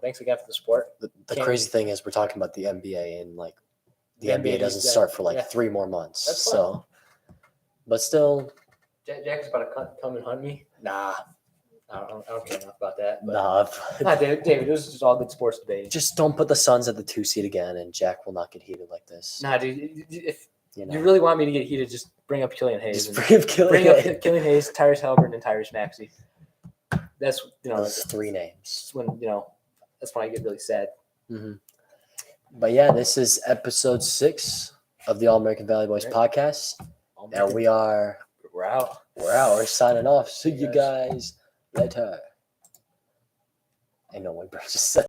Thanks again for the support. The crazy thing is we're talking about the NBA and like the NBA doesn't start for like 3 more months. That's so, but still, Jack's about to come and hunt me. Nah, I don't care enough about that. But nah. David, it was just all good sports debating. Just don't put the Suns at the 2 seed again, and Jack will not get heated like this. Nah, dude. If You know, you really want me to get heated, just bring up Killian Hayes. just and bring up Killian Hayes, Tyrese Halliburton, and Tyrese Maxey. That's those 3 names. that's when that's when I get really sad. Mm-hmm. But yeah, this is episode 6 of the All American Valley Boys podcast, and we're out. We're signing off. See you guys later. I know what bro just said.